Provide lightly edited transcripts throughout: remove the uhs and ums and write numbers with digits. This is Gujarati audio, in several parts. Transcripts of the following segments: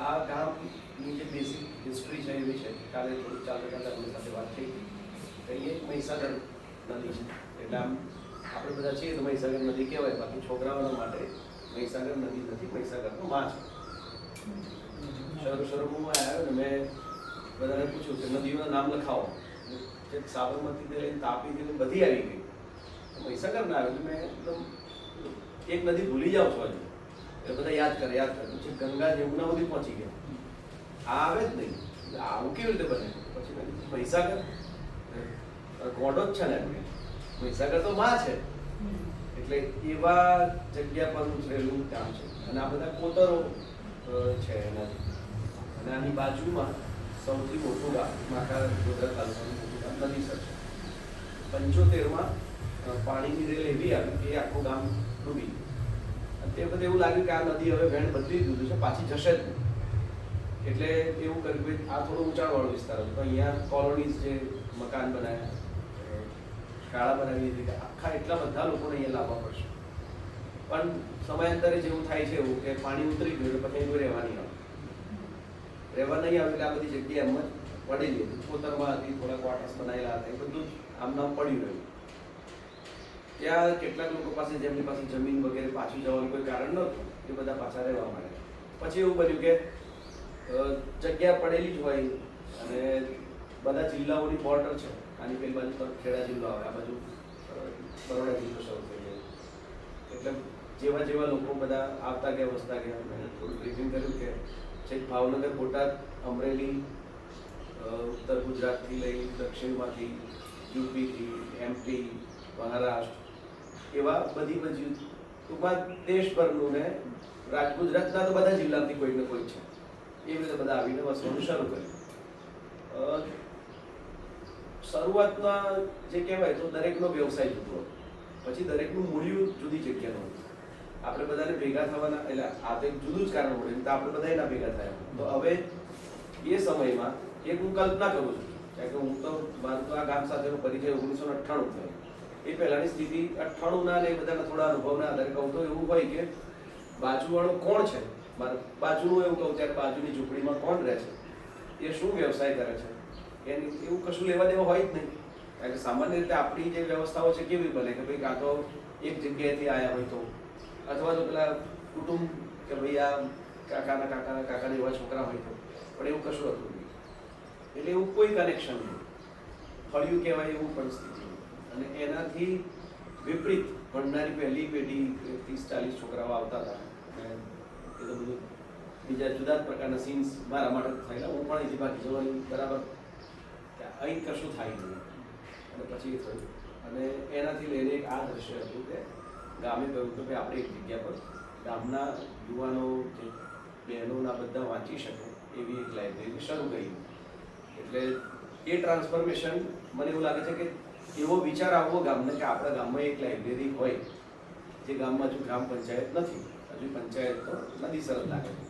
આ ગામની જે બેઝિક હિસ્ટ્રી છે એવી છે. કાલે થોડીક ચાલતા ચાલતા આપણી સાથે વાત થઈ કે એ મહીસાગર નદી છે. એટલે આમ આપણે બધા છીએ તો મહીસાગર નદી કહેવાય, બાકી છોકરાઓના માટે મહીસાગર નદી નથી, મહીસાગરનો માં છે. શરૂમાં આવ્યો ને મેં બધાને પૂછ્યું કે નદીઓના નામ લખાવો. જે સાબરમતીથી લઈને તાપીથી લઈને બધી આવી ગઈ, મહીસાગર ના આવ્યું. મેં એકદમ એક નદી ભૂલી જાઉં છો હજુ, એટલે બધા યાદ કરે પછી ગંગા યમુના સુધી પહોંચી ગયા. આ આવે જ નહીં, આવું કેવી રીતે બને? પછી મહીસાગર ગોડો જ છે ને, મહીસાગર તો માં છે. એટલે એવા જગ્યા પરનું રહેલું ગામ છે. અને આ બધા કોતરો છે એનાથી. અને આની બાજુમાં સૌથી મોટું ગામ માખા ગોધરા તાલુકાનું મોટું ગામ નદીસર છે. 75માં પાણીની રેલ એવી આવી કે આખું ગામ ડૂબી ગયું. તે વખતે એવું લાગ્યું કે આ નદી હવે વેણ બદલી દીધું છે, પાછી જશે જ નહીં. એટલે એવું કર્યું કે આ થોડો ઊંચાણવાળો વિસ્તાર હતો, તો અહીંયા કોલોનીઝ જે મકાન બનાવ્યા, શાળા બનાવી દીધી કે આખા એટલા બધા લોકોને અહીંયા લાવવા પડશે. પણ સમયાંતરે જેવું થાય છે એવું કે પાણી ઉતરી ગયું એટલે પછી કોઈ રહેવા નહીં આવે. રહેવા નહીં આવે એટલે આ બધી જગ્યા એમ જ પડેલી હતી. કોતરમાં હતી, થોડા ક્વાર્ટર્સ બનાવેલા હતા, એ બધું જ આમ નામ પડ્યું રહ્યું. ત્યાં કેટલાક લોકો પાસે જેમની પાસે જમીન વગેરે પાછું જવાનું કોઈ કારણ નહોતું, એ બધા પાછા રહેવા માંડ્યા. પછી એવું બન્યું કે જગ્યા પડેલી જ હોય અને બધા જિલ્લાઓની બોર્ડર છે. આની પેલી બાજુ પર ખેડા જિલ્લો આવે, આ બાજુ બરોડા જિલ્લો શરૂ થઈ ગયો. એટલે જેવા લોકો બધા આવતા ગયા વસતા ગયા. મેં થોડું બ્રીફિંગ કર્યું કે છેક ભાવનગર, બોટાદ, અમરેલી, ઉત્તર ગુજરાતથી લઈ દક્ષિણમાંથી, યુપીથી, એમપી, મહારાષ્ટ્ર, એવા બધી ટૂંકમાં દેશભરનું ને ગુજરાતના તો બધા જિલ્લાથી કોઈને કોઈ છે. એ રીતે બધા આવીને વસવાનું શરૂ કર્યું. શરૂઆતમાં જે કહેવાય તો દરેકનો વ્યવસાય જુદો, પછી દરેકનું મૂળિયું જુદી જગ્યાનું. આપણે બધાને ભેગા થવાના, એટલે આ તો એક જુદું જ કારણ મળ્યું તો આપણે બધા એના ભેગા થયા. તો હવે એ સમયમાં એક હું કલ્પના કરું છું, કારણ કે હું તો મારું તો આ ગામ સાથેનો પરિચય 1998 થયો. એ પહેલાની સ્થિતિ 98ના ને એ બધાના થોડા અનુભવના આધારે કહું તો એવું હોય કે બાજુવાળો કોણ છે, મારે બાજુનું એવું કહું ત્યારે બાજુની ઝૂંપડીમાં કોણ રહે છે, એ શું વ્યવસાય કરે છે, એની એવું કશું લેવા દેવા હોય જ નહીં. કારણ કે સામાન્ય રીતે આપણી જે વ્યવસ્થાઓ છે કેવી બને કે ભાઈ કાં તો એક જગ્યાએથી આવ્યા હોય તો, અથવા તો પેલા કુટુંબ કે ભાઈ આ કાકાના એવા છોકરા હોય તો, પણ એવું કશું હતું નહીં. એટલે એવું કોઈ કનેક્શન નહીં, ફળિયું કહેવાય એવું પરિસ્થિતિ. અને એનાથી વિપરીત ભણનારી પહેલી પેઢી 30-40 છોકરાઓ આવતા હતા. એ તો બધું બીજા જુદા જ પ્રકારના સીન્સ મારા માટે થયેલા. હું પણ અહીંથી બાકી જવાની બરાબર અહીં કશું થાય નહીં. અને પછી એ થયું. અને એનાથી લઈને એક આ દ્રશ્ય હતું કે ગામે કહ્યું કે ભાઈ આપણે એક જગ્યા પર ગામના યુવાનો જે બહેનોના બધા વાંચી શકે એવી એક લાઇબ્રેરી શરૂ કરી. એટલે એ ટ્રાન્સફોર્મેશન મને એવું લાગે છે કે એવો વિચાર આવવો ગામને કે આપણા ગામમાં એક લાઇબ્રેરી હોય, જે ગામમાં હજુ ગ્રામ પંચાયત નથી, હજુ પંચાયત તો નદીસર લાગે છે,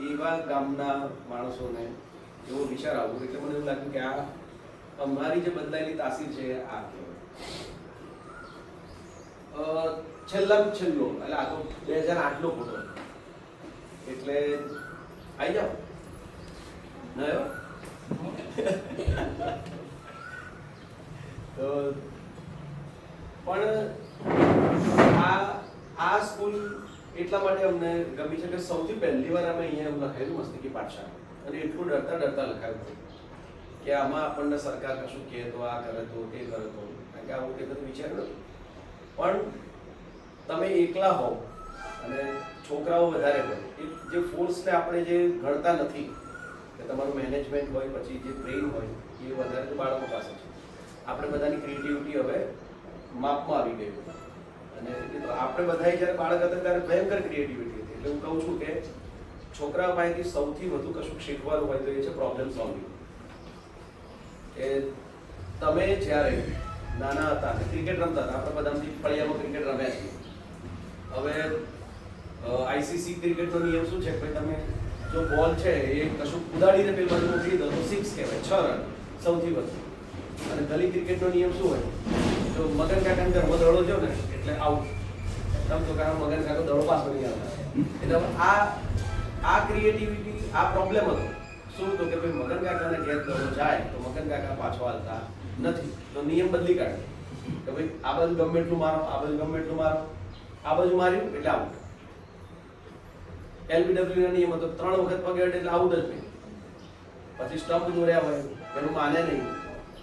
એવા ગામના માણસોને એવો વિચાર આવવો. એટલે મને એવું લાગ્યું કે આ અમારી જે બદલાયેલી તાસીર છે આ કહેવાય. છેલ્લામાં છેલ્લો એટલે આ તો 2008નો ફોટો, એટલે આવી જાઓ ના તો પણ આ સ્કૂલ એટલા માટે અમને ગમી છે કે સૌથી પહેલી વાર અમે અહીંયા એવું લખાયેલું મસ્તિકી પાઠશાળા, અને એટલું ડરતા લખાયું કે આમાં આપણને સરકાર કશું કહે તો આ કરે તો તે કરે તો, કારણ કે આવું તે બધું વિચાર્યું નથી. પણ તમે એકલા હોવ અને છોકરાઓ વધારે હોય, એ જે ફોર્સને આપણે જે ગણતા નથી કે તમારું મેનેજમેન્ટ હોય, પછી જે બ્રેઇન હોય એ વધારે તો બાળકો પાસે છે. આપણે બધાની ક્રિએટિવિટી હવે માપમાં આવી ગયું. અને આપણે બધા જ્યારે બાળક હતા ત્યારે ભયંકર ક્રિએટિવિટી હતી. એટલે હું કહું છું કે છોકરા પાસેથી સૌથી વધુ કશું શીખવાનું હોય તો એ છે પ્રોબ્લેમ સોલ્વિંગ. કે તમે જ્યારે નાના હતા ક્રિકેટ રમતા હતા, આપણે બધાથી ફળિયામાં ક્રિકેટ રમ્યા છીએ. હવે આઈસીસી ક્રિકેટનો નિયમ શું છે કે તમે જો બોલ છે એ કશું ઉડાડીને પેલી બાજુ મોકલી દો તો 6 કહેવાય, 6 રન સૌથી વધુ. અને ગલી ક્રિકેટનો નિયમ શું હોય, જો મગન કાકાને ઘરમાં દડો જો ને એટલે આઉટ. તમે તો કારણ મગન કાકો દડો પાસ બની આવતા. એટલે આ ક્રિએટિવિટી, આ પ્રોબ્લેમ હતો. શું હતો કે ભાઈ મગન કાકાને ઘેર દડો જાય તો મગન કાકા પાછો હાલતા નથી, તો નિયમ બદલી કાઢે કે ભાઈ આ બાજુ ગમે એટલું મારો, આ બાજુ ગમે એટલું મારો, આ બાજુ માર્યું એટલે આઉટ. LBW નો નિયમ હતો 3 વખત પગે અડે એટલે આઉટ જ નહીં. પછી સ્ટમ્પ દોર્યા હોય એનું માને નહીં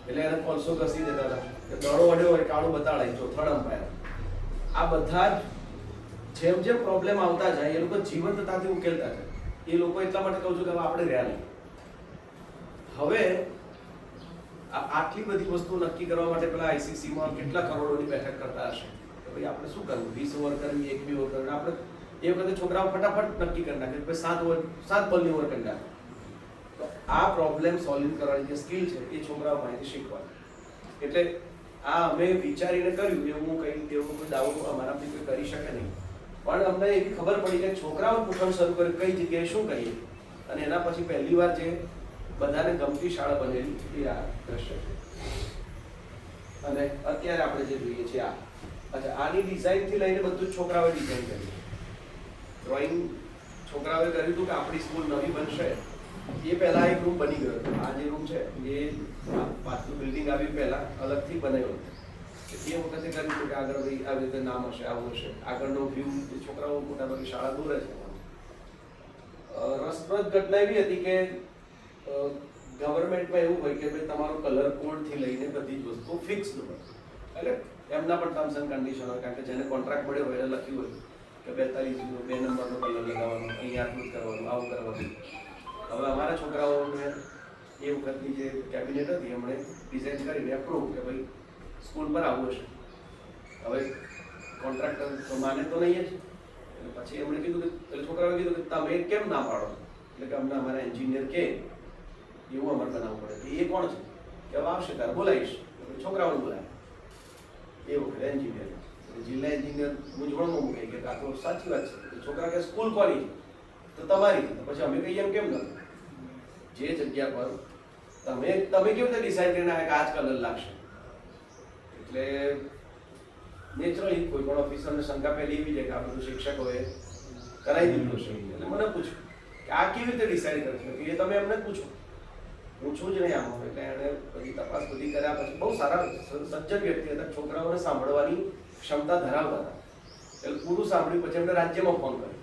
એટલે એને કોલસો ઘસી દેતા હતા કે દડો અડ્યો હોય કાળું બતાડાય જો થર્ડ અમ્પાયર. આ બધા જ જેમ જેમ પ્રોબ્લેમ આવતા જાય એ લોકો જીવંતતાથી ઉકેલતા જાય. એ લોકો એટલા માટે કહું છું કે આપણે રહ્યા નહીં. હવે આટલી બધી વસ્તુ નક્કી કરવા માટે પેલા ICC માં કેટલા કરોડોની બેઠક કરતા હશે કે ભાઈ આપણે શું કરવું, 20 ઓવર કરવી, 1-2 ઓવર કરવી. આપણે એ વખતે છોકરાઓ ફટાફટ નક્કી કરી નાખે કે 7 બોલની ઓવર કરી નાખે. તો આ પ્રોબ્લેમ સોલ્વ કરવાની જે સ્કિલ છે એ છોકરાઓ પાસેથી શીખવાની. એટલે આ અમે વિચારીને કર્યું એવું કોઈ દાવો અમારાથી કોઈ કરી શકે નહીં. પણ અમને એવી ખબર પડી કે છોકરાઓ પૂછવાનું શરૂ કર્યું કઈ જગ્યાએ શું કરીએ, અને એના પછી પહેલી વાર જે બધાને ગમતી શાળા બનેલી એ આ દ્રશ્ય છે. અને અત્યારે આપણે જે જોઈએ છીએ આ અચ્છા આની ડિઝાઇન થી લઈને બધું જ છોકરાઓએ ડિઝાઇન કર્યું. ડ્રોઈંગ છોકરાઓએ કર્યું હતું કે આપણી સ્કૂલ નવી બનશે એ પહેલા એક રૂમ બની ગયો હતો. આ જે રૂમ છે એ પાછું બિલ્ડિંગ આવી પહેલા અલગથી બનાવ્યો હતો. એ વખતે કર્યું હતું કે આગળ ભાઈ આવી રીતે નામ હશે, આવું હશે, આગળનો વ્યૂ. છોકરાઓ મોટાભાગે શાળા દોરે છે. રસપ્રદ ઘટના એવી હતી કે ગવર્મેન્ટમાં એવું હોય કે ભાઈ તમારો કલર કોડ થી લઈને બધી જ વસ્તુઓ ફિક્સ્ડ હોય. એટલે એમના પણ ટર્મ્સ એન્ડ કન્ડિશન હોય, કારણ કે જેને કોન્ટ્રાક્ટ મળ્યો હોય એને લખ્યું હોય કે 42 નંબરનો કલર લગાવવાનો, અહીંયા આટલું જ કરવાનું, આવું કરવાનું. હવે અમારા છોકરાઓને એ વખતની જે કેબિનેટ હતી એમણે ડિઝાઇન કરીને એપ્રૂવ કે ભાઈ સ્કૂલ પર આવવું હશે. હવે કોન્ટ્રાક્ટર તો માને તો નહીં જ. એટલે પછી એમણે કીધું કે એટલે છોકરાઓએ કીધું કે તમે કેમ ના પાડો, એટલે કે અમને અમારા એન્જિનિયર કે એવું અમારે બનાવવું પડે. એ કોણ છે કે હવે આવશે ત્યારે બોલાવીશ. છોકરાઓને બોલાય એ વખતે એન્જિનિયર, જિલ્લા એન્જિનિયર મૂંઝવણમાં મૂકે કે આ તો સાચી વાત છે. છોકરા કે સ્કૂલ કોની તો તમારી. પછી અમે કહીએ એમ કેમ નથી, જે જગ્યા પર તમે કેવી રીતે ડિસાઈડ કરીને આવ્યા કે આ જ કલર લાગશે. એટલે નેચરલી કોઈ પણ ઓફિસરને શંકા પહેલી એવી છે કે આ બધું શિક્ષકોએ કરાવી દીધું છે. એટલે મને પૂછ્યું કે આ કેવી રીતે ડિસાઈડ કરશો, કે એ તમે એમને પૂછો. પૂછવું જ નહીં આમાં. એટલે એને બધી તપાસ બધી કર્યા પછી બહુ સારા સજ્જન વ્યક્તિ હતા, છોકરાઓને સાંભળવાની ક્ષમતા ધરાવતા હતા. એટલે પૂરું સાંભળ્યું પછી એમને રાજ્યમાં ફોન કર્યો.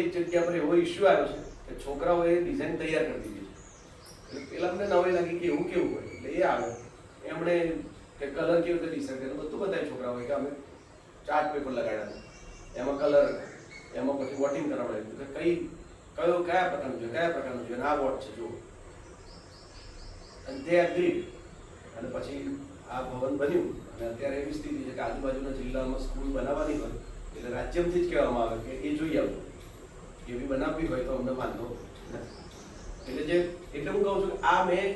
એક જગ્યા પર એવો ઇસ્યુ આવ્યો છે કે છોકરાઓએ ડિઝાઇન તૈયાર કરી દીધી છે. એટલે પેલા અમને નવાઈ લાગી કે એવું કેવું હોય. એટલે એ આવે એમણે કે કલર કેવી રીતે ડિસાઈડ કર્યું બધું બતાવ્યું છોકરાઓએ. કે અમે ચાર્ટ પેપર લગાડ્યા હતા, એમાં કલર, એમાં પછી વોટિંગ કરાવડાવ્યું કે કયા પ્રકારનું જોઈએ, કયા પ્રકારનું જોઈએ, આ વોટ છે જુઓ. અને તે એગ્રીડ. અને પછી આ ભવન બન્યું. અને અત્યારે એવી સ્થિતિ છે કે આજુબાજુના જિલ્લામાં સ્કૂલ બનાવવાની હોય એટલે રાજ્યમાંથી જ કહેવામાં આવે કે એ જોઈ આવજો. એવી બનાવવી હોય તો અમને વાંધો નથી. એટલે હું કહું છું કે આ મેં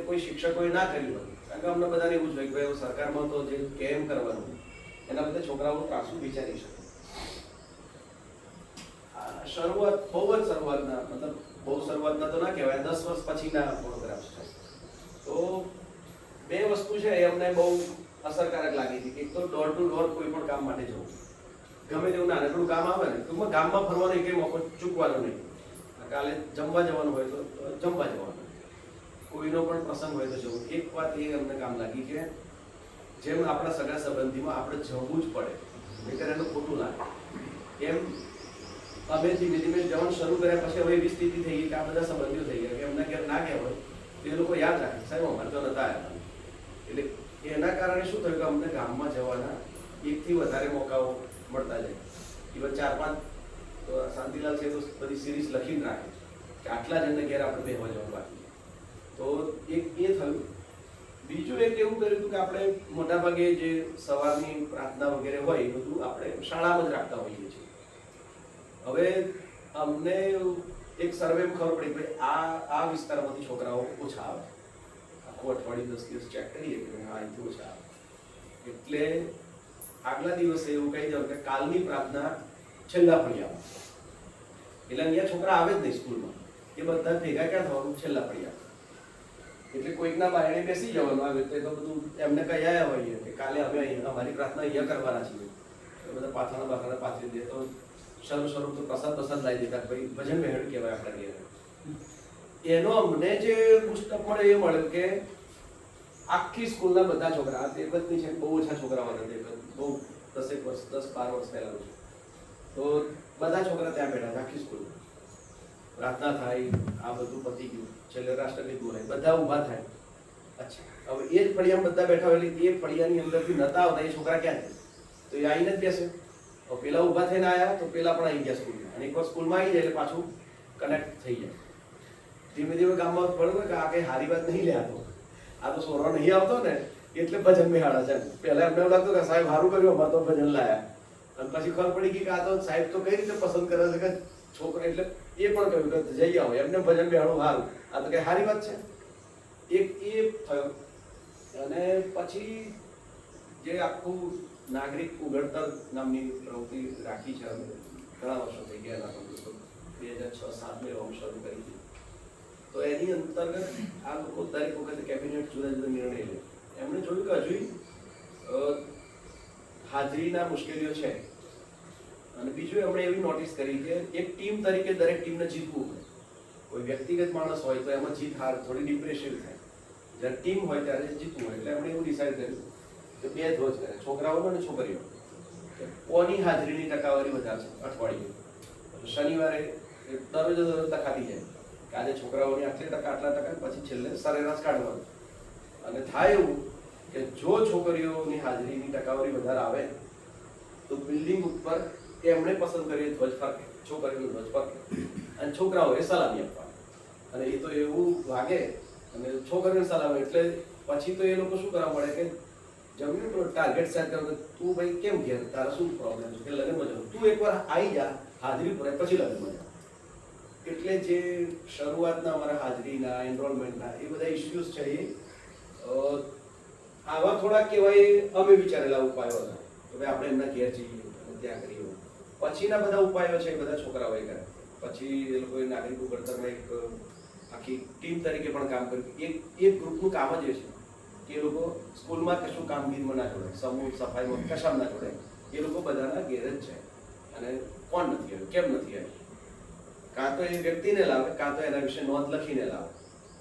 કોઈ શિક્ષકોએ ના કર્યું હોય, કારણ કે અમને બધાને એવું જ હોય કે ભાઈ સરકારમાં તો જે કેમ કરવાનું એના બધા છોકરાઓ ત્રાસું વિચારી શકે. શરૂઆત બહુ જ શરૂઆતના, મતલબ બહુ શરૂઆતના તો ના કહેવાય, 10 વર્ષ પછીના ફોટોગ્રાફ્સ છે. તો બે વસ્તુ છે એ અમને બહુ અસરકારક લાગી હતી. એક તો ડોર ટુ ડોર કોઈ પણ કામ માટે જવું. ગમે તેવું નાનકડું કામ આવે ને ટૂંકમાં ગામમાં ફરવાનો એક મોકો ચૂકવાનો નહીં. કાલે જમવા જવાનું હોય તો જમવા જવાનું, કોઈનો પણ પ્રસંગ હોય તો જવું. એક વાત એ અમને કામ લાગી કે જેમ આપણા સગા સંબંધીમાં આપણે જવું જ પડે, નહીંતર એનું ખોટું લાગે. એમ અમે ધીમે ધીમે જવાનું શરૂ કર્યા પછી હવે એવી સ્થિતિ થઈ ગઈ કે આ બધા સંબંધીઓ થઈ ગયા કે એમના ઘેર ના ગયા હોય તો એ લોકો યાદ રાખે સાહેબ અમારે તો નતા આવ્યા. એટલે એના કારણે શું થયું કે અમને ગામમાં જવાના 1 થી વધારે મોકાઓ મળતા જાય. ઇવન 4-5 શાંતિલાલ છે તો બધી સિરીઝ લખીને રાખે કે આટલા જણને ઘેર આપણે બેહવા જવાનું બાકી. તો એક એ થયું. બીજું એક એવું કર્યું હતું કે આપણે મોટાભાગે જે સવારની પ્રાર્થના વગેરે હોય એ બધું આપણે શાળામાં જ રાખતા હોઈએ છીએ. હવે અમને એક સર્વેમાં ખબર પડી કે આ વિસ્તારમાંથી છોકરાઓ ઓછા આવે. આખું અઠવાડિયું 10 દિવસ ચેક કરીએ કે હા અહીંથી ઓછા આવે. એટલે આગલા દિવસે એવું કહી દઉં કે કાલની પ્રાર્થના છેલ્લા ફળિયામાં. એટલે અહીંયા છોકરા આવે જ નહીં સ્કૂલમાં, એ બધા ભેગા ક્યાં થવાનું છેલ્લા ફળિયા. એટલે કોઈકના બાયણે બેસી જવાનું આવે તો બધું એમને કહી આવ્યા હોઈએ કે કાલે અમે અમારી પ્રાર્થના અહીંયા કરવાના છીએ. બધા પાથરણા બાથરણા પાથરી દે તો શરૂ તો પ્રસાદ લાવી દેતા, ભાઈ ભજન બહેણ કહેવાય આપણા ઘેર. એનો અમને જે પુસ્તક મળે એ મળ્યું કે આખી સ્કૂલના બધા છોકરા, આ દેવગતની છે, બહુ ઓછા છોકરાઓ હતા, દેવગત બહુ 10 વર્ષ પહેલાનું છે, તો બધા છોકરા ત્યાં બેઠા હતા આખી સ્કૂલમાં. પ્રાર્થના થાય, આ બધું પતી ગયું, છેલ્લે રાષ્ટ્રગીત બોલાય, બધા ઊભા થાય. અચ્છા, હવે એ જ ફળિયામાં બધા બેઠા હોય એટલે એ ફળિયાની અંદરથી નતા આવતા એ છોકરા ક્યાં છે? તો એ આવીને જ બેસે. તો પેલા ઊભા થઈને આવ્યા તો પેલા પણ આવી ગયા સ્કૂલમાં, અને એકવાર સ્કૂલમાં આવી જાય એટલે પાછું કનેક્ટ થઈ જાય. ધીમે ધીમે ગામમાં પડ્યું કે આ કઈ સારી વાત નહીં લે, આ તો સોરો નહીં આવતો ને એટલે ભજન બેહાડા છે. પહેલા એમને એવું લાગતું કે સાહેબ સારું કર્યું, અમારે તો ભજન લાયા. અને પછી ખબર પડી ગઈ કે આ તો સાહેબ તો કઈ રીતે પસંદ કરે છે કે છોકરા, એટલે એ પણ કહ્યું કે જઈ આવો, એમને ભજન બેહાડું સારું, આ તો કઈ સારી વાત છે. એક એ થયો. અને પછી જે આખું નાગરિક ઉઘડતર નામની પ્રવૃત્તિ રાખી છે અમે, ઘણા વર્ષો થઈ ગયા, 2006-07 અમે શરૂ કરી હતી. તો એની અંતર્ગત આ લોકો દરેક વખતે કેબિનેટ જુદા જુદા નિર્ણય લે. એમણે જોયું કે હજુ હાજરીના મુશ્કેલીઓ છે. અને બીજું એમણે એવી નોટિસ કરી કે એક ટીમ તરીકે દરેક ટીમને જીતવું હોય. કોઈ વ્યક્તિગત માણસ હોય તો એમાં જીત હાર થોડી ડિપ્રેશન થાય, જ્યારે ટીમ હોય ત્યારે જીતવું હોય. એટલે એમણે એવું ડિસાઇડ કર્યું કે 2 ધ્વજ કરે, છોકરાઓનો અને છોકરીઓ. કોની હાજરીની ટકાવારી વધારે છે અઠવાડિયે. શનિવારે દરરોજ લખાતી જાય કે આજે છોકરાઓની આટલા ટકા, પછી છેલ્લે સરેરાશ કાઢવાનું. અને થાય એવું કે જો છોકરીઓની હાજરીની ટકાવારી વધારે આવે તો બિલ્ડિંગ ઉપર એમણે પસંદ કરેલી ધ્વજ ફરકે, છોકરીઓનો ધ્વજ ફરકે, અને છોકરાઓએ સલામી આપવાની. અને એ તો એવું લાગે, અને છોકરીઓને સલામી એટલે પછી તો એ લોકો શું કરવા પડે કે જમ્યું તો ટાર્ગેટ સેટ કરો કે તું ભાઈ કેમ ઘેર, તારા શું પ્રોબ્લેમ છે કે લગ્નમાં જવું, તું એકવાર આવી જા, હાજરી પુરાય પછી લગ્નમાં જા. એટલે જે શરૂઆતના અમારા હાજરીના, એનરોલમેન્ટના એ બધા ઇસ્યુઝ છે, એ આવા થોડા કહેવાય અમે વિચારેલા ઉપાયો હતા કે ભાઈ આપણે એમના ઘેર જઈએ અને ત્યાં કરીએ. પછીના બધા ઉપાયો છે એ બધા છોકરાઓએ કર્યા. પછી એ લોકોએ નાગરિક ઉઘડતરમાં એક આખી ટીમ તરીકે પણ કામ કર્યું. એક ગ્રુપનું કામ જ એ છે કે એ લોકો સ્કૂલમાં કશું કામગીરીમાં ના જોડાય, સમૂહ સફાઈમાં કશામાં ના જોડાય. એ લોકો બધાના ઘેર જ છે. અને કોણ નથી આવ્યું, કેમ નથી આવ્યું, કાં તો એ વ્યક્તિને લાવે, કાં તો એના વિશે નોંધ લખીને લાવે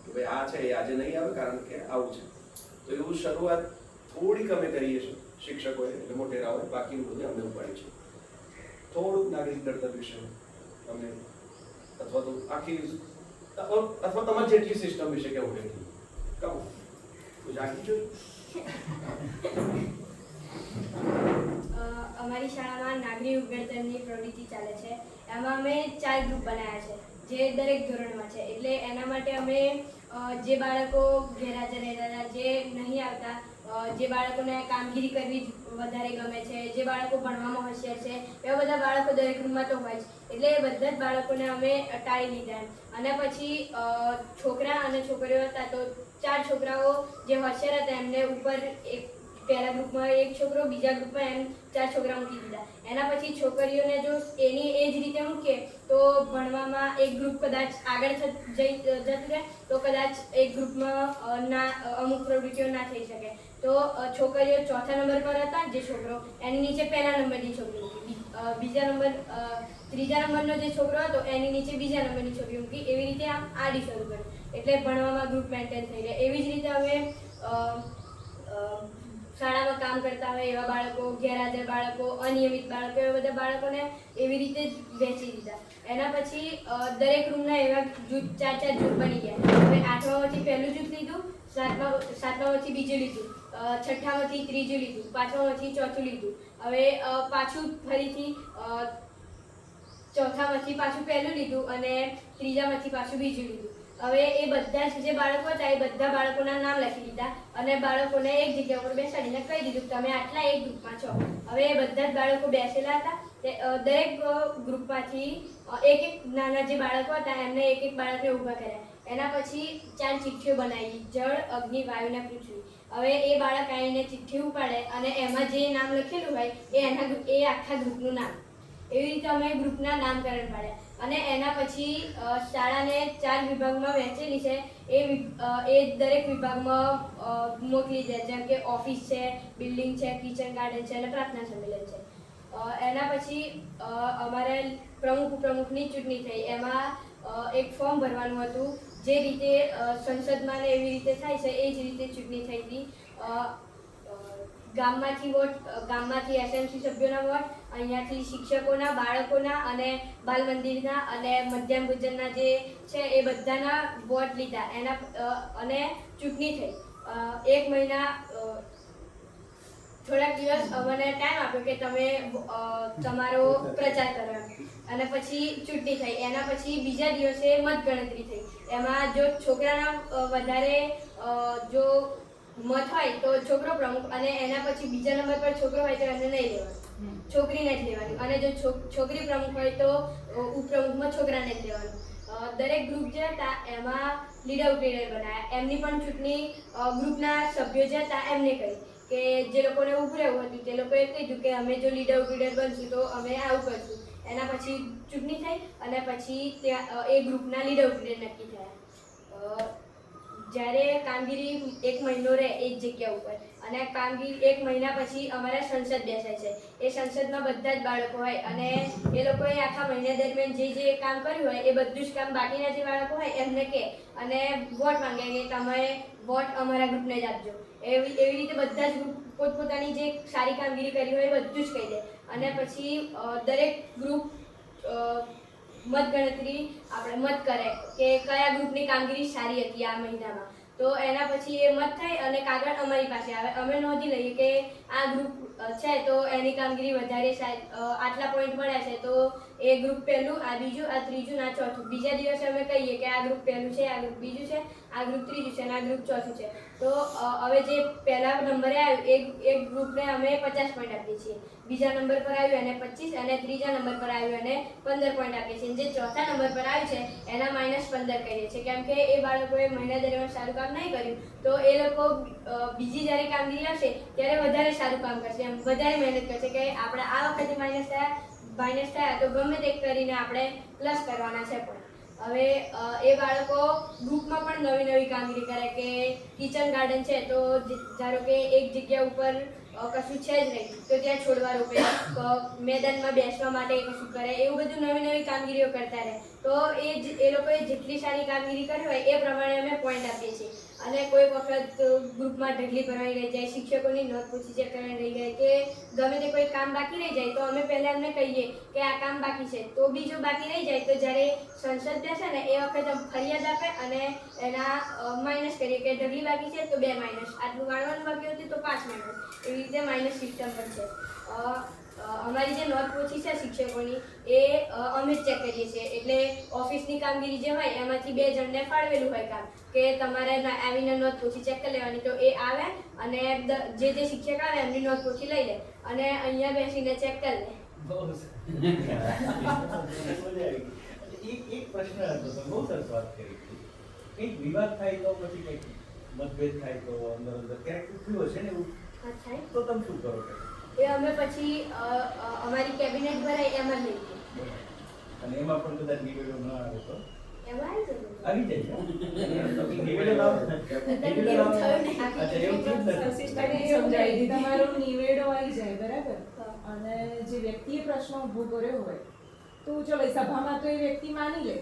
કે ભાઈ આ છે એ આજે નહીં આવે કારણ કે આવું છે. તો એવું શરૂઆત થોડીક અમે કરીએ છીએ શિક્ષકોએ, એટલે મોટેરાઓએ, બાકીનું બધું અમને ઉપાડી છે. થોડુંક નાગરિક ઘડતર વિશે અમે, અથવા તો આખી, અથવા તમારી જેટલી સિસ્ટમ વિશે કેવું એટલું કહું તો જાગી જોયું. અમારી શાળામાં નાગરિક ઉઘડતરની પ્રવૃત્તિ ચાલે છે. એમાં અમે 4 ગ્રુપ બનાવ્યા છે જે દરેક ધોરણમાં છે. એટલે એના માટે અમે જે બાળકો ગેરહાજર રહેતા હતા, જે નહીં આવતા, જે બાળકોને કામગીરી કરવી વધારે ગમે છે, જે બાળકો ભણવામાં હોશિયાર છે, એવા બધા બાળકો દરેક રૂમમાં તો હોય જ. એટલે એ બધા જ બાળકોને અમે ટાળી લીધા. અને પછી છોકરા અને છોકરીઓ હતા, તો 4 છોકરાઓ જે હોશિયાર હતા એમને ઉપર પહેલા ગ્રુપમાં એક છોકરો, બીજા ગ્રુપમાં એમ 4 છોકરા મૂકી દીધા. એના પછી છોકરીઓને જો એની એ જ રીતે મૂકીએ તો ભણવામાં એક ગ્રુપ કદાચ આગળ જતું રહે, તો કદાચ એક ગ્રુપમાં અમુક પ્રવૃત્તિઓ ના થઈ શકે. તો છોકરીઓ 4થા નંબર પર હતા, જે છોકરો એની નીચે 1લા નંબરની છોકરી મૂકી, ત્રીજા નંબરનો જે છોકરો હતો એની નીચે 2જા નંબરની છોકરી મૂકી. એવી રીતે આમ આડી શરૂ કર્યું, એટલે ભણવામાં ગ્રુપ મેન્ટેન થઈ રહે. એવી જ રીતે અમે શાળામાં કામ કરતા હોય એવા બાળકો, ગેરહાજર બાળકો, અનિયમિત બાળકો, એવા બધા બાળકોને એવી રીતે જ વહેંચી દીધા. એના પછી દરેક રૂમના એવા જૂથ 4 જૂથ બની ગયા. હવે 8મામાંથી પહેલું જૂથ લીધું, 7મામાંથી બીજું લીધું, 6ઠ્ઠામાંથી ત્રીજું લીધું, 5મામાંથી ચોથું લીધું. હવે પાછું ફરીથી 4થામાંથી પાછું પહેલું લીધું અને 3જામાંથી પાછું બીજું લીધું. હવે એ બધા જ જે બાળકો હતા એ બધા બાળકોના નામ લખી દીધા અને બાળકોને એક જગ્યા ઉપર બેસાડીને કહી દીધું તમે આટલા એક ગ્રુપમાં છો. હવે એ બધા જ બાળકો બેસેલા હતા. દરેક ગ્રુપમાંથી એક નાના જે બાળકો હતા એમને એક બાળકને ઊભા કર્યા. એના પછી 4 ચિઠ્ઠીઓ બનાવી, જળ, અગ્નિ, વાયુ અને પૃથ્વી. હવે એ બાળક આવીને ચિઠ્ઠી ઉપાડે અને એમાં જે નામ લખેલું હોય એ આખા ગ્રુપનું નામ. એવી રીતે અમે ગ્રુપના નામકરણ પાડ્યા. અને એના પછી શાળાને 4 વિભાગમાં વહેંચેલી છે. એ દરેક વિભાગમાં મોકલી દે, જેમ કે ઓફિસ છે, બિલ્ડિંગ છે, કિચન ગાર્ડન છે અને પ્રાર્થના સંમેલન છે. એના પછી અમારે પ્રમુખ ઉપપ્રમુખની ચૂંટણી થઈ. એમાં એક ફોર્મ ભરવાનું હતું. જે રીતે સંસદમાં ને એવી રીતે થાય છે એ જ રીતે ચૂંટણી થઈ હતી. ગામમાંથી એસએમસી સભ્યોના વોટ, અહીંયાથી શિક્ષકોના, બાળકોના અને બાલ મંદિરના અને મધ્યાહન ભોજનના જે છે એ બધાના વોટ લીધા. અને ચૂંટણી થઈ. 1 મહિના થોડાક દિવસ અમને ટાઈમ આપ્યો કે તમે તમારો પ્રચાર કરો, અને પછી ચૂંટણી થઈ. એના પછી બીજા દિવસે મતગણતરી થઈ. એમાં જો છોકરાના વધારે જો મત હોય તો છોકરો પ્રમુખ, અને એના પછી બીજા નંબર પર છોકરો હોય તો એને નહીં લેવાનું, છોકરીને જ લેવાની. અને જો છોકરી પ્રમુખ હોય તો ઉપપ્રમુખમાં છોકરાને જ લેવાનું. દરેક ગ્રુપ જે હતા એમાં લીડર ઉપલીડર બનાવ્યા. એમની પણ ચૂંટણી ગ્રુપના સભ્યો જે હતા એમને કહી કે જે લોકોને ઊભું રહેવું હતું તે લોકોએ કીધું કે અમે જો લીડર ઉપલીડર બનશું તો અમે આવું કરશું. એના પછી ચૂંટણી થઈ અને પછી ત્યાં એ ગ્રુપના લીડર ઉપલીડર નક્કી થયા. જ્યારે કામગીરી 1 મહિનો રહે એક જગ્યા ઉપર, અને કામગીરી 1 મહિના પછી અમારા સંસદ બેસે છે. એ સંસદમાં બધા જ બાળકો હોય અને એ લોકોએ આખા મહિના દરમિયાન જે કામ કર્યું હોય એ બધું જ કામ બાકીના જે બાળકો હોય એમને કહે અને વોટ માંગે કે તમે વોટ અમારા ગ્રુપને જ આપજો. એવી રીતે બધા જ ગ્રુપ પોતપોતાની જે સારી કામગીરી કરી હોય એ બધું જ કહી દે. અને પછી દરેક ગ્રુપ મતગણતરી મત કરે કે કયા ગ્રુપની કામગીરી સારી હતી આ મહિનામાં. તો એના પછી એ મત થાય અને કાગળ અમારી પાસે આવે. અમે નોંધી લઈએ કે આ ગ્રુપ છે તો એની કામગીરી વધારે આટલા પોઈન્ટ મળ્યા છે તો એ ગ્રુપ પહેલું, આ બીજું, આ ત્રીજું, આ ચોથું. બીજા દિવસે અમે કહીએ કે આ ગ્રુપ પહેલું છે, આ ગ્રુપ બીજું છે, આ ગ્રુપ ત્રીજું છે અને આ ગ્રુપ ચોથું છે. તો હવે જે પહેલા નંબરે આવ્યું એક ગ્રુપને અમે 50 પોઈન્ટ આપીએ છીએ, બીજા નંબર પર આવ્યું એને 25 અને ત્રીજા નંબર પર આવ્યું એને 15 પોઈન્ટ આપીએ છીએ. જે ચોથા નંબર પર આવ્યું છે એના -15 કરીએ છીએ, કેમ કે એ બાળકોએ મહિના દરમિયાન સારું કામ નહીં કર્યું તો એ લોકો બીજી જ્યારે કામગીરી આવશે ત્યારે વધારે સારું કામ કરશે, એમ વધારે મહેનત કરશે કે આપણે આ વખતે માઇનસ થયા તો ગમે તે કરીને આપણે પ્લસ કરવાના છે. પણ હવે એ બાળકો ગ્રુપમાં પણ નવી કામગીરી કરે કે કિચન ગાર્ડન છે તો ધારો કે એક જગ્યા ઉપર કશું છે જ નહીં તો ત્યાં છોડવા રોપે, મેદાનમાં બેસવા માટે કશું કરે, એવું બધું નવી કામગીરીઓ કરતા રહે. તો એ લોકોએ જેટલી સારી કામગીરી કરી હોય એ પ્રમાણે અમે પોઈન્ટ આપીએ છીએ. અને કોઈ વખત ગ્રુપમાં ઢગલી ભરાઈ રહી જાય, શિક્ષકોની નોંધ પૂછી ચેક કરવાની રહી જાય કે ગમે તે કોઈ કામ બાકી રહી જાય તો અમે પહેલાં એમને કહીએ કે આ કામ બાકી છે. તો બી જો બાકી રહી જાય તો જ્યારે સંસદ બેસે ને એ વખતે ફરિયાદ આપે અને એના માઇનસ કરીએ કે ઢગલી બાકી છે તો 2 માઇનસ, આટલું વાળવાનું બાકી હતું તો 5 માઇનસ, એવી રીતે માઇનસ સિસ્ટમ પણ છે. અમારી જે નોંધ પૂછી છે શિક્ષકોની એ અમે જ ચેક કરીએ છીએ. એટલે ઓફિસની કામગીરી જે હોય એમાંથી 2 જણને ફાળવેલું હોય કામ કે તમારે આવીને નોંધ પૂછી ચેક કરી લેવાની. તો એ આવે અને જે શિક્ષક આવે એમની નોંધ પૂછી લઈ લે અને અહીંયા બેસીને ચેક કરી લે. એક પ્રશ્ન હતો, તમે બહુ સરસ વાત કરી. કંઈક વિવાદ થાય તો પછી કંઈક મતભેદ થાય તો અંદર ક્યારેક થયું હશે ને એવું, તો તમે શું કરો? એ અમે પછી અમારી કેબિનેટ ભરાય એમાં જ લઈએ. અને એમાં પણ કદાચ નિવેડો ન આવે તો એમાં આવી જાય. નિવેડો આવે. સમજાવી દી તમારો નિવેડો આવી જાય બરાબર. અને જે વ્યક્તિએ પ્રશ્ન ઊભો કર્યો હોય તો ચલો સભામાં તો એ વ્યક્તિ માની લે,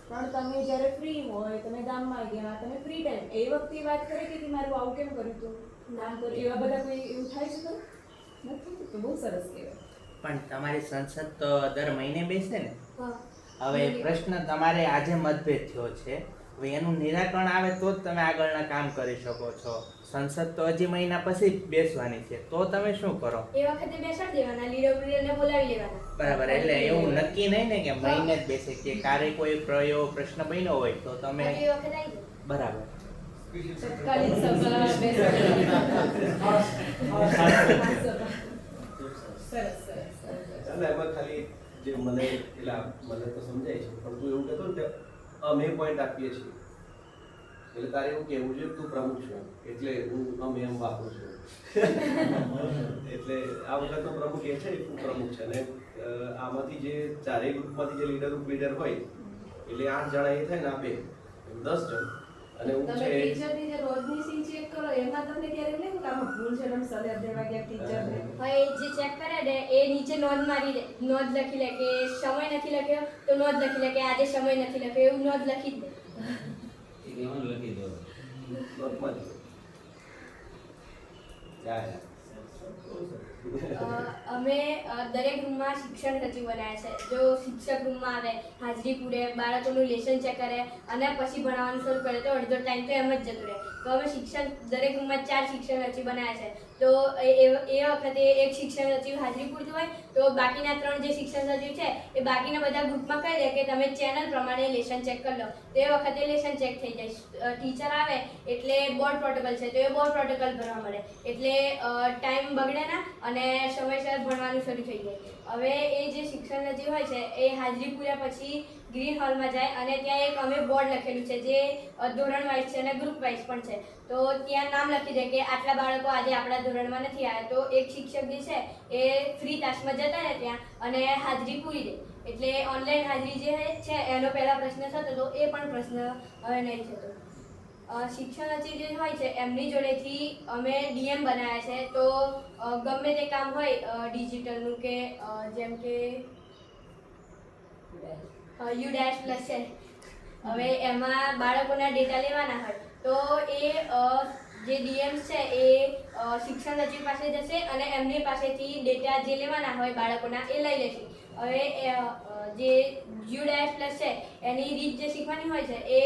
પણ તમે જ્યારે ફ્રી હોય, તમે ગામમાં ગયા, તમે ફ્રી ટાઈમ એ વખતે વાત કરે કે મારું આવું કેમ કર્યું હતું, નામ કર્યું, એવા બધા કોઈ એવું થાય છે તો નથી? તો બહુ સરસ કહેવાય. પણ તમારી સંસદ તો દર મહિને બેસે ને? હા. હવે પ્રશ્ન તમારે આજે મતભેદ થયો છે, હવે એનું નિરાકરણ આવે તો જ તમે આગળના કામ કરી શકો છો. સંસદ તો હજી મહિના પછી બેસવાની છે, તો તમે શું કરો? એ વખતે બેસાડી દેવાના, લીડરને બોલાવી લેવાના. બરાબર, એટલે એવું નક્કી નહીં ને કે મહિને જ બેસે, કે ક્યારે કોઈ પ્રશ્ન બન્યો હોય તો તમે એ વખતે આવી જાય. બરાબર. તત્કાલીન સભા બેસાડી. સરસ સરસ. ચાલો એમાં ખાલી જે મને તો સમજાય છે, પણ તું એવું કહેતો ને કે અમે પોઈન્ટ આપીએ છીએ એટલે તારે એવું કહેવું જોઈએ તું પ્રમુખ છો એટલે હું અમે એમ વાપરું છું. એટલે આ વખતનો પ્રમુખ એ છે, હું પ્રમુખ છે ને આમાંથી જે ચારેય ગ્રુપમાંથી જે લીડર હોય એટલે 8 જણા એ થાય ને આ 2 10 જણ અને હું તમે છે ટીચરની જે રોજની સી ચેક કરો એમાં તમને ક્યારે નહીં કે આમાં ભૂલ છે તમે સલાહ દેવા ગયા ટીચરને હવે જે ચેક કરે ને એ નીચે નોંધ મારી દે, નોંધ લખી લે કે સમય નથી લખ્યો તો નોંધ લખી લે કે આજે સમય નથી લખ્યો, એવું નોંધ લખી જ દે. નોટમાં જ. જાય. અમે દરેક રૂમમાં શિક્ષણ સચિવ બનાવ્યા છે. જો શિક્ષક રૂમમાં આવે, હાજરી પૂરે, બાળકોનું લેસન ચેક કરે અને પછી ભણાવવાનું શરૂ કરે તો અડધો ટાઈમ તો એમ જ જતો રહે. તો અમે દરેક રૂમમાં 4 શિક્ષણ સચિવ બનાવ્યા છે. તો એ વખતે એક શિક્ષણ સચિવ હાજરી પૂરતું હોય તો બાકીના 3 જે શિક્ષણ સચિવ છે એ બાકીના બધા ગ્રુપમાં કહી દે કે તમે ચેનલ પ્રમાણે લેસન ચેક કરી લો. તો એ વખતે લેસન ચેક થઈ જાય. ટીચર આવે એટલે બોર્ડ પ્રોટોકોલ છે તો એ બોર્ડ પ્રોટોકોલ ભરવા મળે એટલે ટાઈમ બગડે ના અને સમયસર ભણવાનું શરૂ થઈ જાય. હવે એ જે શિક્ષણ સચિવ હોય છે એ હાજરી પૂર્યા પછી ગ્રીન હોલમાં જાય અને ત્યાં એક અમે બોર્ડ લખેલું છે જે ધોરણ વાઇઝ છે અને ગ્રુપ વાઇઝ પણ છે. તો ત્યાં નામ લખી દે કે આટલા બાળકો આજે આપણા ધોરણમાં નથી આવ્યા. તો એક શિક્ષક જે છે એ ફ્રી તાસમાં જતા રહે ત્યાં અને હાજરી પૂરી દે. એટલે ઓનલાઈન હાજરી જે છે એનો પહેલા પ્રશ્ન થતો તો એ પણ પ્રશ્ન હવે નહીં થતો. શિક્ષણ સચિવ જે હોય છે એમની જોડેથી અમે ડીએમ બનાવ્યા છે. તો ગમે તે કામ હોય ડિજિટલનું કે જેમ કે U++ છે, હવે એમાં બાળકોના ડેટા લેવાના હોય તો એ જે ડીએમ્સ છે એ શિક્ષણ સચિવ પાસે જશે અને એમની પાસેથી ડેટા જે લેવાના હોય બાળકોના એ લઈ લેશે. હવે જે U++ છે એની રીત જે શીખવાની હોય છે એ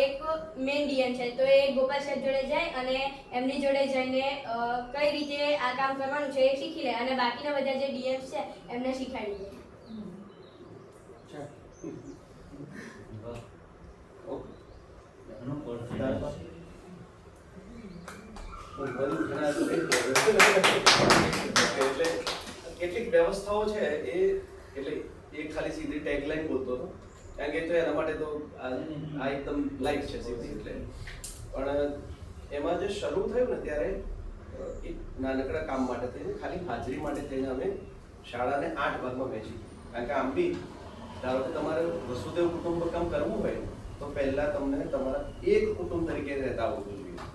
એક મેઇન ડીએમ છે તો એ ગોપાલ સાહેબ જોડે જાય અને એમની જોડે જઈને કઈ રીતે આ કામ કરવાનું છે એ શીખી લે અને બાકીના બધા જે ડીએમ્સ છે એમને શીખવાડી દે. એટલે કેટલીક વ્યવસ્થાઓ છે એ એટલે એ ખાલી સીધી ટેગલાઈન બોલતો હતો કારણ કે તો એના માટે તો આ એકદમ લાઈટ છે સીધી. એટલે પણ એમાં જે શરૂ થયું ને ત્યારે એક નાનકડા કામ માટે થઈને ખાલી હાજરી માટે થઈને અમે શાળાને 8 ભાગમાં વહેંચી. કારણ કે આમ બી ધારો કે તમારે વસુદેવ કુટુંબકમ કરવું હોય તો પહેલા તમને તમારા એક કુટુંબ તરીકે રહેતા હોવું જોઈએ.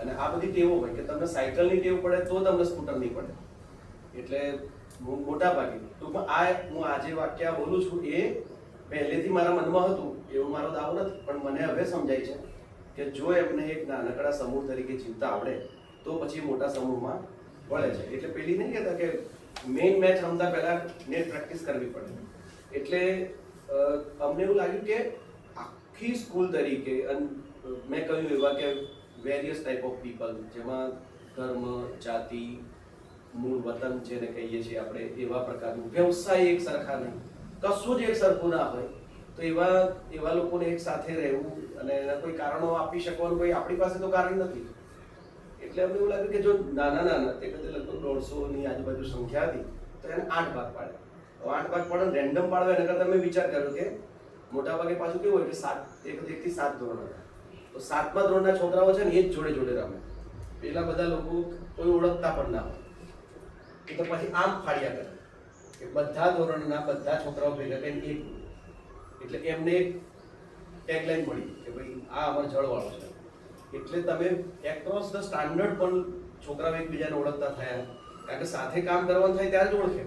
અને આ બધી ટેવો હોય કે તમને સાયકલની ટેવ પડે તો તમને સ્કૂટર નહીં પડે. એટલે મોટા ભાગે ટૂંકમાં હું આજે વાક્ય બોલું છું એ પહેલેથી મારા મનમાં હતું એવું મારો દાવો નથી પણ મને હવે સમજાય છે કે જો એમને એક નાનકડા સમૂહ તરીકે જીવતા આવડે તો પછી મોટા સમૂહમાં વળે છે. એટલે પેલી નહીં કહેતા કે મેઇન મેચ રમતા પહેલા નેટ પ્રેક્ટિસ કરવી પડે. એટલે અમને એવું લાગ્યું કે આખી સ્કૂલ તરીકે મેં કહ્યું એવા કે વેરિયસ ટાઈપ ઓફ પીપલ જેમાં ધર્મ, જાતિ, મૂળ વતન જેને કહીએ છીએ આપણે એવા પ્રકારનું વ્યવસાય એક સરખા નહીં, કશું જ એક સરખું ના હોય તો એવા લોકોને એક સાથે રહેવું અને એના કોઈ કારણો આપી શકવાનું કોઈ આપણી પાસે તો કારણ નથી. એટલે અમને એવું લાગ્યું કે જો નાના તે વખતે લગભગ 150ની આજુબાજુ સંખ્યા હતી તો એને 8 ભાગ પાડે. 8 ભાગ પાડે રેન્ડમ પાડવા એના કરતાં મેં વિચાર કર્યો કે મોટા ભાગે પાછું કેવું હોય કે 1 થી 7 ધોરણ હતા તો 7મા ધોરણના છોકરાઓ છે ને એ જ જોડે રમે. પેલા બધા લોકો કોઈ ઓળખતા પણ ના હોય તો પછી આમ ફાડ્યા કરે કે બધા ધોરણના બધા છોકરાઓ ભેગા કરીને એક. એટલે એમને એક ટેગલાઈન મળી કે ભાઈ આ અમારો જળવાળો છે. એટલે તમે એક્રોસ ધ સ્ટાન્ડર્ડ પણ છોકરાઓ એકબીજાને ઓળખતા થયા. કારણ કે સાથે કામ કરવાનું થાય ત્યારે જ ઓળખે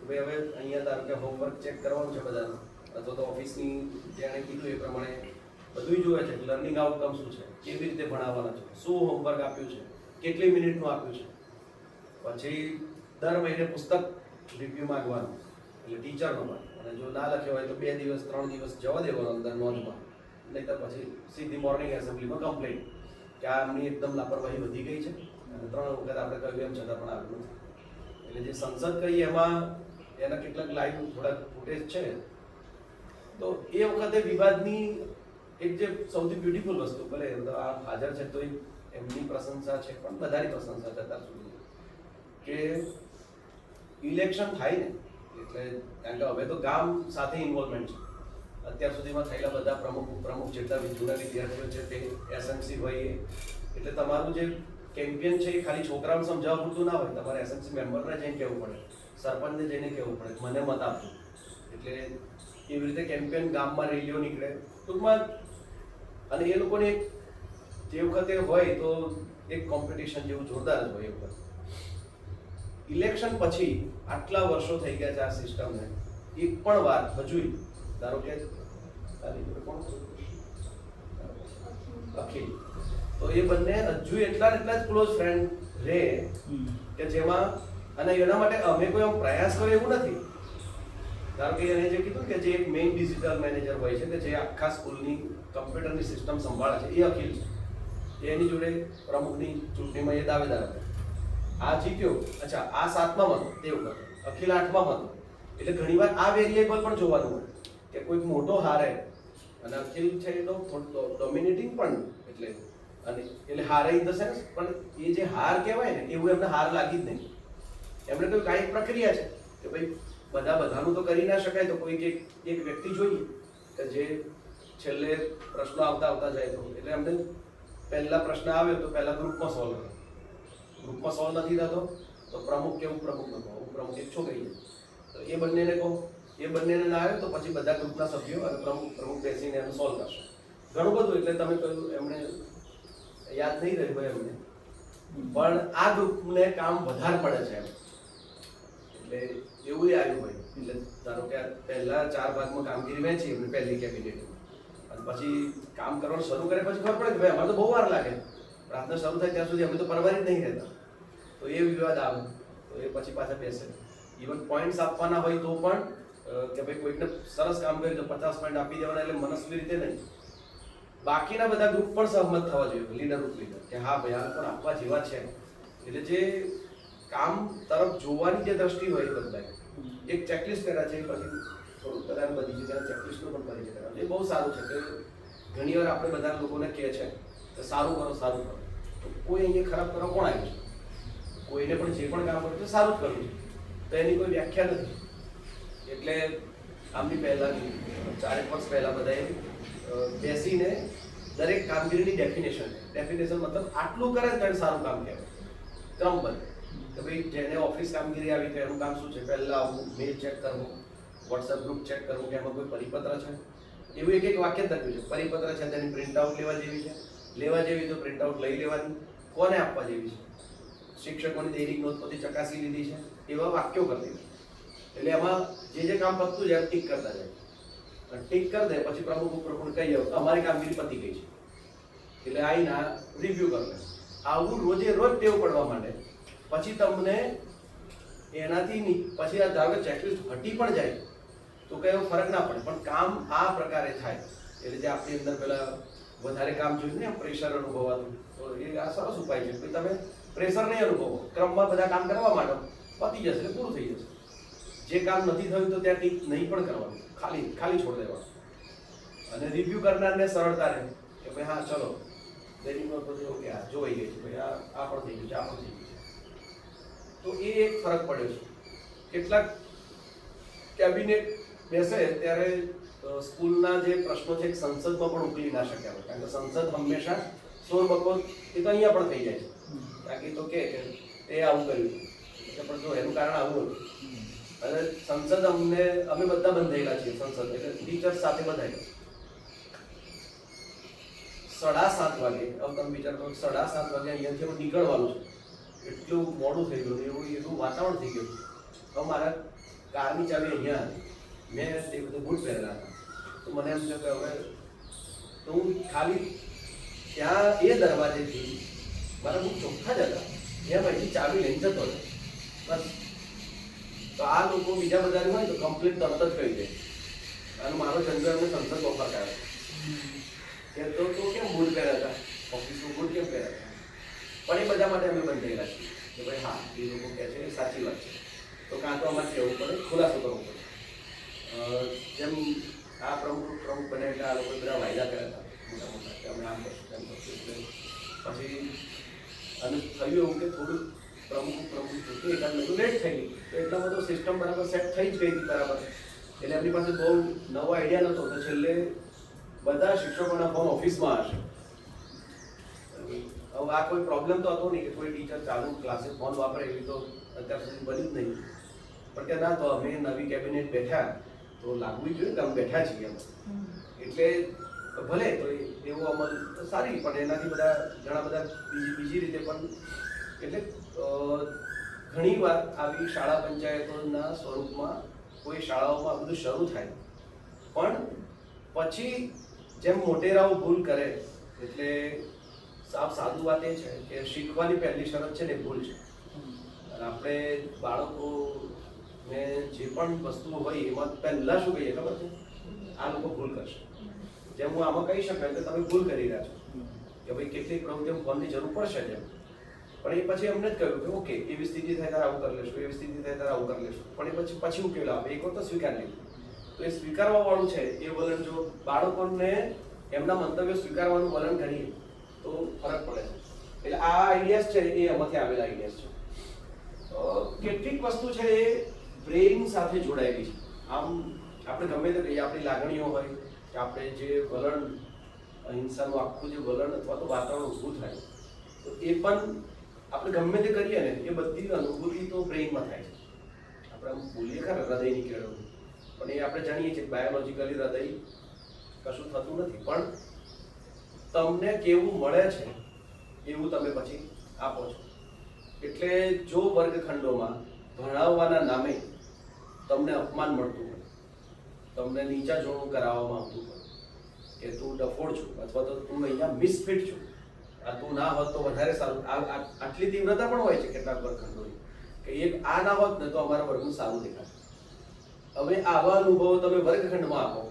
ભાઈ હવે અહીંયા ધારો કે હોમવર્ક ચેક કરવાનું છે બધાનું અથવા તો ઓફિસની જેણે કીધું એ પ્રમાણે બધું જોવે છે. લર્નિંગ આઉટકમ શું છે, કેવી રીતે ભણાવવાના છે, શું હોમવર્ક આપ્યું છે, કેટલી મિનિટનું આપ્યું છે. પછી દર મહિને પુસ્તક રિવ્યુ માંગવાનું એટલે ટીચરનો પણ. અને જો ના લખ્યો હોય તો 2 દિવસ 3 દિવસ જવા દેવાનો અંદર નોંધમાં. નહીં તો પછી સીધી મોર્નિંગ એસેમ્બલીમાં કમ્પ્લેન કે આમની એકદમ લાપરવાહી વધી ગઈ છે અને 3 વખત આપણે કહ્યું એમ છતાં પણ આવ્યું નથી. એટલે જે સંસદ કહી એમાં એના કેટલાક લાઈવ થોડાક ફૂટેજ છે. તો એ વખતે વિવાદની એક જે સૌથી બ્યુટીફુલ વસ્તુ ભલે આ હાજર છે તો એમની પ્રશંસા છે પણ બધાની પ્રશંસા છે અત્યાર સુધી કે ઇલેક્શન થાય ને એટલે કારણ કે હવે તો ગામ સાથે ઇન્વોલ્વમેન્ટ છે. અત્યાર સુધીમાં થયેલા બધા પ્રમુખ જેટલા જૂના વિદ્યાર્થીઓ છે તે એસએમસી હોય એટલે તમારું જે કેમ્પેન છે એ ખાલી છોકરાઓને સમજાવવા પૂરતું ના હોય. તમારે એસએમસી મેમ્બરને જઈને કહેવું પડે, સરપંચને જઈને કહેવું પડે મને મત આપજો. એટલે એવી રીતે કેમ્પેન ગામમાં રેલીઓ નીકળે. ટૂંકમાં અને એ લોકોને જે વખતે હોય તો એક કોમ્પિટિશન જેવું જોરદાર જ હોય. એ વખત ઇલેક્શન પછી આટલા વર્ષો થઈ ગયા છે આ સિસ્ટમને, એક પણ વાર હજુય ધારો કે તારી જોડે કોણ અખિલ, તો એ બંને હજુ એટલા જ ક્લોઝ ફ્રેન્ડ રહે કે જેમાં, અને એના માટે અમે કોઈ આમ પ્રયાસ કર્યો એવું નથી. ધારો કે એને જે કીધું કે જે એક મેઇન ડિજિટલ મેનેજર હોય છે કે જે આખા સ્કૂલની કમ્પ્યુટરની સિસ્ટમ સંભાળે છે, એ અખિલ છે. એની જોડે પ્રમુખની ચૂંટણીમાં એ દાવેદાર હતો, આ જીત્યો. અચ્છા, આ 7માં હતો તે વખતે, અખિલ 8માં હતો. એટલે ઘણીવાર આ વેરિયેબલ પણ જોવાનું હોય કે કોઈક મોટો હારે, અને અખિલ છે એનો થોડો ડોમિનેટિંગ પણ, એટલે હારે ઇન ધ સેન્સ, પણ એ જે હાર કહેવાય ને એવું એમને હાર લાગી જ નહીં. એમણે કહ્યું કાંઈ પ્રક્રિયા છે કે ભાઈ બધાનું તો કરી ના શકાય, તો કોઈક એક વ્યક્તિ જોઈએ કે જે છેલ્લે પ્રશ્નો આવતા જાય તો. એટલે એમને પહેલા પ્રશ્ન આવ્યો તો પહેલા ગ્રુપમાં સોલ્વ કર્યો. ગ્રુપમાં સોલ્વ નથી થતો તો પ્રમુખ કેવું, પ્રમુખ નો કહો, પ્રમુખ એક છોકરી છે તો એ બંનેને કહો, એ બંનેને ના આવ્યો તો પછી બધા ગ્રુપના સભ્યો અને પ્રમુખ બેસીને એનું સોલ્વ કરશે. ઘણું બધું. એટલે તમે કહ્યું એમણે યાદ નહીં રહ્યું હોય એમને, પણ આ ગ્રુપને કામ વધારે પડે છે એમ. એટલે એવું આવ્યું હોય. એટલે ધારો કે પહેલા 4 ભાગમાં કામગીરી વહેંચી એમને પહેલી કેબિનેટમાં, અને પછી કામ કરવાનું શરૂ કરે પછી ખબર પડે કે ભાઈ અમારે તો બહુ વાર લાગે, પ્રાર્થના શરૂ થાય ત્યાં સુધી અમે તો પરવારી જ નહીં રહેતા. તો એ વિવાદ આવે તો એ પછી પાછા બેસે. ઇવન પોઈન્ટ્સ આપવાના હોય તો પણ કે ભાઈ કોઈકને સરસ કામ કર્યું તો 50 પોઈન્ટ આપી દેવાના, એટલે મનસ્વી રીતે નહીં. બાકીના બધા ગ્રુપ પણ સહમત થવા જોઈએ, લીડર કે હા ભાઈ આ પણ આપવા જેવા છે. એટલે જે કામ તરફ જોવાની જે દ્રષ્ટિ હોય એ બદલાય. એક ચેકલિસ્ટ કર્યા છે, પછી થોડુંક કદાચ બધી જગ્યાએ ચેકલિસ્ટનો પણ પરિચય કરાવે. એ બહુ સારું છે કે ઘણીવાર આપણે બધા લોકોને કહે છે કે સારું કરો, સારું કરો. તો કોઈ અહીંયા ખરાબ કરવા કોણ આવ્યું છે? કોઈને પણ જે પણ કામ કર્યું છે સારું જ કરવું છે, તો એની કોઈ વ્યાખ્યા નથી. એટલે આમની પહેલાની 4 વર્ષ પહેલા બધાએ બેસીને દરેક કામગીરીની ડેફિનેશન મતલબ આટલું કરે તો એને સારું કામ કહેવાય. ક્રમબદ્ધ કે ભાઈ જેને ઓફિસ કામગીરી આવી તો એનું કામ શું છે, પહેલા આવવું, મેલ ચેક કરવો, વોટ્સએપ ગ્રુપ ચેક કરવું કે એમાં કોઈ પરિપત્ર છે. એવું એક વાક્ય લખ્યું છે, પરિપત્ર છે તેની પ્રિન્ટઆઉટ લેવા જેવી છે, લેવા જેવી તો પ્રિન્ટઆઉટ લઈ લેવાની, કોને આપવા જેવી છે, શિક્ષકોની દૈનિક નોંધ પછી ચકાસી લીધી છે, એવા વાક્યો કરી દીધા. એટલે એમાં જે કામ પતતું જાય ટીક કરતા જાય. ટીક કરી દે પછી પ્રમુખ ઉપપ્રમુખ કહી જાવ અમારી કામગીરી પતી ગઈ છે, એટલે આવીને રિવ્યુ કરી લે. આવું રોજે રોજ ટેવ પડવા માંડે પછી તમને એનાથી પછી આ ધારો કે ચેકલિસ્ટ હટી પણ જાય તો કઈ એવો ફરક ના પડે, પણ કામ આ પ્રકારે થાય. એટલે જે આપણી અંદર પેલા વધારે કામ જોયું ને પ્રેશર અનુભવાતું, તો એ આ સરસ ઉપાય છે. તમે પ્રેશર નહીં અનુભવો, ક્રમમાં બધા કામ કરવા માંડો, પતી જશે એટલે પૂરું થઈ જશે. જે કામ નથી થયું તો ત્યાં ટીક નહીં પણ કરવાનું, ખાલી છોડ દેવાનું. અને રિવ્યુ કરનારને સરળતા રહે કે ભાઈ હા ચલો દૈનિક નોંધ પછી ઓકે આ જોઈ ગઈ છે, ભાઈ આ પણ થઈ ગયું છે, આ પણ થઈ ગયું છે. તો એ એક ફરક પડ્યો છે. કેટલાક કેબિનેટ બેસે ત્યારે સ્કૂલના જે પ્રશ્નો છે સંસદમાં પણ ઉકેલી ના શક્યા હોય, કારણ કે સંસદ હંમેશા શોર બકોર એ તો અહીંયા પણ થઈ જાય છે. બાકી તો કે એ આવું કર્યું છે, પણ જો એનું કારણ આવું હતું. અને સંસદ અમે બધા બંધાયેલા છીએ સંસદ, એટલે ટીચર્સ સાથે બંધાયેલા. 7:30 વાગે, હવે તમે વિચાર કરો 7:30 વાગે અહીંયાથી નીકળવાનું છે, એટલું મોડું થઈ ગયું, એવું વાતાવરણ થઈ ગયું. હવે મારા કારની ચાવી અહીંયા હતી, મેં તે બધું બૂટ પહેરેલા હતા, તો મને એમ છે કે હવે તો હું ખાલી ત્યાં એ દરવાજેથી મારા બૂટ ચોખ્ખા જ હતા, એમ અહીંથી ચાવી લઈને જતો રહે બસ. તો આ લોકો બીજા બધા હોય તો કમ્પ્લીટ તરત જ કહી દે. અને મારો ચંદ્ર એમને સંસદ ઓફર કાઢે કે તો કેમ બૂટ પહેર્યા હતા, ઓફિસનું બૂટ કેમ પહેર્યા હતા. પણ એ બધા માટે અમે બંધાયેલા છીએ કે ભાઈ હા એ લોકો કહે છે એ સાચી વાત છે, તો કાં તો અમારે કહેવું પડે, ખુલાસો કરવો પડે. જેમ આ પ્રમુખ બને એટલે આ લોકો બધા વાયદા કર્યા હતા મોટા કે અમે આમ કરશું તેમ કરશું. એટલે પછી અને થયું એવું કે થોડું પ્રમુખ ચૂંટણી એકાદ બધું લેટ થઈ ગયું, તો એટલા બધો સિસ્ટમ બરાબર સેટ થઈ જ ગઈ હતી બરાબર. એટલે એમની પાસે બહુ નવો આઈડિયા નહોતો, તો છેલ્લે બધા શિક્ષકોના ફોન ઓફિસમાં હશે. હવે આ કોઈ પ્રોબ્લેમ તો હતો નહીં કે કોઈ ટીચર ચાલુ ક્લાસે ફોન વાપરે, એવી તો અત્યાર સુધી બની જ નહીં. પણ કે ના, તો અમે નવી કેબિનેટ બેઠા તો લાગવું જોઈએ કે અમે બેઠા છીએ એમ. એટલે ભલે તો એવો અમલ તો સારી, પણ એનાથી ઘણા બધા બીજી રીતે પણ એટલે ઘણી વાર આવી શાળા પંચાયતોના સ્વરૂપમાં કોઈ શાળાઓમાં બધું શરૂ થાય, પણ પછી જેમ મોટેરાઓ ભૂલ કરે, એટલે સાદું વાત એ છે કે શીખવાની પહેલી શરત છે ને ભૂલ છે. અને આપણે બાળકોને જે પણ વસ્તુઓ હોય એમાં પહેલા શું કહીએ ખબર છે? આ લોકો ભૂલ કરશે. જેમ હું આમાં કહી શકાય કે તમે ભૂલ કરી રહ્યા છો કે ભાઈ કેટલીક પ્રવૃત્તિઓ ફોનની જરૂર પડશે જેમ, પણ એ પછી એમને જ કહ્યું કે ઓકે એવી સ્થિતિ થાય ત્યારે આવું કરી લેશું, એવી સ્થિતિ થાય ત્યારે આવું કરી લેશું, પણ એ પછી ઉકેલ આવે. એક વખત સ્વીકાર લીધું તો એ સ્વીકારવા વાળું છે એ વલણ જો બાળકોને એમના મંતવ્ય સ્વીકારવાનું વલણ કરીએ તો ફરક પડે છે. એટલે આ આઈડિયાઝ છે એ આમાંથી આવેલા આઈડિયાઝ છે. કેટલીક વસ્તુ છે એ બ્રેઇન સાથે જોડાયેલી છે. આમ આપણે ગમે તે કહીએ, આપણી લાગણીઓ હોય કે આપણે જે વલણ અહિંસાનું આખું જે વલણ અથવા તો વાતાવરણ ઊભું થાય તો એ પણ આપણે ગમે તે કરીએ ને એ બધી અનુભૂતિ તો બ્રેઇનમાં થાય છે. આપણે આમ બોલીએ ખરા હૃદયની કેળવણી, પણ એ આપણે જાણીએ છીએ બાયોલોજીકલી હૃદય કશું થતું નથી, પણ તમને કેવું મળે છે એવું તમે પછી આપો છો. એટલે જો વર્ગખંડોમાં ભણાવવાના નામે તમને અપમાન મળતું હોય, તમને નીચા જોણું કરાવવામાં આવતું હોય કે તું ડફોડ છું અથવા તો તું અહીંયા મિસફિટ છું, આ તું ના હોત તો વધારે સારું, આટલી તીવ્રતા પણ હોય છે કેટલાક વર્ગખંડોની કે એક આ ના હોત ને તો અમારા વર્ગનું સારું દેખાશે. હવે આવા અનુભવો તમે વર્ગખંડમાં આપો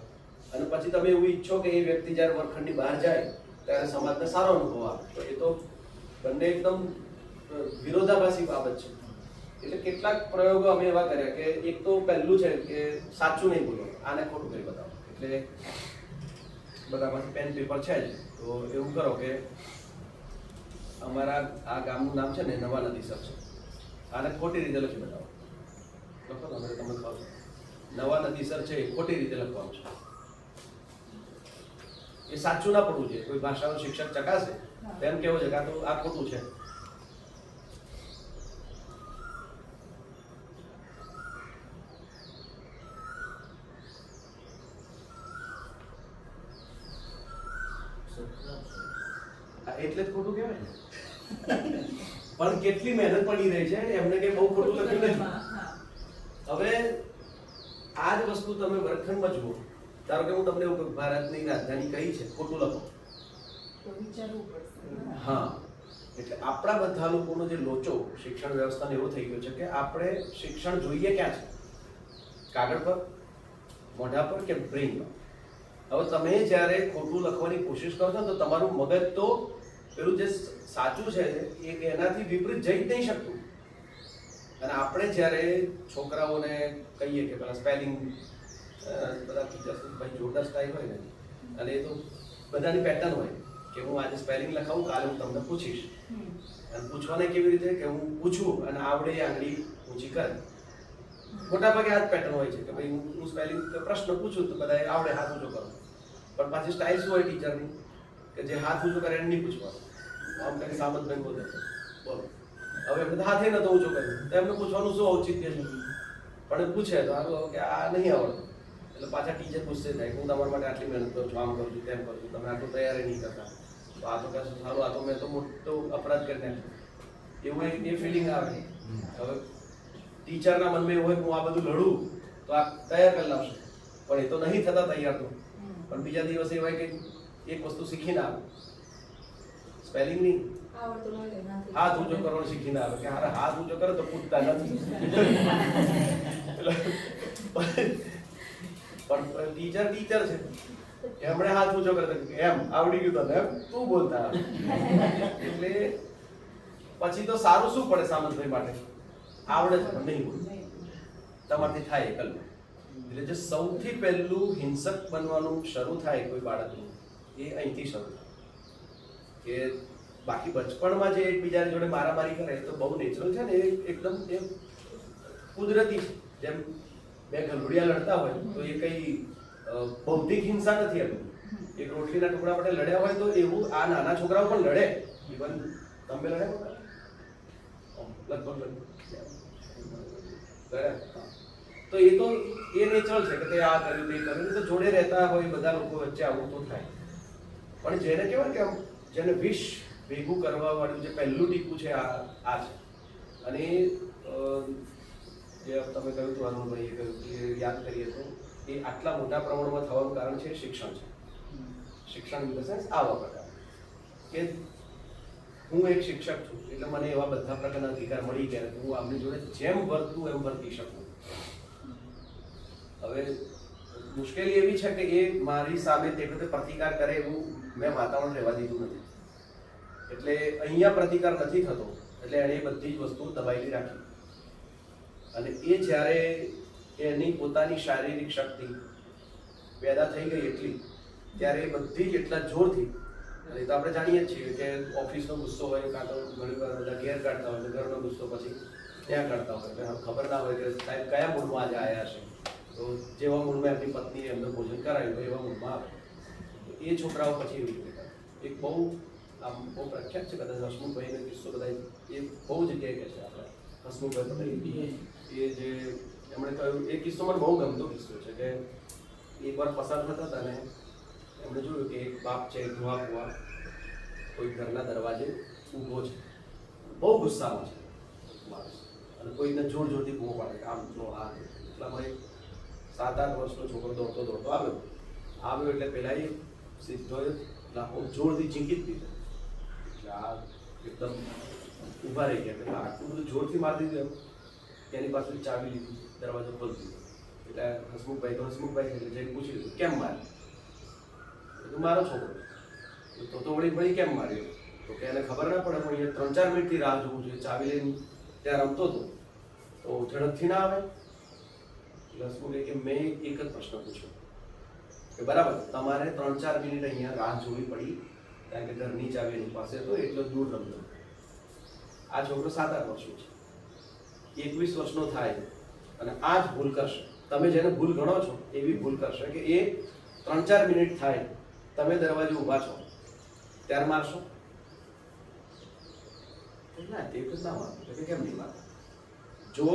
અને પછી તમે એવું ઈચ્છો કે એ વ્યક્તિ જ્યારે વર્ગખંડની બહાર જાય ત્યારે સમાજને સારો અનુભવ આપે, તો એ તો બંને એકદમ વિરોધાભાસી બાબત છે. એટલે કેટલાક પ્રયોગો અમે એવા કર્યા કે એક તો પહેલું છે કે સાચું નહીં બોલો, આને ખોટું કરી બતાવો. એટલે બધામાંથી પેન પેપર છે જ, તો એવું કરો કે અમારા આ ગામનું નામ છે ને નવા નદીસર છે, આને ખોટી રીતે લખી બતાવો. લખો તમે તમે કહો છો નવા નદીસર છે એ ખોટી રીતે લખવાનું છે. એ સાચું ના પડવું જોઈએ. કોઈ ભાષાનો શિક્ષક ચકાસે તેમ કેવું છે કે આ તો આ ખોટું છે. એટલે જ ખોટું કહેવાય ને. પણ કેટલી મહેનત પડી રહી છે, એમને કઈ બહુ ખોટું લખ્યું નથી. હવે આ જ વસ્તુ તમે વર્ગખંડમાં જુઓ, ધારો કે હું તમને એવું કહું ભારતની રાજધાની કઈ છે, ખોટું લખો તો વિચારવું પડશે. હા, એટલે આપણા બધા લોકોનો જે લોચો શિક્ષણ વ્યવસ્થાને એવો થઈ ગયો છે કે આપણે શિક્ષણ જોઈએ ક્યાં છે? કાગળ પર, મોઢા પર કે બ્રેઇનમાં? હવે તમે જ્યારે ખોટું લખવાની કોશિશ કરો છો તો તમારું મગજ તો પેલું જે સાચું છે એ એનાથી વિપરીત જઈ જ નહીં શકતું. અને આપણે જ્યારે છોકરાઓને કહીએ કે પેલા સ્પેલિંગ, બધા ટીચર્સ ભાઈ જોરદાર સ્ટાઇલ હોય ને, અને એ તો બધાની પેટર્ન હોય કે હું આજે સ્પેલિંગ લખાવું, કાલે હું તમને પૂછીશ. અને પૂછવાને કેવી રીતે કે હું પૂછું અને આવડે એ આંગળી ઊંચી કરે. મોટા ભાગે આ જ પેટર્ન હોય છે કે ભાઈ હું સ્પેલિંગ પ્રશ્ન પૂછું તો બધા આવડે હાથ ઊંચો કરો, પણ પાછી સ્ટાઇલ શું હોય ટીચરની કે જે હાથ ઊંચો કરે એને નહીં પૂછવાનું. આમ કરી સામંતભાઈ બોલે બોલો, હવે એમને હાથે નતો ઊંચો કર્યો તો એમને પૂછવાનું શું ઔચિત્ય છે? પણ પૂછે તો આ કે આ નહીં આવડતું, એટલે પાછા ટીચર પૂછશે થાય હું તમારા માટે આટલી મહેનત કરું છું, આમ કરું છું, તેમ કરું છું, તમે આટલું તૈયારી નહીં કરતા, તો આ તો કશું સારું, આ તો મેં તો મોટો અપરાધ કરી નાખ્યો એવું એ ફિલિંગ આવે. હવે ટીચરના મનમાં એવું હોય કે હું આ બધું લડું તો આ તૈયાર કરી લાવશે, પણ એ તો નહીં થતા તૈયાર. તો પણ બીજા દિવસે એવાય કે એક વસ્તુ શીખીને આવે, સ્પેલિંગ નહીં, હાથ ઊંચો કરવાનું શીખીને આવે કે હારે હાથ ઊંચો કરે તો પૂછતા નથી. પણ ટીચર છે, એમણે હાથ ઊંચો કરે એમ આવડી ગયું તને, એમ તું બોલતા. એટલે પછી તો સારું શું પડે સામંતભાઈ માટે? આવડે છે પણ નહીં બોલ, તમારથી થાય એકલ. એટલે જે સૌથી પહેલું હિંસક બનવાનું શરૂ થાય કોઈ બાળકનું એ અહીંથી શરૂ થાય. કે બાકી બચપણમાં જે એકબીજાની જોડે મારામારી કરે તો બહુ નેચરલ છે ને, એ એકદમ એ કુદરતી છે. જેમ બે ગલુડિયા લડતા હોય તો એ કઈ ભૌતિક હિંસા નથી. હતું એક રોટલીના ટુકડા માટે લડ્યા હોય તો એવું આ નાના છોકરાઓ પણ લડે. ઇવન તમે લડ્યા લગભગ તો એ નેચરલ છે કે તે આ કર્યું તે કર્યું, તો જોડે રહેતા હોય બધા લોકો વચ્ચે આવું તો થાય. પણ જેને કહેવાય કે આમ જેને વિશ ભેગું કરવા વાળું જે પહેલું ટીપું છે આ છે. અને જે તમે કહ્યું હતું અરુણભાઈએ કહ્યું કે યાદ કરીએ તો એ આટલા મોટા પ્રમાણમાં થવાનું કારણ છે શિક્ષણ છે. શિક્ષણ ઇન ધ સેન્સ આવા પ્રકાર કે હું એક શિક્ષક છું એટલે મને એવા બધા પ્રકારના અધિકાર મળી ગયા કે હું આમની જોડે જેમ વર્તું એમ વર્તી શકું. હવે મુશ્કેલી એવી છે કે એ મારી સામે તે વખતે પ્રતિકાર કરે એવું મેં વાતાવરણ રહેવા દીધું નથી. એટલે અહીંયા પ્રતિકાર નથી થતો એટલે એણે બધી જ વસ્તુઓ દબાયેલી રાખી. અને એ જ્યારે એની પોતાની શારીરિક શક્તિ પેદા થઈ ગઈ એટલી ત્યારે એ બધી જ એટલા જોરથી, અને તો આપણે જાણીએ જ છીએ કે ઓફિસનો ગુસ્સો હોય કાં તો ઘણી વાર બધા ઘેર કાઢતા હોય એટલે ઘરનો ગુસ્સો પછી ત્યાં કાઢતા હોય એટલે ખબર ના હોય કે સાહેબ કયા મૂડમાં આજે આવ્યા છે. તો જેવા મૂડમાં એમની પત્નીએ એમને ભોજન કરાવ્યું હોય એવા મૂડમાં આવે. એ છોકરાઓ પછી એવી રીતે કરે. એક બહુ આમ બહુ પ્રખ્યાત છે કદાચ હસમુખભાઈનો કિસ્સો બધા એ બહુ જગ્યાએ કહે છે. આપણે હસમુખભાઈ પટેલ એ જે એમણે કહ્યું એ કિસ્સો મને બહુ ગમતો કિસ્સો છે કે એકવાર પસાર થતા હતા ને એમણે જોયું કે એક બાપ છે ધુઆ કુવા કોઈ ઘરના દરવાજે ઊભો છે, બહુ ગુસ્સામાં છે માણસ, અને કોઈને જોર જોરથી બૂમો પાડે કે આમ જો આ એટલામાં એક 7-8 વર્ષનો છોકરો દોડતો આવ્યો એટલે પેલા એ સીધો લાખો જોરથી ચીંકી જ દીધો. એટલે આ એકદમ ઊભા રહી ગયા પેલા આટલું બધું જોરથી મારી દીધું એની પાસે ચાવી લીધી, દરવાજો ખોલી દીધો. એટલે હસમુખભાઈ એટલે જઈને પૂછી લીધું કેમ મારી? મારો છોકરો તો વળી કેમ માર્યો? તો કે એને ખબર ના પડે પણ અહીંયા 3-4 મિનિટથી રાહ જોવું જોઈએ, ચાવી લઈને ત્યાં રમતો હતો તો ઝડપથી ના આવે. એટલે હસમુખે કે મેં એક જ પ્રશ્ન પૂછ્યો કે બરાબર તમારે 3-4 મિનિટ અહીંયા રાહ જોવી પડી કારણ કે ઘરની ચાવી એની પાસે હતો એટલો દૂર રમતો. આ છોકરો 7-8 વર્ષનો છે, 21 વર્ષનો થાય અને આ જ ભૂલ કરશે. તમે જેને ભૂલ ગણો છો એવી ભૂલ કરશે કે એ 3-4 મિનિટ થાય તમે દરવાજે ઊભા છો ત્યારે મારશો? ના તે તો ના મારો. કેમ નહીં મારો? જો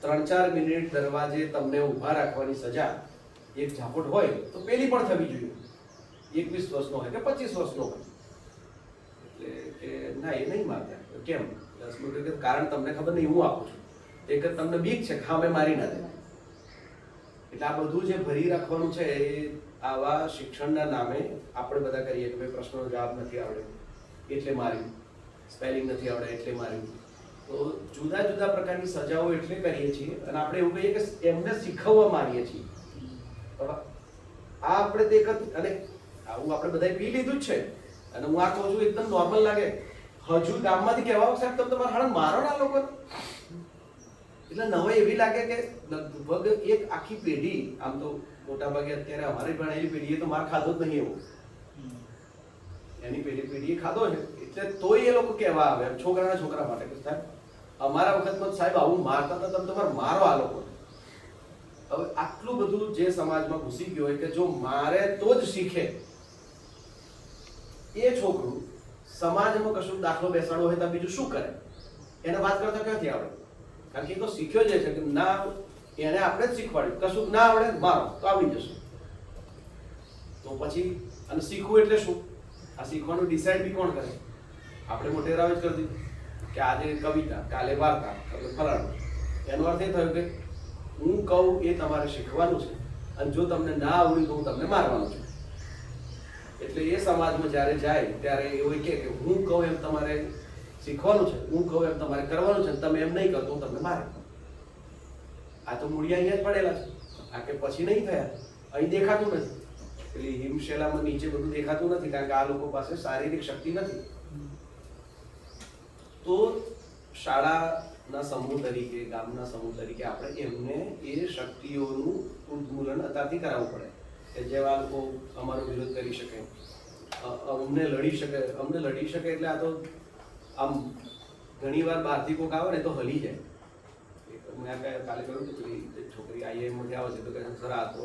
3-4 મિનિટ દરવાજે તમને ઊભા રાખવાની સજા એક ઝાપટ હોય તો પેલી પણ થવી જોઈએ, 21 વર્ષનો હોય કે 25 વર્ષનો હોય. એટલે કે ના એ નહીં મારતા. કેમ? કારણ તમને ખબર નહીં હું આપું છું. એક તમને બીક છે કે હા મેં મારી ના દે. એટલે આ બધું જે ભરી રાખવાનું છે એ આવા શિક્ષણના નામે આપણે બધા કરીએ કે ભાઈ પ્રશ્નનો જવાબ નથી આવડ્યો એટલે માર્યું, સ્પેલિંગ નથી આવડે એટલે માર્યું. તો જુદા જુદા પ્રકારની સજાઓ એટલે કરીએ છીએ અને આપણે એવું કહીએ કે એમને શીખવવા માંગીએ છીએ. આ આપણે તે અને આવું આપણે બધાએ પી લીધું જ છે અને હું આ કહું છું એકદમ નોર્મલ લાગે. હજુ ગામમાંથી કહેવા સાહેબ તમે તમારા હાણ મારો ના લોકો એટલે નવાઈ એવી લાગે કે લગભગ એક આખી પેઢી આમ તો મોટા ભાગે અત્યારે અમારી ભણેલી પેઢીએ તો માર ખાધો જ નહીં એવો, એની પેઢીએ ખાધો છે એટલે તોય એ લોકો કહેવા આવે છોકરાના છોકરા માટે કે સાહેબ અમારા વખતમાં સાહેબ આવું મારતા હતા તમે તમારે મારો આ લોકો. હવે આટલું બધું જે સમાજમાં ઘૂસી ગયું હોય કે જો મારે તો જ શીખે એ છોકરું સમાજમાં કશું દાખલો બેસાડવો હોય તો બીજું શું કરે? એને વાત કરતા ક્યાંથી આવડે? કારણ કે એ તો શીખ્યો જ છે કે ના એને આપણે જ શીખવાડ્યું કશું ના આવડે મારો તો આવડી જશે. તો પછી અને શીખવું એટલે શું? આ શીખવાનું ડિસાઈડ બી કોણ કરે? આપણે મોટેરાઓ જ કરી દીધું કે આજે કવિતા કાલે વાર્તા ફલાણું. એનો અર્થ એ થયો કે હું કહું એ તમારે શીખવાનું છે અને જો તમને ના આવડ્યું તો હું તમને મારવાનું છું. એટલે એ સમાજમાં જ્યારે જાય ત્યારે એવું કે હું કહું એમ તમારે શીખવાનું છે, હું કહું એમ તમારે કરવાનું છે, તમે એમ નહીં કરતો હું તમને મારે. આ તો મૂળિયા અહીંયા જ પડેલા છે. આ કે પછી નહીં થયા અહીં દેખાતું નથી. એટલે હિમશેલામાં નીચે બધું દેખાતું નથી કારણ કે આ લોકો પાસે શારીરિક શક્તિ નથી. તો શાળાના સમૂહ તરીકે ગામના સમૂહ તરીકે આપણે એમને એ શક્તિઓનું ઉન્મૂલન અત્યારથી કરાવવું પડે કે જેવા લોકો અમારો વિરોધ કરી શકે, અમને લડી શકે એટલે આ તો આમ ઘણી વાર બહારથી કોઈક આવે ને તો હલી જાય. મેં કાલે કહ્યું કે પેલી છોકરી આઈઆઈએમમાંથી આવે છે તો કહે સર આ તો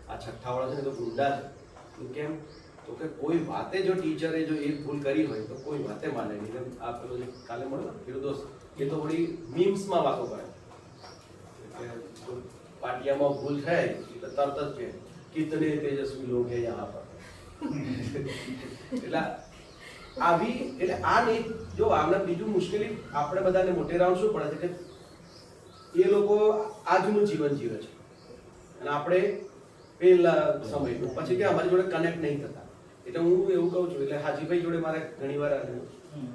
આ છઠ્ઠાવાળા છે ને તો ગુંડા છે. કેમ? તો કે કોઈ વાતે જો ટીચરે જો એક ભૂલ કરી હોય તો કોઈ વાતે માને નહીં. આ પેલો જે કાલે મળ્યો ફિરદોસ એ તો વળી મીમ્સમાં વાતો કરે એટલે પાટિયામાં ભૂલ થાય એટલે તરત જ કે કિતને તેજસ્વી લોગ હે યહાં પર. એટલે આ નહીં, જો આમને બીજું મુશ્કેલી આપણે બધાને મોટેરાઓ શું પડે છે કે એ લોકો આજનું જીવન જીવે છે અને આપણે પેલા સમયનું, પછી કે અમારી જોડે કનેક્ટ નહીં થતા. એટલે હું એવું કહું છું, એટલે હાજીભાઈ જોડે મારે ઘણી વાર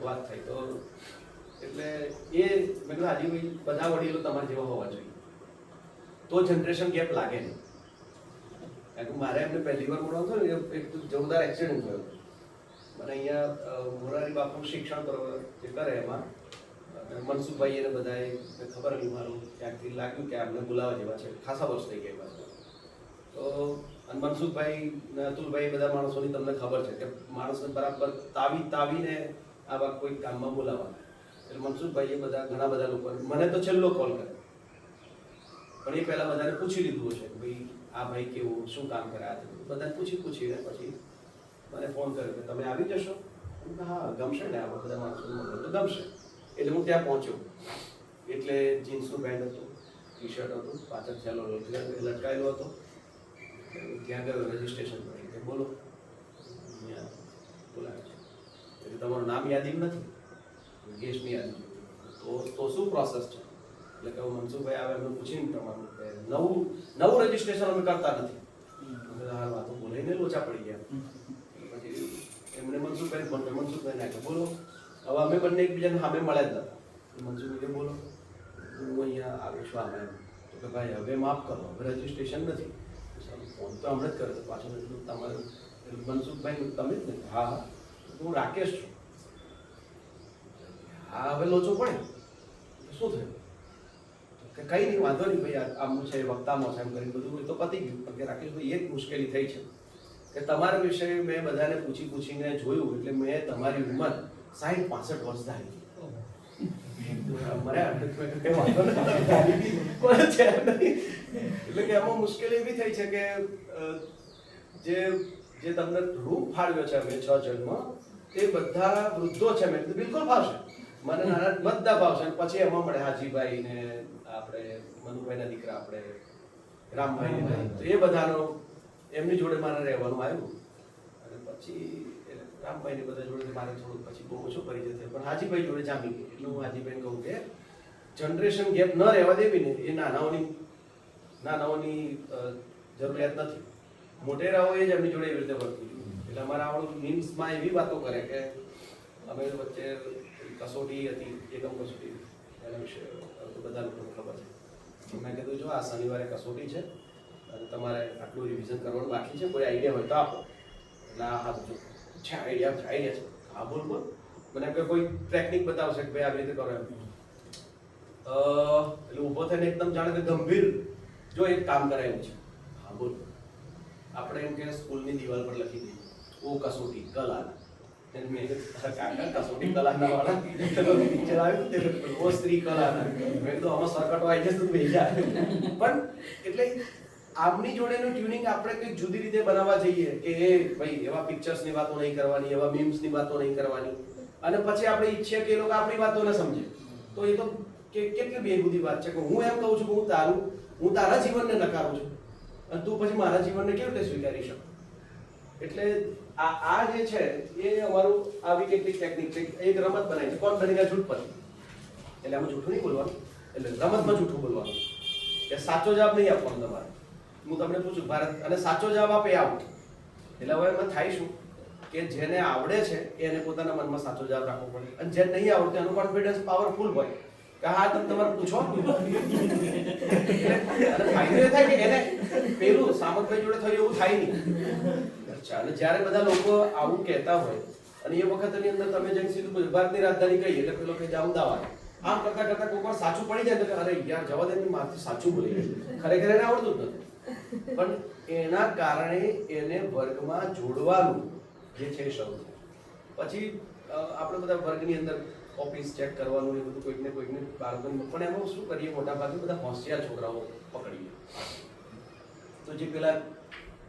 વાત થઈ તો એટલે એ મેં કીધું હાજીભાઈ બધા વડીલો તમારા જેવા હોવા જોઈએ તો જનરેશન ગેપ લાગે નહીં. કારણ કે મારે એમને પહેલી વાર મળવાનું થયું ને એક જોરદાર એક્સિડન્ટ થયો. મને અહીંયા મોરારી બાપુ શિક્ષણ જે કરે એમાં મનસુખભાઈ એને બધાએ ખબર નહીં, મારું ક્યાંકથી લાગ્યું કે આમને બોલાવા જેવા છે, ખાસા વર્ષ થઈ ગયા તો અને મનસુખભાઈ ને અતુલભાઈ બધા માણસોની તમને ખબર છે કે માણસને બરાબર તાવીને આવા કોઈ કામમાં બોલાવવાના. એટલે મનસુખભાઈએ બધા ઘણા બધા લોકો મને તો છેલ્લો કોલ કર્યો, પણ એ પહેલા બધાને પૂછી લીધું છે કે ભાઈ આ ભાઈ કેવું, શું કામ કરે, આ બધાને પૂછીને પછી મને ફોન કર્યો કે તમે આવી જશો. હા ગમશે ને, આવા બધા માણસો તો ગમશે. એટલે હું ત્યાં પહોંચ્યો, એટલે જીન્સનું પેન્ટ હતું, ટી શર્ટ હતું, પાછળ છેલ્લો લટકાયેલો હતો. ત્યાં ગયો રજીસ્ટ્રેશન કરી, બોલો અહીંયા બોલાવે છે, એટલે તમારું નામ યાદી નથી, ગેસ્ટની યાદી તો શું પ્રોસેસ છે? એટલે કે મનસુખભાઈ આવે એમને પૂછીને તમારું નવું રજીસ્ટ્રેશન અમે કરતા નથી. હાલ વાતો બોલાઈને લોચા પડી ગયા. પછી એમને મનસુખભાઈ નાખ્યા, બોલો. હવે અમે બંને એકબીજાને સામે મળ્યા જ હતા. મનસુખભાઈ બોલો હું અહીંયા આવ્યો છું આમાં એમ. તો કે ભાઈ હવે માફ કરો, હવે રજીસ્ટ્રેશન નથી. ફોન તો હમણાં જ કર્યો હતો પાછળ, એટલું તમારું મનસુખભાઈ તમે જ ને? હા હા હું રાકેશ છું. હા હવે લોચો પડે શું થયું? કે કંઈ નહીં, વાંધો નહીં ભાઈ, આમનું છે વક્તામાં છે એમ કરીને બધું તો પતી ગયું. પણ કે રાકેશભાઈ એક મુશ્કેલી થઈ છે કે તમારા વિશે મેં બધાને પૂછીને જોયું, એટલે મેં તમારી ઉંમર 60-65 વર્ષ ધારી. એટલે કે એમાં મુશ્કેલી એવી થઈ છે કે જે તમને રૂપ ફાળવ્યો છે અમે 6 જણમાં, તે બધા વૃદ્ધો છે. મેં કીધું બિલકુલ ફાવશે મને, નાના બધા ભાવશે. પછી એમાં મળે હાજીભાઈ ને આપણે મનુભાઈના દીકરા આપણે રામભાઈ ને, તો એ બધાનો એમની જોડે મારે રહેવાનું આવ્યું. અને પછી રામભાઈ ને બધા જોડે મારે થોડું પછી બહુ ઓછો પરિચય થયો, પણ હાજીભાઈ જોડે જામી ગઈ. એટલે હું હાજીભાઈને કહું કે જનરેશન ગેપ ન રહેવા દેવી ને, એ નાનાઓની જરૂરિયાત નથી. મોટેરાઓએ જ એમની જોડે એવી રીતે વર્તવું જોઈએ. એટલે અમારા આવડું મીમ્સમાં એવી વાતો કરે કે અમે વચ્ચે કસોટી હતી, એકમ કસોટી, એના વિશે તો બધા લોકોને ખબર છે. મેં કીધું જો આ શનિવારે કસોટી છે અને તમારે આટલું રિવિઝન કરવાનું બાકી છે, કોઈ આઈડિયા હોય તો આપો. એટલે હા તો છે આઈડિયા છે. હા બોલ મને એમ કે કોઈ ટેકનિક બતાવશે કે ભાઈ આવી રીતે કરો એમ. એટલે ઊભો થઈને એકદમ જાણે કે ગંભીર જો એક કામ કરાયું છે. હા બોલ. આપણે એમ કે સ્કૂલની દિવાલ પર લખી દઈએ ઓ કસોટી કલાના. મેં કાકા કસોટી કલાના વાળા પિક્ચર આવ્યું ઓ સ્ત્રી કલાના. મેં કીધું આમાં સરકટો આવી જશે તું બેસી જા. પણ એટલે આપની જોડેનું ટ્યુનિંગ આપણે કંઈક જુદી રીતે બનાવવા જઈએ કે એ ભાઈ એવા પિક્ચર્સની વાતો નહીં કરવાની, એવા મીમ્સની વાતો નહીં કરવાની, અને પછી આપણે ઈચ્છીએ કે એ લોકો આપણી વાતો ન સમજે. તો એ તો કેટલી બેહુદી વાત છે કે હું એમ કહું છું કે હું તારા જીવનને નકારું છું અને તું પછી મારા જીવનને કેવી રીતે સ્વીકારી શકો. એટલે આ જે છે એ અમારું આવી કેટલીક ટેકનિક છે. એક રમત બનાવી છે, કોણ બનેગા ઝૂઠપતિ. એટલે આમાં જૂઠું નહીં બોલવાનું, એટલે રમતમાં જૂઠું બોલવાનું. એ સાચો જવાબ નહીં આપવાનો તમારે. હું તમને પૂછું ભારત અને સાચો જવાબ આપે આઉટ. એટલે હવે એમાં થાય શું કે જેને આવડે છે એને પોતાના મનમાં સાચો જવાબ રાખવો પડે, અને જેને નહીં આવડતો એનો કોન્ફિડન્સ પાવરફુલ હોય કે હા તમે તમારે પૂછો. અને ફાયદો એ થાય કે એને પેલું સામંતભાઈ જોડે થયું એવું થાય નહીં. અને જ્યારે બધા લોકો આવું કહેતા હોય અને એ વખતની અંદર તમે જેમ સીધું ભારતની રાજધાની કહીએ એટલે પેલો કહે અમદાવાદ, આમ કરતા કોઈ વાર સાચું પડી જાય તો અરે યાર જવા દે મારથી સાચું બોલી ગયું. ખરેખર એને આવડતું જ નથી, પણ એના કારણે એને વર્ગમાં જોડવાનું જે છે શરૂ થાય. પછી આપણે બધા વર્ગની અંદર ઓફિસ ચેક કરવાનું એ બધું કોઈકને બાળકોને, પણ એમાં શું કરીએ મોટા ભાગે બધા હોશિયાર છોકરાઓ પકડીએ. તો જે પેલા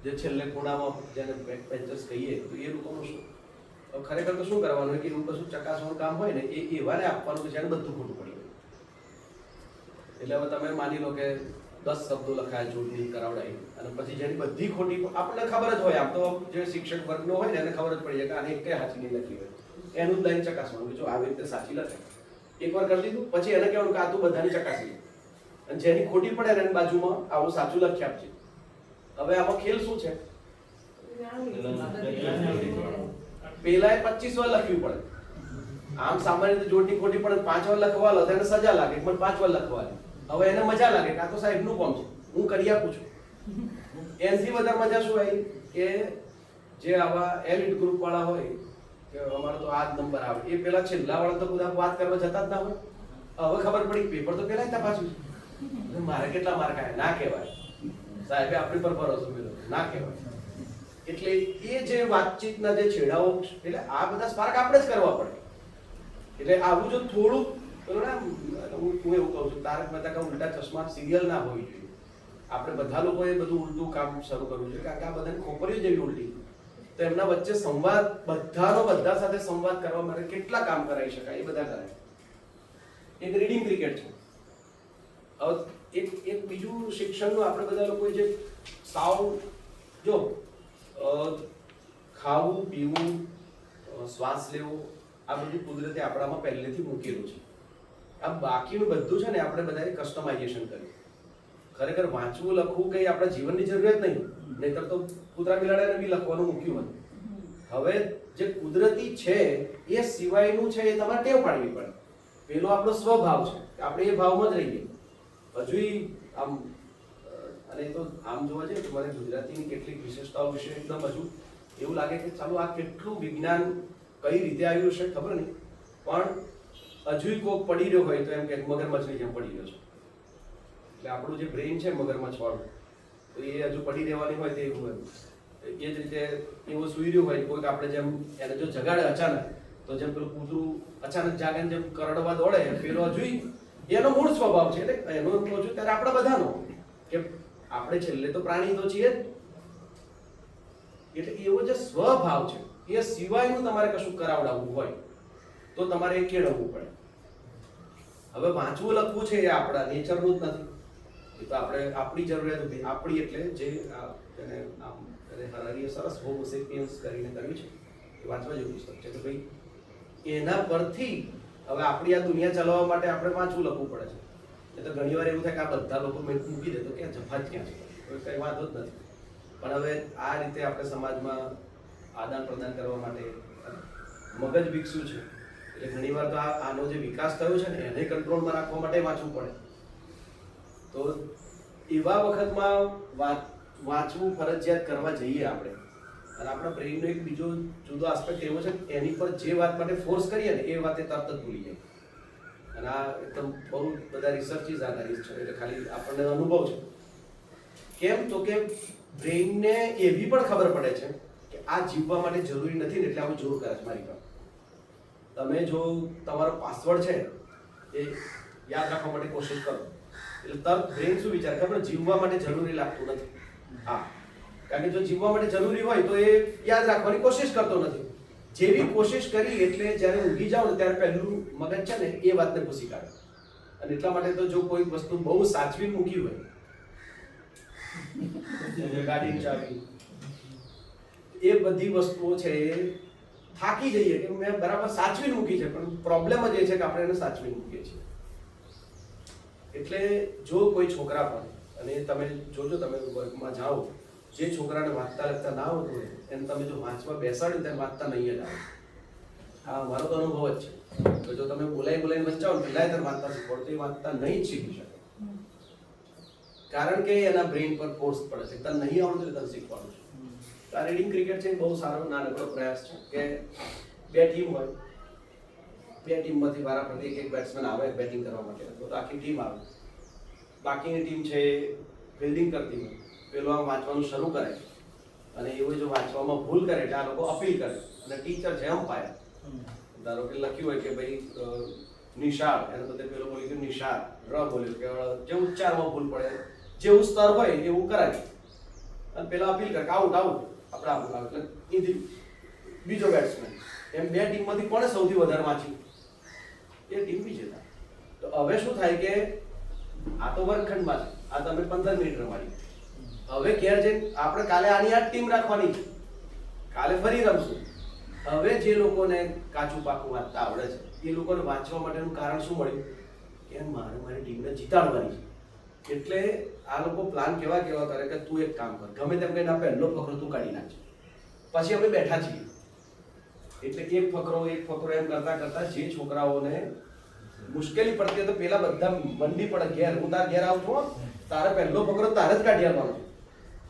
જે છેલ્લે ખૂણામાં જેને બેક બેન્ચર્સ કહીએ તો એ લોકોનું શું ખરેખર તો શું કરવાનું હોય કે એવું કશું ચકાસવાનું કામ હોય ને એ એવાને આપવાનું કે જેને બધું ખોટું પડી ગયું. એટલે હવે તમે માની લો કે 10 શબ્દો લખાયા જોડણી કરાવડાવી અને પછી જેની બધી ખોટી આપણને ખબર જ હોય, આમ તો જે શિક્ષક વર્ગનો હોય ને એને ખબર જ પડી જાય કે આને એક કઈ સાચી નહીં લખી હોય, એનું જ લાઈન ચકાસવાનું કે જો આવી રીતે સાચી લખાય. એકવાર કરી દીધું પછી એને કહેવાનું કે આ તું બધાની ચકાસી અને જેની ખોટી પડે એની બાજુમાં આવું સાચું લખી આપજે. હવે આમાં ખેલ શું છે? પેલાએ 25 વાર લખ્યું પડે. આમ સામાન્ય રીતે જોડણી ખોટી પડે 5 વાર લખવા લો તો એને સજા લાગે, પણ 5 વાર લખવાની. હવે એને મજા લાગે કે આ તો સાહેબનું કામ છે, હું કરી આપું છું. એનથી વધારે મજા શું આવી કે જે આવા એલિટ ગ્રુપ વાળા હોય કે અમારો તો આ જ નંબર આવે, એ પેલા છેલ્લા વાળા તો બધા વાત કરવા જતા જ ના હોય. હવે ખબર પડી પેપર તો પેલા તપાસ્યું છે, મારે કેટલા માર્ક આવ્યા ના કહેવાય, સાહેબે આપણી પર ભરોસો મેળવ્યો ના કહેવાય. એટલે એ જે વાતચીતના જે છેડાઓ, એટલે આ બધા સ્પાર્ક આપણે જ કરવા પડે. એટલે આવું જો થોડું હું એવું કહું છું, તારક મહેતા કા ઉલ્ટા ચશ્મા સિરિયલ ના હોવી જોઈએ. આપણે બધા લોકોએ બધું ઉલટું કામ શરૂ કરવું જોઈએ, કારણ કે આ બધાની ખોપરીઓ જેવી ઉલટી. તો એમના વચ્ચે સંવાદ, બધા સાથે સંવાદ કરવા માટે કેટલા કામ કરાવી શકાય એ બધા કરાય. એક રીડિંગ ક્રિકેટ છે. હવે એક બીજું શિક્ષણનું આપણે બધા લોકોએ જે સાવ જો ખાવું પીવું શ્વાસ લેવો આ બધું કુદરતે આપણામાં પહેલેથી મૂકેલું છે. આ બાકીનું બધું છે ને આપણે બધાએ કસ્ટમાઇઝેશન કર્યું. ખરેખર વાંચવું લખવું કંઈ આપણા જીવનની જરૂરિયાત નહીં, નહીતર તો કૂતરા બિલાડાને બી લખવાનું મૂક્યું હતું. હવે જે કુદરતી છે એ સિવાયનું છે એ તમારે ટેવ પાડવી પડે. પેલો આપણો સ્વભાવ છે, આપણે એ ભાવમાં જ રહીએ. હજુય આમ અને તો આમ જોવા જઈએ તો મને ગુજરાતીની કેટલીક વિશેષતાઓ વિશે એકદમ હજુ એવું લાગે કે ચાલો આ કેટલું વિજ્ઞાન કઈ રીતે આવ્યું છે ખબર નહીં, પણ હજુય કોક પડી રહ્યો હોય તો એમ કે મગરમચ્છની જેમ પડી રહ્યો છે. એટલે આપણું જે બ્રેઇન છે મગરમચ્છ વાળું, તો એ હજુ પડી રહેવાની હોય તો એવું હોય. એ જ રીતે એવું સૂઈ રહ્યું હોય કોઈક આપણે જેમ એને જો જગાડે અચાનક, તો જેમ પેલું કૂતરું અચાનક જાગે જેમ કરડવા દોડે, પેલો હજુય એનો મૂળ સ્વભાવ છે. એટલે એનો કહું છું ત્યારે આપણા બધાનો કે આપણે છેલ્લે તો પ્રાણી તો છીએ જ. એટલે એવો જે સ્વભાવ છે એ સિવાયનું તમારે કશું કરાવડાવવું હોય તો તમારે એ કેળવવું પડે. હવે વાંચવું લખવું છે એ આપણા નેચરનું જ નથી, એ તો આપણે આપણી જરૂરિયાત હતી. આપણી એટલે જે એને આમ હરારીએ સરસ હોમો સેપિયન્સ કરીને કર્યું છે, એ વાંચવા જેવું પુસ્તક છે. તો ભાઈ એના પરથી હવે આપણી આ દુનિયા ચલાવવા માટે આપણે વાંચવું લખવું પડે છે. એ તો ઘણી વાર એવું થાય કે આ બધા લોકો મૂકી દે તો ક્યાં જફા જ ક્યાં છે, કોઈ કઈ વાંધો જ નથી. પણ હવે આ રીતે આપણે સમાજમાં આદાન પ્રદાન કરવા માટે મગજ વિકસ્યું છે. એટલે ઘણી વાર તો આનો જે વિકાસ થયો છે ને એને કંટ્રોલમાં રાખવા માટે વાંચવું પડે. તો એવા વખતમાં વાંચવું ફરજિયાત કરવા જઈએ આપણે. અને આપણા બ્રેઇનનો એક બીજો જુદો આસ્પેક્ટ એવો છે કે એની પર જે વાત માટે ફોર્સ કરીએ ને એ વાતે તરત જ ભૂલી જાય. અને આ એકદમ બહુ બધા રિસર્ચિસ આધારિત છે, એટલે ખાલી આપણને અનુભવ છે. કેમ તો કે બ્રેઇનને એવી પણ ખબર પડે છે કે આ જીવવા માટે જરૂરી નથી ને એટલે આવું જોર કરે છે મારી પર. તમે જો તમારો પાસવર્ડ છે એ યાદ રાખવા માટે કોશિશ કરો એટલે તરત બ્રેઇન શું વિચારે ખબર, જીવવા માટે જરૂરી લાગતું નથી. હા, કારણ કે જો જીવવા માટે જરૂરી હોય તો એ યાદ રાખવાની કોશિશ કરતો નથી. જેવી કોશિશ કરી એટલે જ્યારે ઊંઘી જાવ ને ત્યારે પહેલું મગજ છે ને એ વાતને ભૂસી કાઢે. અને એટલા માટે તો જો કોઈ વસ્તુ બહુ સાચવી મૂકી હોય, ગાડીની ચાવી, એ બધી વસ્તુઓ છે એ થાકી જઈએ કે મેં બરાબર સાચવી મૂકી છે, પણ પ્રોબ્લેમ જ એ છે કે આપણે એને સાચવી મૂકીએ છીએ. એટલે જો કોઈ છોકરા પર, અને તમે જોજો તમે વર્ગમાં જાઓ, જે છોકરાને વાંચતા લખતા ના આવતું હોય એને તમે જો વાંચવા બેસાડ્યું ત્યારે વાંચતા નહીં જ આવે. હા, મારો તો અનુભવ જ છે. તો જો તમે બોલાઈને વંચાવો ને પહેલાં ત્યારે વાંચતા શીખવાડો તો એ વાંચતા નહીં જ શીખી શકે, કારણ કે એના બ્રેઇન પર ફોર્સ પડે છે. તને નહીં આવડતું એટલે તને શીખવાનું છે. આ રીડિંગ ક્રિકેટ છે બહુ સારો નાનકડો પ્રયાસ છે કે બે ટીમ હોય, બે ટીમમાંથી વારાફરતી એક બેટ્સમેન આવે બેટિંગ કરવા માટે, તો આખી ટીમ આવે. બાકીની ટીમ છે ફિલ્ડિંગ કરતી હોય. પેલો આમ વાંચવાનું શરૂ કરે અને એવું જો વાંચવામાં ભૂલ કરે એટલે આ લોકો અપીલ કરે અને ટીચર છે અમ્પાયર. ધારો કે લખ્યું હોય કે ભાઈ નિશાળ, એને બદલે પેલો બોલ્યો કે નિશાળ, ર બોલ્યો કે જે ઉચ્ચારમાં ભૂલ પડે જેવું સ્તર હોય એવું કરાય અને પેલા અપીલ કરે કે આઉટ આઉટ, આપણે આઉટ આઉટ, એટલે એથી બીજો બેટ્સમેન. એમ બે ટીમમાંથી કોણે સૌથી વધારે વાંચ્યું એ ટીમ વિજેતા. તો હવે શું થાય કે આ તો વર્ગખંડમાં છે, આ તમે 15 મિનિટ રમાડી. હવે ઘેર જઈને આપણે કાલે આની આ ટીમ રાખવાની છે, કાલે ફરી રમશું. હવે જે લોકોને કાચું પાકું વાંચતા આવડે છે એ લોકોને વાંચવા માટેનું કારણ શું મળ્યું કે મારે મારી ટીમને જીતાડવાની છે. એટલે આ લોકો પ્લાન કેવા કરે કે તું એક કામ કર, ગમે તેમ કહીને આ પહેલો ફકરો તું કાઢી નાખજે. પછી અમે બેઠા છીએ એટલે એક ફકરો એમ કરતા જે છોકરાઓને મુશ્કેલી પડતી હોય તો પેલા બધા મંડી પડે ઘેર, હું તાર ઘેર આવું છું, તારે પહેલો ફકરો તારે જ કાઢી આપવાનો.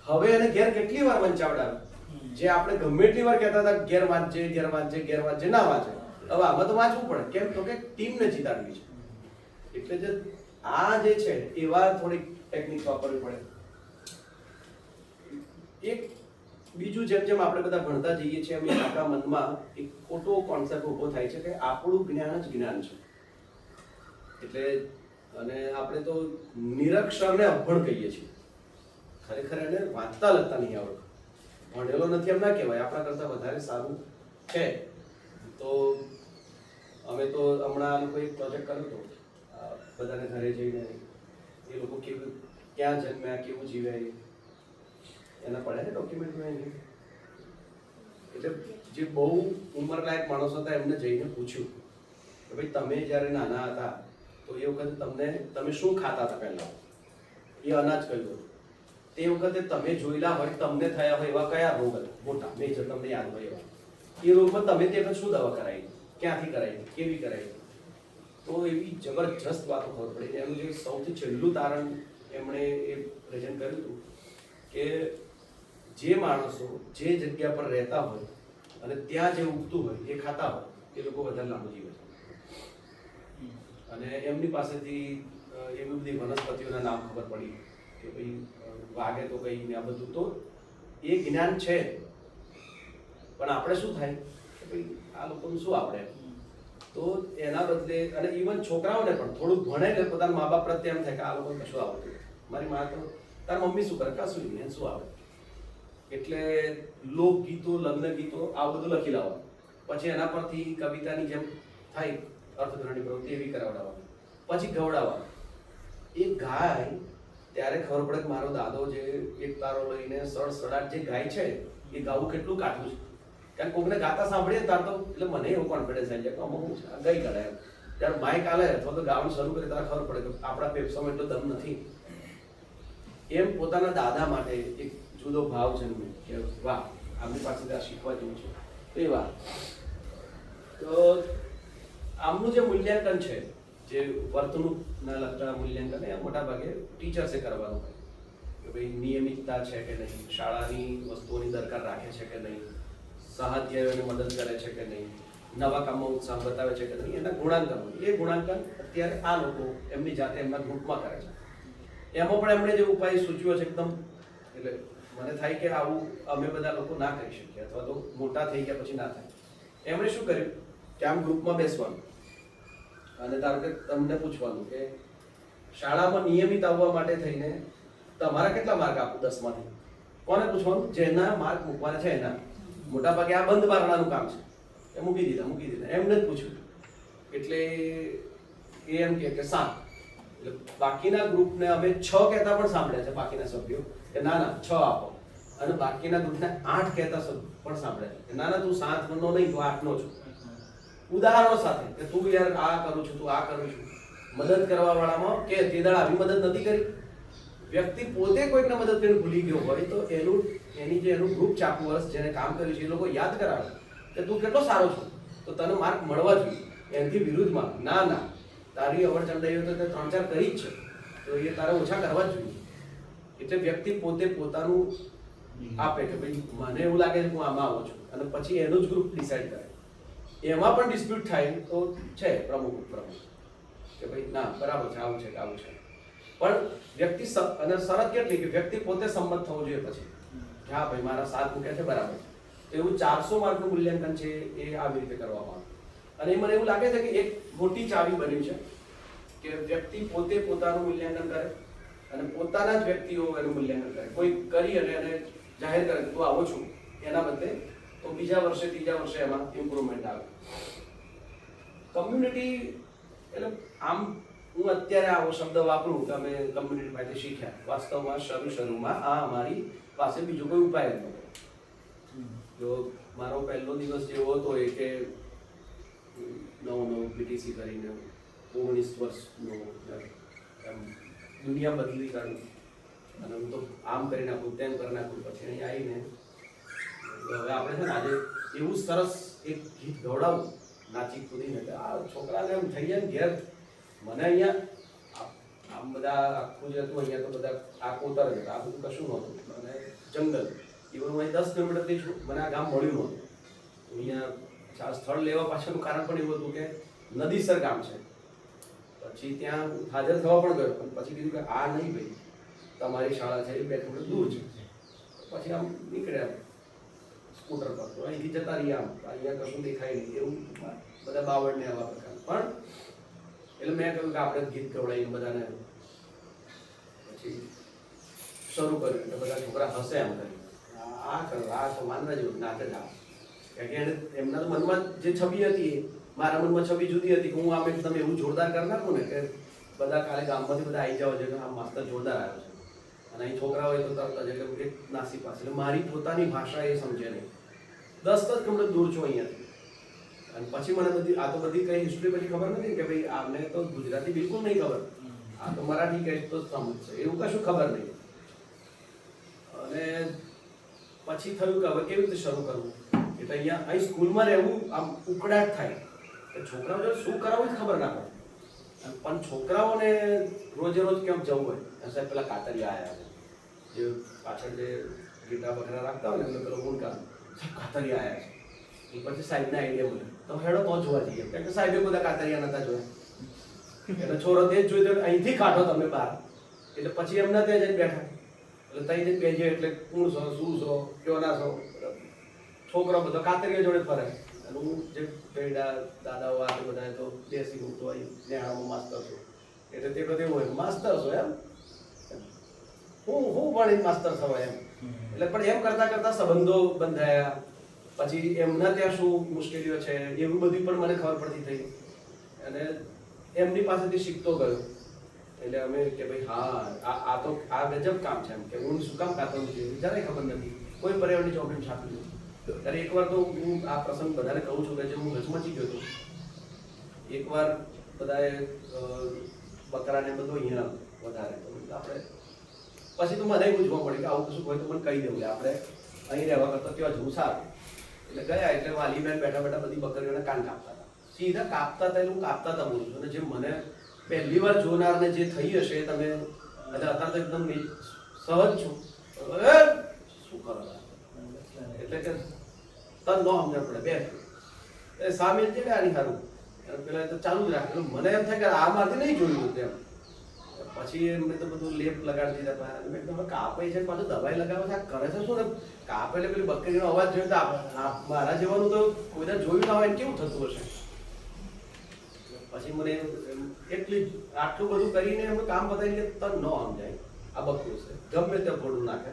હવે એને ઘેર કેટલી વાર વંચાવડાવે, જે આપણે ગમે એટલી વાર કહેતા હતા ઘેર વાંચજે ના વાંચે. હવે આમાં તો વાંચવું પડે. કેમ તો કે ટીમને જીતાડવી છે. એટલે જે આ જે છે એવા થોડીક ટેકનિક વાપરવી પડે. એક બીજું જેમ આપણે બધા ભણતા જઈએ છીએ એમ આપણા મનમાં એક ખોટો કોન્સેપ્ટ ઊભો થાય છે કે આપણું જ્ઞાન જ જ્ઞાન છે. એટલે અને આપણે તો નિરક્ષરને અભણ કહીએ છીએ. ખરેખર એને વાંચતા લખતા નહીં આવડતું. ભણેલો નથી એમ ના કહેવાય, આપણા કરતાં વધારે સારું છે. તો અમે તો હમણાં લોકો એક પ્રોજેક્ટ કર્યો હતો, બધાને ઘરે જઈને એ લોકો ક્યાં જન્મ્યા, કેવું જીવે એના પડે ને ડોક્યુમેન્ટ. એટલે જે બહુ ઉંમરલાયક માણસો હતા એમને જઈને પૂછ્યું કે ભાઈ તમે જ્યારે નાના હતા તો એ વખતે તમે શું ખાતા હતા પહેલા, એ અનાજ કહ્યું હતું. તે વખતે તમે જોયેલા હોય, તમને થયા હોય એવા કયા રોગ હતા મોટા મેજર તમને યાદ હોય એવા, એ રોગમાં તમે તે વખત શું દવા કરાવી, ક્યાંથી કરાવી, કેવી કરાવી. તો એવી જબરજસ્ત વાતો ખબર પડી. એનું જે સૌથી છેલ્લું તારણ એમણે એ પ્રેઝન્ટ કર્યું હતું કે જે માણસો જે જગ્યા પર રહેતા હોય અને ત્યાં જે ઉગતું હોય એ ખાતા હોય એ લોકો વધારે લાંબુ જીવે છે. અને એમની પાસેથી એવી બધી વનસ્પતિઓના નામ ખબર પડી કે ભાઈ વાગે તો કઈ ને આ બધું. તો એ જ્ઞાન છે, પણ આપણે શું થાય કે ભાઈ આ લોકોનું શું આવડે. તો એના બદલે અને ઇવન છોકરાઓને પણ થોડુંક ભણે એટલે પોતાના મા બાપ પ્રત્યે એમ થાય કે આ લોકોને કશું આવડતું. મારી મા તો તાર મમ્મી શું કરે, કશું નહીં, એને શું આવડે. એટલે લોકગીતો, લગ્ન ગીતો આ બધું લખી લાવવાનું, પછી એના પરથી કવિતાની જેમ થાય અર્થગ્રહણની પ્રવૃત્તિ એવી કરાવડાવવાની, પછી ગવડાવવાનું. એ ગાય ત્યારે ખબર પડે કે મારો દાદો જે એક તારો લઈને સડસડાટ જે ગાય છે એ ગાવું કેટલું કાઠું છે. કારણ કોઈને ગાતા સાંભળીએ તાર તો એટલે મને એવું કોન્ફિડન્સ આવી જાય કે અમુક ગઈ કાઢે એમ. ત્યારે માઇક આલે અથવા તો ગાવાનું શરૂ કરે ત્યારે ખબર પડે કે આપણા ફેફસામાં એટલો દમ નથી. એમ પોતાના દાદા માટે એક જુદો ભાવ જન્મે કે વાહ આમની પાસેથી આ શીખવા જેવું છે. તો એ વાત તો આમનું જે મૂલ્યાંકન છે, જે વર્તણૂકના લગતા મૂલ્યાંકન એ મોટા ભાગે ટીચર્સે કરવાનું હોય કે ભાઈ નિયમિતતા છે કે નહીં, શાળાની વસ્તુઓની દરકાર રાખે છે કે નહીં, સહાધ્યાયોને મદદ કરે છે કે નહીં, નવા કામમાં ઉત્સાહ બતાવે છે કે નહીં, એના ગુણાંકન. એ ગુણાંકન અત્યારે આ લોકો એમની જાતે એમના ગ્રુપમાં કરે છે. એમાં પણ એમણે જે ઉપાય સૂચવ્યો છે એકદમ, એટલે મને થાય કે આવું અમે બધા લોકો ના કરી શકીએ અથવા તો મોટા થઈ ગયા પછી ના થાય. એમણે શું કર્યું કે આમ ગ્રુપમાં બેસવાનું અને ધારો કે તમને પૂછવાનું કે શાળામાં નિયમિત આવવા માટે થઈને તમારા કેટલા માર્ક આપો 10 માંથી. કોને પૂછવાનું? જેના માર્ક મૂકવાના છે એના. મોટા ભાગે આ બંધ બારણાનું કામ છે, એ મૂકી દીધા એમને જ પૂછ્યું. એટલે એ એમ કે 7. એટલે બાકીના ગ્રુપને અમે 6 કહેતા પણ સાંભળ્યા છે બાકીના સભ્યો કે ના 6 આપો, અને બાકીના ગ્રુપને 8 કહેતા પણ સાંભળ્યા છે કે ના તું 7 નો નહીં, તું 8 નો છું. ઉદાહરણો સાથે કે તું યાર આ કરું છું, તું આ કરું છું. મદદ કરવા વાળામાં કે તે દાડ આવી મદદ નથી કરી. વ્યક્તિ પોતે કોઈકને મદદ કરીને ભૂલી ગયો હોય તો એનું ગ્રુપ ચાપુ વર્ષ જેને કામ કર્યું છે એ લોકો યાદ કરાવે કે તું કેટલો સારો છો, તો તને માર્ક મળવા જોઈએ. એનાથી વિરુદ્ધમાં ના તારી અવરચંડાઈઓ તો તે 3-4 કરી જ છે, તો એ તારે ઓછા કરવા જ જોઈએ. એટલે વ્યક્તિ પોતે પોતાનું આપે કે ભાઈ મને એવું લાગે છે હું આમાં આવું છું, અને પછી એનું જ ગ્રુપ ડિસાઈડ કરે. એમાં પણ ડિસ્પ્યુટ થાય તો છે પ્રમુખ કે ભાઈ ના બરાબર છે, આવું છે કે આવું છે. પણ વ્યક્તિ અને શરત કેટલી કે વ્યક્તિ પોતે સંમત થવો જોઈએ પછી કે હા ભાઈ મારા સાથ મૂક્યા છે બરાબર છે. તો એવું 400 માર્કનું મૂલ્યાંકન છે એ આવી રીતે કરવામાં આવે. અને મને એવું લાગે છે કે એક મોટી ચાવી બની છે કે વ્યક્તિ પોતે પોતાનું મૂલ્યાંકન કરે અને પોતાના જ વ્યક્તિઓ એનું મૂલ્યાંકન કરે. કોઈ કરી અને એને જાહેર કરે કે તું આવો છું, એના બદલે તો બીજા વર્ષે ત્રીજા વર્ષે એમાં ઇમ્પ્રુવમેન્ટ આવે. કમ્યુનિટી એટલે આમ હું અત્યારે આવો શબ્દ વાપરું કે અમે કમ્યુનિટી માટે શીખ્યા, વાસ્તવમાં શરૂમાં આ અમારી પાસે બીજો કોઈ ઉપાય જ નહોતો. જો મારો પહેલો દિવસ જેવો હતો એ કે નવું પીટીસી કરીને 19 વર્ષનો એમ દુનિયા બદલી કાઢું અને હું તો આમ કરી નાખું તેમ કરી નાખું. પછી અહીં આવીને હવે આપણે છે ને આજે એવું સરસ એક ગીત ગવડાવું નાચી કૂદીને કે આ છોકરાને એમ થઈ જાય ને ઘેર. મને અહીંયા આમ બધા આખું જે હતું અહીંયા તો બધા આ કોતર જ હતા, આ બધું કશું નહોતું અને જંગલ. ઇવન હું અહીં 10 કિલોમીટરથી છું, મને આ ગામ મળ્યું નહોતું. અહીંયા આ સ્થળ લેવા પાછળનું કારણ પણ એવું હતું કે નદીસર ગામ છે. પછી ત્યાં હાજર થવા પણ ગયો, પણ પછી કીધું કે આ નહીં ભાઈ, તમારી શાળા છે એ 2 કિલોમીટર દૂર છે. પછી આમ નીકળ્યા સ્કૂટર પર, તો અહીંથી જતા રહ્યા. આમ અહીંયા કશું દેખાય નહીં એવું બધા બાવળને આવા પ્રકાર. પણ એટલે મેં કહ્યું કે આપણે ગીત ગવડાવીને બધાને પછી શરૂ કર્યું એટલે બધા છોકરા હસે એમ કરી આ કરો આ તો માનવા જેવું નાટક આ. કારણ કે એમના તો મનમાં જે છબી હતી મારા મનમાં છબી જુદી હતી કે હું આમ એકદમ એવું જોરદાર કરી નાખું ને કે બધા કાલે ગામમાંથી બધા આવી જાવ છે કે આ માસ્તર જોરદાર આવ્યો છે. અને અહીં છોકરા હોય તો તરત જ એટલે એક નાસી પાસે એટલે મારી પોતાની ભાષા એ સમજે નહીં. 10 કિલોમીટર દૂર છું અહીંયાથી. અને પછી મને બધી આ તો બધી કઈ હિસ્ટ્રી પછી ખબર નથી કે ભાઈ આમને તો ગુજરાતી બિલકુલ નહીં ખબર, આ તો મરાઠી કઈ તો સમજશે એવું કશું ખબર નહીં. અને પછી થયું કે હવે કેવી રીતે શરૂ કરવું. એટલે અહીંયા અહીં સ્કૂલમાં રહેવું આમ ઉકળાટ થાય કે છોકરાઓ જો શું કરાવવું જ ખબર ના પડે. પણ છોકરાઓને રોજે રોજ કેમ જવું હોય, સાહેબ પેલા કાતરિયા આવ્યા છે જે પાછળ જે ગીટા બકરા રાખતા હોય ને એટલે પેલો ગુણકાર સાહેબ કાતરિયા આવ્યા છે. એ પછી સાહેબને આઈડિયા મળે તો હેડો તો જોવા જઈએ, કારણ કે સાહેબે બધા કાતરિયા નતા જોયા. એટલે છોરો તે જ જોયું અહીંથી કાઢો તમે બહાર. એટલે પછી એમના ત્યાં જઈને બેઠા એટલે ત્યાં જઈને બેસીએ એટલે કોણ છો શું છો કયો ના છો. છોકરો બધો કાતરિયા જોડે ફરે અને હું જે પેડા દાદાઓ આ બધા તો દેશી હું તો અહીં નેહાળામાં માસ્તર છું. એટલે તે બધું એવું હોય માસ્તર છો એમ હું પણ માસ્તર થવાય એમ. એટલે પણ એમ કરતા કરતા સંબંધો બંધાયા. પછી એમના ત્યાં શું મુશ્કેલીઓ છે એવું બધું પણ મને ખબર પડતી થઈ અને એમની પાસેથી શીખતો ગયો. એટલે અમે કે ભાઈ હા આ તો આ ગજબ કામ છે એમ કે હું શું કામ કાતરું છે જરાય ખબર નથી, કોઈ પર્યાવરણની ચોપડી છાપી નથી. ત્યારે એકવાર તો હું આ પ્રસંગ બધાને કહું છું કે જે હું હચમચી ગયો હતો. એકવાર બધાએ બકરાને બધું અહીંયા વધારે તો આપણે પછી તો મને પૂછવા પડે કે આવું કશું હોય તો મને કહી દેવું આપણે અહીં રહેવા કરતા ત્યાં જવું સારું. એટલે ગયા એટલે વાલીબેન બેઠા બેઠા બધી બકરીઓને કાન કાપતા હતા, સીધા કાપતા હતા. એટલે હું કાપતા હતા બોલું છું. અને જે મને પહેલી વાર જોનારને જે થઈ હશે તમે અત્યારે તો એકદમ સહજ છું શું કરો એટલે કે તન ન સમજણ પડે બે એ સામે છે કે આની સારું પેલા તો ચાલુ જ રાખે. મને એમ થાય કે આ માંથી નહીં જોયું તેમ. પછી એમને તો બધું લેપ લગાડી દીધા. મેં કીધું કાપે છે પાછું દવાઈ લગાવે છે આ કરે છે શું ને કાપે એટલે પેલી બકરીનો અવાજ જોયો તો મારા જેવાનું તો કોઈ જોયું ના હોય કેવું થતું હશે. પછી મને એટલી આટલું બધું કરીને એમનું કામ બતાવી કે તન ન સમજાય આ બકરું છે ગમે તે ભોળું નાખે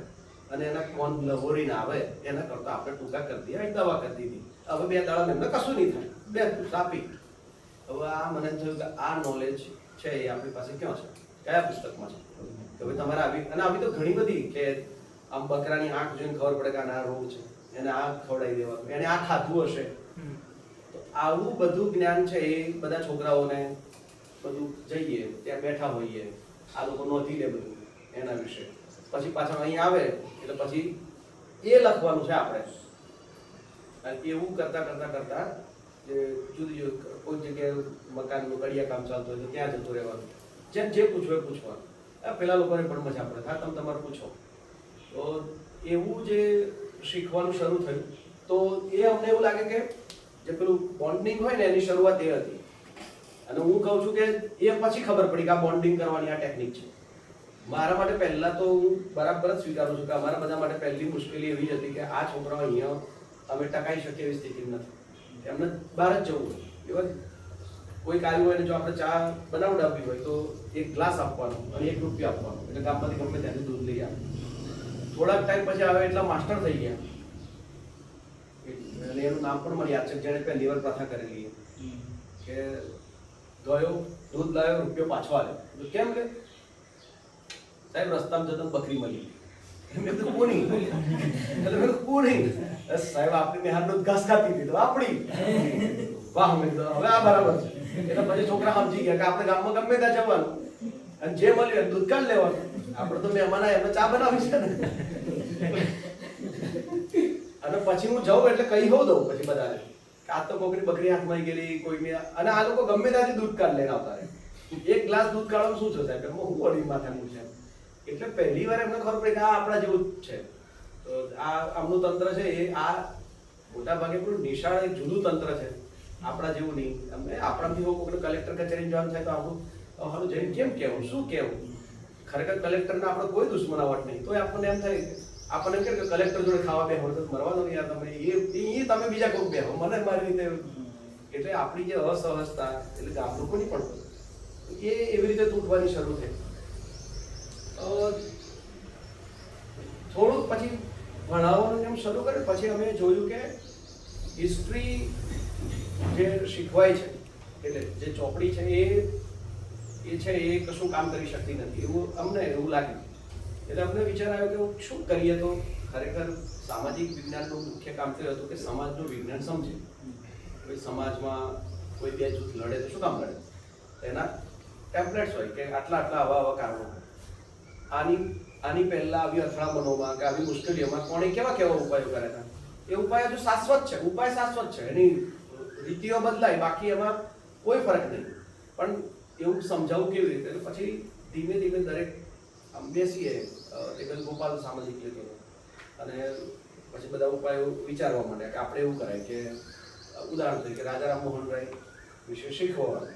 અને એના કોણ લહોરીને આવે એના કરતા આપણે ટૂંકા કરી દઈએ અહીં દવા કરી દીધી. હવે 2 દાડા એમને કશું નહીં થાય, 2 સાપી. હવે આ મને થયું કે આ નોલેજ છે એ આપણી પાસે ક્યાં છે, કયા પુસ્તકમાં છે કે ભાઈ તમારે આવી. અને આવી તો ઘણી બધી કે આમ બકરાની આંખ જોઈને ખબર પડે કે આના રોગ છે એને આ ખવડાવી દેવાનું, એને આ ખાધું હશે. તો આવું બધું જ્ઞાન છે એ બધા છોકરાઓને બધું જઈએ ત્યાં બેઠા હોઈએ આ લોકો નોંધી લે બધું એના વિશે. પછી પાછળ અહીં આવે એટલે પછી એ લખવાનું છે આપણે. અને એવું કરતા કરતા કરતા જે જુદી જુદી કોઈ જગ્યાએ મકાનનું કડિયા કામ ચાલતું હોય તો ત્યાં જતું રહેવાનું. જેમ જે પૂછવું એ પૂછવાનું. પેલા લોકોને પણ મજા પડે હા તમે તમારું પૂછો. તો એવું જે શીખવાનું શરૂ થયું તો એ અમને એવું લાગે કે જે પેલું બોન્ડિંગ હોય ને એની શરૂઆત એ હતી. અને હું કહું છું કે એ પછી ખબર પડી કે આ બોન્ડિંગ કરવાની આ ટેકનિક છે. મારા માટે પહેલા તો હું બરાબર જ સ્વીકારું છું કે અમારા બધા માટે પહેલી મુશ્કેલી એવી હતી કે આ છોકરાઓ અહીંયા અમે ટકાઈ શકીએ એવી સ્થિતિ નથી. એમને બહાર જ જવું હોય. કોઈ કાર્ય હોય ને જો આપણે ચા બનાવડાવવી હોય તો 1 ગ્લાસ આપવાનો અને 1 રૂપિયો આપવાનો એટલે ગામમાંથી ગમે ત્યાંથી દૂધ લઈ આવે. થોડાક ટાઈમ પછી આવે એટલા માસ્ટર થઈ ગયા અને એનું નામ પણ મને યાદ છે જેણે પહેલી વાર પ્રથા કરેલી કે ગયો, દૂધ લાવ્યો, રૂપિયો પાછો આવ્યો. તો કેમ લે? સાહેબ રસ્તામાં જતા બકરી મળી. મેં કીધું કોની? એટલે મેં કીધું કોની? સાહેબ આપણી નિહાર દૂધ ઘાસ ખાતી હતી તો આપણી. વાહ, મેં કીધું હવે આ બરાબર છે. એટલે પછી છોકરા સમજી ગયા કે આપણે ગામમાં ગમે ત્યાં જવાનું અને જે મળ્યું દૂધ કાઢ લેવાનું. આપણે તો મહેમાન આવ્યા એમને ચા બનાવી છે ને. અને પછી હું જાઉં એટલે કહી હોઉં દઉં પછી બધાને કે આ તો કોકની બકરી હાથમાં આવી ગયેલી કોઈની. અને આ લોકો ગમે ત્યાંથી દૂધ કાઢ લઈને આવતા રહે. એક ગ્લાસ દૂધ કાઢવાનું શું છે સાહેબ? કે હું વળી માથે મૂક છે. એટલે પહેલી વાર એમને ખબર પડી કે આ આપણા જેવું જ છે. તો આ આમનું તંત્ર છે એ આ મોટા ભાગે પણ નિશાળ એક જુદું તંત્ર છે, આપણા જેવું નહીં. અમને આપણાથી કોઈને કલેક્ટર કચેરી જવાનું થાય તો આપણું હારું જઈને કેમ કહેવું, શું કહેવું? ખરેખર કલેક્ટરને આપણે કોઈ દુશ્મનાવટ નહીં. તો આપણને એમ થાય આપણને કે કલેક્ટર જોડે ખાવા બેહો તો મરવાનો નહીં યાર તમે, એ તમે બીજા કોઈ બેહો, મને મારી રીતે. એટલે આપણી જે અસહજતા એટલે ગામ લોકોની પણ એ એવી રીતે તૂટવાની શરૂ થઈ. થોડુંક પછી ભણાવવાનું જેમ શરૂ કર્યું પછી અમે જોયું કે હિસ્ટ્રી જે શીખવાય છે એટલે જે ચોપડી છે એ છે એ કશું કામ કરી શકતી નથી એવું અમને એવું લાગ્યું. એટલે અમને વિચાર આવ્યો કે શું કરીએ તો ખરેખર સામાજિક વિજ્ઞાનનું મુખ્ય કામ તો હતું કે સમાજનું વિજ્ઞાન સમજે. કોઈ સમાજમાં કોઈ બે જૂથ લડે તો શું કામ લડે? એના ટેમ્પલેટ્સ હોય કે આટલા આવા કારણો. આની પહેલા આવી અથડામણોમાં કે આવી મુશ્કેલીઓમાં કોણે કેવા ઉપાયો કર્યા હતા? એ ઉપાય હજુ શાશ્વત છે. ઉપાય શાશ્વત છે, એની રીતિઓ બદલાય, બાકી એમાં કોઈ ફરક નહીં. પણ એવું સમજાવવું કેવી રીતે? એટલે પછી ધીમે ધીમે દરેક આમ બેસીએ એકલ ગોપાલ સામાજિક રીતે અને પછી બધા ઉપાયો વિચારવા માંડ્યા કે આપણે એવું કરાય કે ઉદાહરણ તરીકે રાજા રામ મોહન રાય વિશે શીખવાનું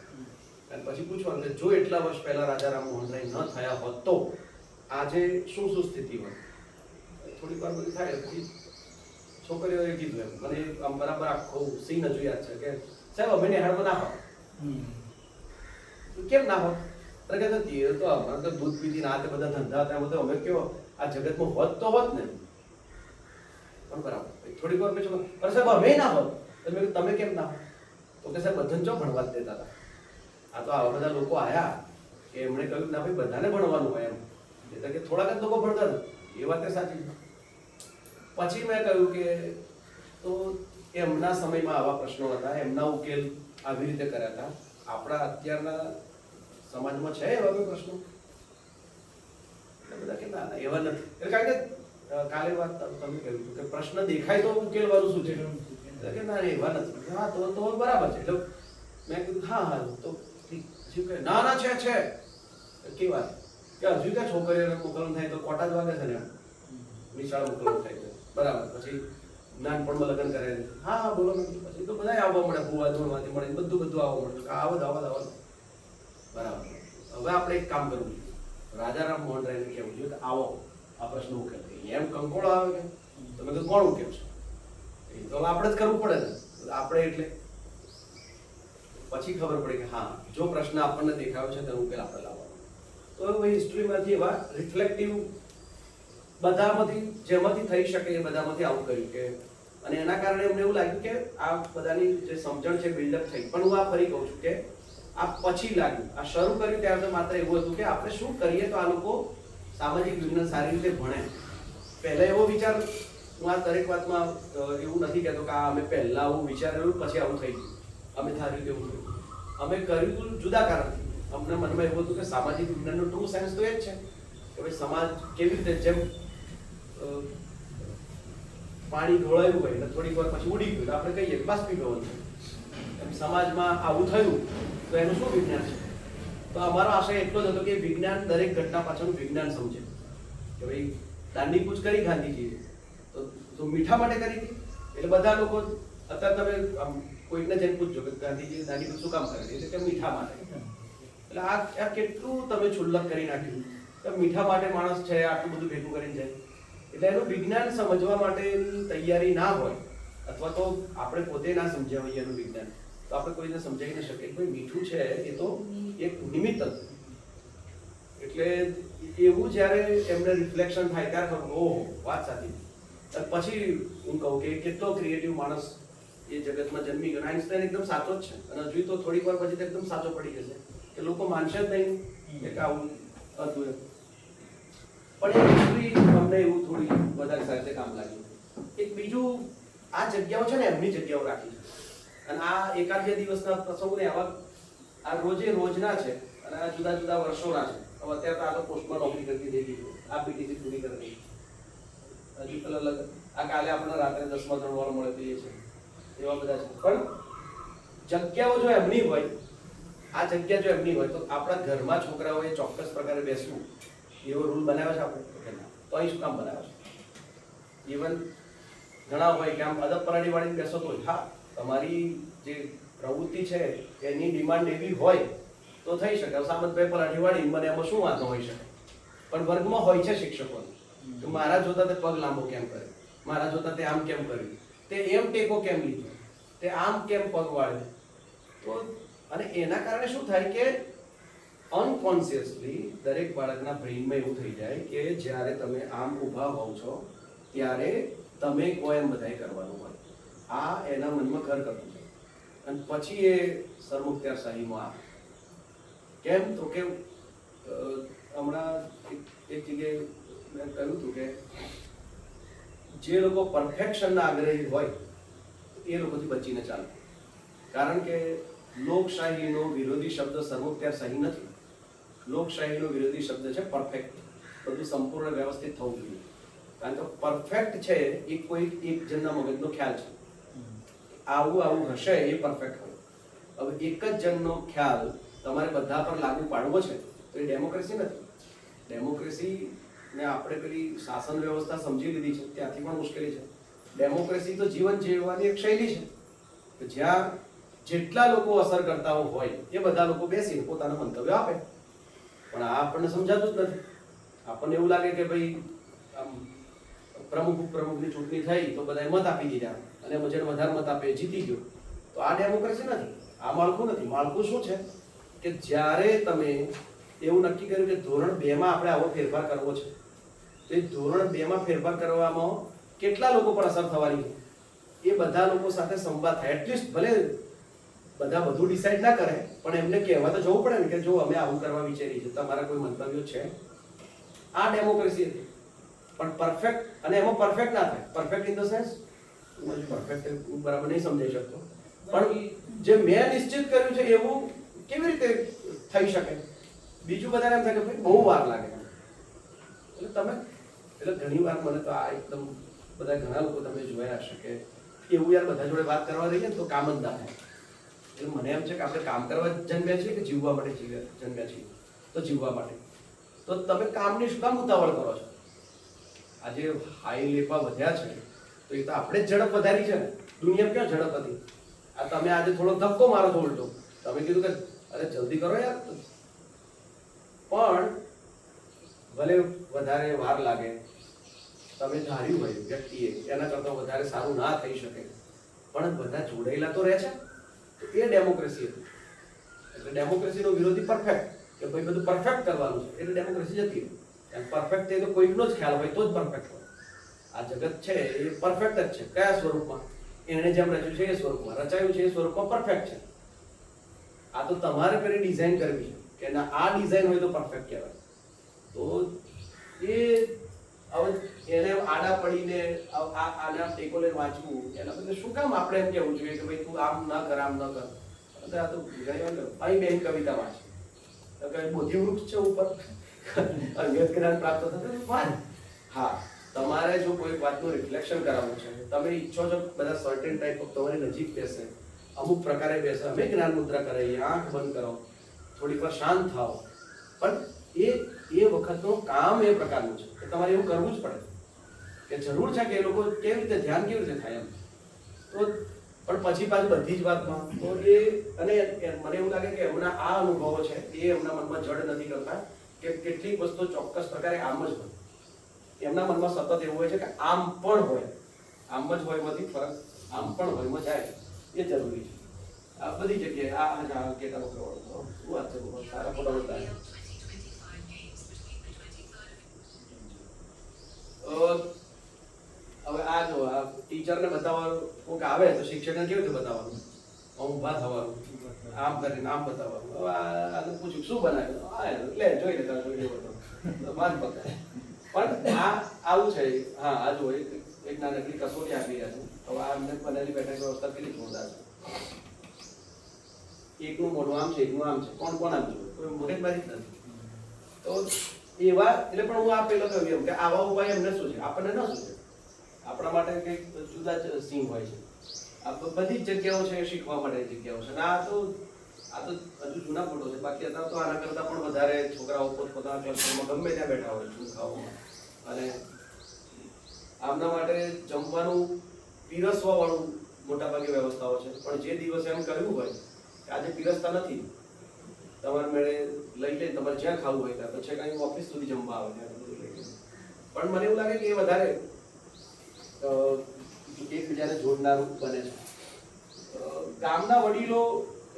અને પછી પૂછવાનું કે જો એટલા વર્ષ પહેલા રાજા રામ મોહન રાય ન થયા હોત તો આજે શું સ્થિતિ હોય? થોડીક વાર બધી થાય પછી છોકરીઓએ કીધું એમ મને આમ બરાબર આખો સીન હજુ યાદ છે કે સાહેબ અમે નિહાળમાં ના હોત. કેમ ના હોત? તો અમારે તો દૂધ પીધી ના બધા ધંધા હતા બધું અમે કેવો આ જગતમાં હોત તો હોત ને. પણ બરાબર થોડીક વાર પછી અરે સાહેબ અમે ના હોત. તમે કેમ ના હોત? તો કે સાહેબ બધાને ચો ભણવા જ દેતા હતા. આ તો આવા બધા લોકો આવ્યા કે એમણે કહ્યું ના ભાઈ બધાને ભણવાનું હોય એમ. એટલે કે થોડાક જ લોકો ભણતા હતા. એ વાત સાચી. પછી મેં કહ્યું કે તો એમના સમયમાં આવા પ્રશ્નો હતા, એમના ઉકેલ આવી રીતે કર્યા હતા. આપણા અત્યારના સમાજમાં છે એવા કોઈ પ્રશ્નો? બધા કે ના એવા નથી. એટલે કારણ કે કાલે વાત તમે કહ્યું કે પ્રશ્ન દેખાય તો ઉકેલવાનું શું છે? એટલે કે ના એવા નથી. હા તો બરાબર છે. એટલે મેં કીધું હા તો ઠીક કે ના છે કેવી વાત કે હજુ કે છોકરીઓને મોકલવાનું થાય તો કોટા જ વાગે છે ને નિશાળ મોકલવાનું થાય છે બરાબર. પછી નાનપણમાં લગ્ન કરે હા બોલો પછી તો બધા આવવા મળે ભૂવા ધોળમાંથી મળે બધું આવવા મળે આવો બરાબર. હવે આપણે એક કામ કરવું જોઈએ, રાજા રામ મોહન રાયને કહેવું જોઈએ કે આવો આ પ્રશ્ન ઉકેલ. એમ કંકોળો આવે કે તમે તો કોણ ઉકેલશો? એ તો આપણે જ કરવું પડે ને. આપણે એટલે પછી ખબર પડી કે હા જો પ્રશ્ન આપણને દેખાયો છે તેનો ઉકેલ આપણે લાવવાનો. તો ભાઈ હિસ્ટ્રીમાંથી એવા રિફ્લેક્ટિવ બધામાંથી જેમાંથી થઈ શકે એ બધામાંથી આવું કર્યું કે અને એના કારણે અમને એવું લાગ્યું કે આ બધાની જે સમજણ છે બિલ્ડઅપ થઈ. પણ હું આ ફરી કહું છું કે આ પછી લાગ્યું, આ શરૂ કર્યું ત્યારે તો માત્ર એવું હતું કે આપણે શું કરીએ તો આ લોકો સામાજિક વિજ્ઞાન સારી રીતે ભણે. પહેલા એવો વિચાર હું આ દરેક વાતમાં એવું નથી કહેતો કે આ અમે પહેલા આવું વિચારેલું પછી આવું થઈ ગયું, અમે ધાર્યું કે એવું થયું. અમે કર્યું જુદા કારણથી. અમને મનમાં એવું હતું કે સામાજિક વિજ્ઞાનનું ટ્રુ સાયન્સ તો એ જ છે કે ભાઈ સમાજ કેવી રીતે જેમ પાણી ઢોળાયું હોય એટલે થોડીક વાર પછી ઉડી ગયું આપણે કહીએ કે બાષ્પીભવન છે. એમ સમાજમાં આવું થયું તો એનું શું વિજ્ઞાન છે? તો અમારો આશય એટલો જ હતો કે વિજ્ઞાન દરેક ઘટના પાછળનું વિજ્ઞાન સમજે કે ભાઈ દાંડી કૂચ કરી ગાંધીજીએ તો મીઠા માટે કરી હતી. એટલે બધા લોકો અત્યારે તમે કોઈકને જઈને પૂછજો કે ગાંધીજી દાંડી કૂચ શું કામ કરી હતી? એટલે કે મીઠા માટે. એટલે આ કેટલું તમે છુલ્લક કરી નાખ્યું કે મીઠા માટે માણસ છે આટલું બધું ભેગું કરીને જાય. એટલે એનું વિજ્ઞાન સમજવા માટેની તૈયારી ના હોય અથવા તો આપણે પોતે ના સમજ્યા હોઈએ એનું વિજ્ઞાન તો આપણે કોઈને સમજાવી ન શકીએ. ભાઈ મીઠું છે એ તો એક નિમિત્ત હતું. એટલે એવું જ્યારે એમને રિફ્લેક્શન થાય ત્યારે ખબર ઓહો વાત સાચી. પછી હું કહું કે કેટલો ક્રિએટિવ માણસ એ જગતમાં જન્મી ગયો. આઈન્સ્ટાઈન એકદમ સાચો જ છે અને હજુ તો થોડીક વાર પછી તો એકદમ સાચો પડી જશે કે લોકો માનશે જ નહીં કે આવું હતું એમ. પણ એ હિસ્ટ્રી અમને એવું થોડી વધારે સારી રીતે કામ લાગ્યું. એક બીજું, આ જગ્યાઓ છે ને એમની જગ્યાઓ રાખી છે અને આ એકાદ બે દિવસના પ્રસંગોને આવા આ રોજે રોજના છે અને આ જુદા જુદા વર્ષોના છે. હવે અત્યારે તો આ તો પોસ્ટમાં નોકરી કરતી થઈ ગઈ, આ પીટીસી પૂરી કરવી, હજુ તો અલગ આ કાલે આપણે રાત્રે 10માં 3 વાર મળે તો એ છે, એવા બધા છે. પણ જગ્યાઓ જો એમની હોય, આ જગ્યા જો એમની હોય તો આપણા ઘરમાં છોકરાઓએ ચોક્કસ પ્રકારે બેસવું એવો રૂલ બનાવ્યો છે આપણે કે ના? તો અહીં શું કામ બનાવ્યો છે? ઇવન ઘણા હોય કે આમ અદબ પરાડી વાળીને બેસો તો હા, તમારી જે પ્રવૃત્તિ છે એની ડિમાન્ડ એવી હોય તો થઈ શકે. સામંતભાઈ પરાઠી વાળી મને એમાં શું વાંધો હોઈ શકે? પણ વર્ગમાં હોય છે શિક્ષકો તો મારા જોતા તે પગ લાંબો કેમ કરે, મારા જોતા તે આમ કેમ કર્યું, તે એમ ટેકો કેમ લીધો, તે આમ કેમ પગ વાળ્યો. તો અને એના કારણે શું થાય કે અનકોન્શિયસલી દરેક બાળકના બ્રેઇનમાં એવું થઈ જાય કે જ્યારે તમે આમ ઊભા હોવ છો ત્યારે તમે કોઈ એમ બધાય કરવાનું હોય. આ એના મનમાં ઘર કરતું છે અને પછી એ સરમુખત્યારશાહીમાં આવે. કેમ તો કે હમણાં એક જગ્યાએ મેં કહ્યું હતું કે જે લોકો પરફેક્શનના આગ્રહી હોય એ લોકોથી બચીને ચાલે. કારણ કે લોકશાહીનો વિરોધી શબ્દ સરમુખત્યારશાહી નથી. લોકશાહીનો વિરોધી શબ્દ છે પરફેક્ટ. બધું સંપૂર્ણ વ્યવસ્થિત થવું જોઈએ. કારણ કે પરફેક્ટ છે એ કોઈ એક જણના મગજનો ખ્યાલ છે. આવું આવું હશે એ પરફેક્ટ હોય. હવે એક જ જણનો ખ્યાલ તમારે બધા પર લાગુ પાડવો છે તો એ ડેમોક્રેસી નથી. ડેમોક્રેસીને આપણે પેલી શાસન વ્યવસ્થા સમજી લીધી છે ત્યાંથી પણ મુશ્કેલી છે. ડેમોક્રેસી તો જીવન જીવવાની એક શૈલી છે કે જ્યાં જેટલા લોકો અસર કરતા હોય એ બધા લોકો બેસીને પોતાના મંતવ્ય આપે. પણ આ આપણને સમજાતું જ નથી. આપણને એવું લાગે કે ભાઈ આમ પ્રમુખની ચૂંટણી થઈ તો બધાએ મત આપી દીધા અને જેને વધારે મત આપે જીતી ગયો. તો આ ડેમોક્રેસી નથી, આ માળખું નથી. માળખું શું છે કે જ્યારે તમે એવું નક્કી કર્યું કે ધોરણ 2 માં આપણે આવો ફેરફાર કરવો છે તો એ ધોરણ 2 માં ફેરફાર કરવામાં કેટલા લોકો પર અસર થવાની છે એ બધા લોકો સાથે સંવાદ થાય. એટલીસ્ટ ભલે બધા બધું ડિસાઈડ ના કરે પણ એમને કહેવા તો જવું પડે ને કે જો અમે આવું કરવા વિચારીએ છીએ, તમારા કોઈ મંતવ્યો છે? આ ડેમોક્રેસી હતી. પણ પરફેક્ટ, અને એમાં પરફેક્ટ ના થાય. Perfect in the sense perfect બરાબર નહીં સમજાઈ શકતો પણ જે મેં નિશ્ચિત કર્યું છે એવું કેવી રીતે થઈ શકે? બીજું બધાને એમ થાય કે ભાઈ બહુ વાર લાગે. એટલે ઘણી વાર મને તો આ એકદમ બધા ઘણા લોકો તમે જોયા હશે કે એવું યાર બધા જોડે વાત કરવા રહીએ ને તો કામ જ ના થાય. એટલે મને એમ છે કે આપણે કામ કરવા જન્મ્યા છીએ કે જીવવા માટે જન્મ્યા છીએ? તો જીવવા માટે. તો તમે કામની શું કામ ઉતાવળ કરો છો? આજે હાઈ લેપા વધ્યા છે તો એ તો આપણે જ ઝડપ વધારી છે ને. દુનિયા ક્યાં ઝડપ હતી? આ તમે આજે થોડો ધક્કો મારો છો ઉલટો. તમે કીધું કે અરે જલ્દી કરો યાર. પણ ભલે વધારે વાર લાગે, તમે ધાર્યું હોય વ્યક્તિએ એના કરતાં વધારે સારું ના થઈ શકે પણ બધા જોડાયેલા તો રહે છે. તો એ ડેમોક્રેસી હતી. એટલે ડેમોક્રેસીનો વિરોધી પરફેક્ટ કે ભાઈ બધું પરફેક્ટ કરવાનું છે એટલે ડેમોક્રેસી જતી રહી. પરફેક્ટ એ તો કોઈકનો જ ખ્યાલ હોય તો જ પરફેક્ટ હોય. આ જગત છે એ પરફેક્ટ જ છે. કયા સ્વરૂપમાં? એણે જેમ રચ્યું છે એ સ્વરૂપમાં, રચાયું છે એ સ્વરૂપમાં પરફેક્ટ છે. આ તો તમારે પેલી ડિઝાઇન કરવી છે કે ના આ ડિઝાઇન હોય તો પરફેક્ટ કહેવાય. તો એ હવે એને આડા પડીને આના ટેકો લઈને વાંચવું એના બદલે શું કામ આપણે એમ કહેવું જોઈએ કે ભાઈ તું આમ ન કર, આમ ન કર. આ તો અહીં બેન કવિતા વાંચે બોધિ વૃક્ષ છે ઉપર અંગત જ્ઞાન પ્રાપ્ત થતું. હા, તમારે જો કોઈ વાતનું રિફ્લેક્શન કરાવવું છે, તમે ઈચ્છો છો બધા સર્ટેન ટાઈપ ઓફ તમારી નજીક બેસે, અમુક પ્રકારે બેસે, અમે જ્ઞાન મુદ્રા કરાવીએ, આંખ બંધ કરો, થોડીક વાર શાંત થાઓ. પણ એ વખતનું કામ એ પ્રકારનું છે કે તમારે એવું કરવું જ પડે કે જરૂર છે કે એ લોકો કેવી રીતે ધ્યાન કેવી રીતે થાય એમ. તો પણ પછી પાછું બધી જ વાતમાં તો એ અને મને એવું લાગે કે એમના આ અનુભવો છે એ એમના મનમાં જડ નથી કરતા કે કેટલીક વસ્તુ ચોક્કસ પ્રકારે આમ જ હોય. એમના મનમાં સતત એવું હોય છે કે આમ પણ હોય, આમ જ હોય માંથી ફરક આમ પણ હોય માં જાય એ જરૂરી છે. આ બધી જગ્યાએ આ કેટા કરવાનો શું વાત છે? સારા ફોટા બતાવે. હવે આ જો આ ટીચરને બતાવવાનું કોઈક આવે તો શિક્ષકને કેવી રીતે બતાવવાનું? ઊભા થવાનું, આમ કરીને આમ બતાવવાનું. હવે આને પૂછ્યું શું બનાવ્યું? લે જોઈ લે તારે જોઈ લેવાનું બાદ બતાવે. પણ આ આવું છે. હા આ જો એક નાનકડી કસોટી આપી રહ્યા છે. હવે આ અમને બનેલી બેઠક વ્યવસ્થા કેટલી જોરદાર છે. એકનું મોઢું આમ છે, એકનું આમ છે. કોણ કોણ આમ જોયું? કોઈ મોઢેબાજી જ નથી. તો એવા એટલે પણ હું આ પેલો કહ્યું એમ કે આવા ઉપાય એમને શું છે, આપણને ન શું છે. આપણા માટે કંઈક જુદા જ સીન હોય છે. આ બધી જ જગ્યાઓ છે શીખવા માટે જગ્યાઓ છે. આ તો હજુ જૂના ફોટો છે. બાકી અત્યારે તો આના કરતાં પણ વધારે છોકરાઓ પોતપોતાના ક્લાસરૂમમાં ગમે ત્યાં બેઠા હોય છોકરાઓમાં. અને આમના માટે જમવાનું પીરસવા વાળું મોટાભાગે વ્યવસ્થાઓ છે. પણ જે દિવસે એમ કહ્યું હોય કે આજે પીરસતા નથી, તમારે મેળે લઈ લે, તમારે જ્યાં ખાવું હોય ત્યાં પછી કાંઈ ઓફિસ સુધી જમવા આવે ત્યાં બધું લઈ લે. પણ મને એવું લાગે કે એ વધારે એકબીજાને જોડનારું બને છે. ગામના વડીલો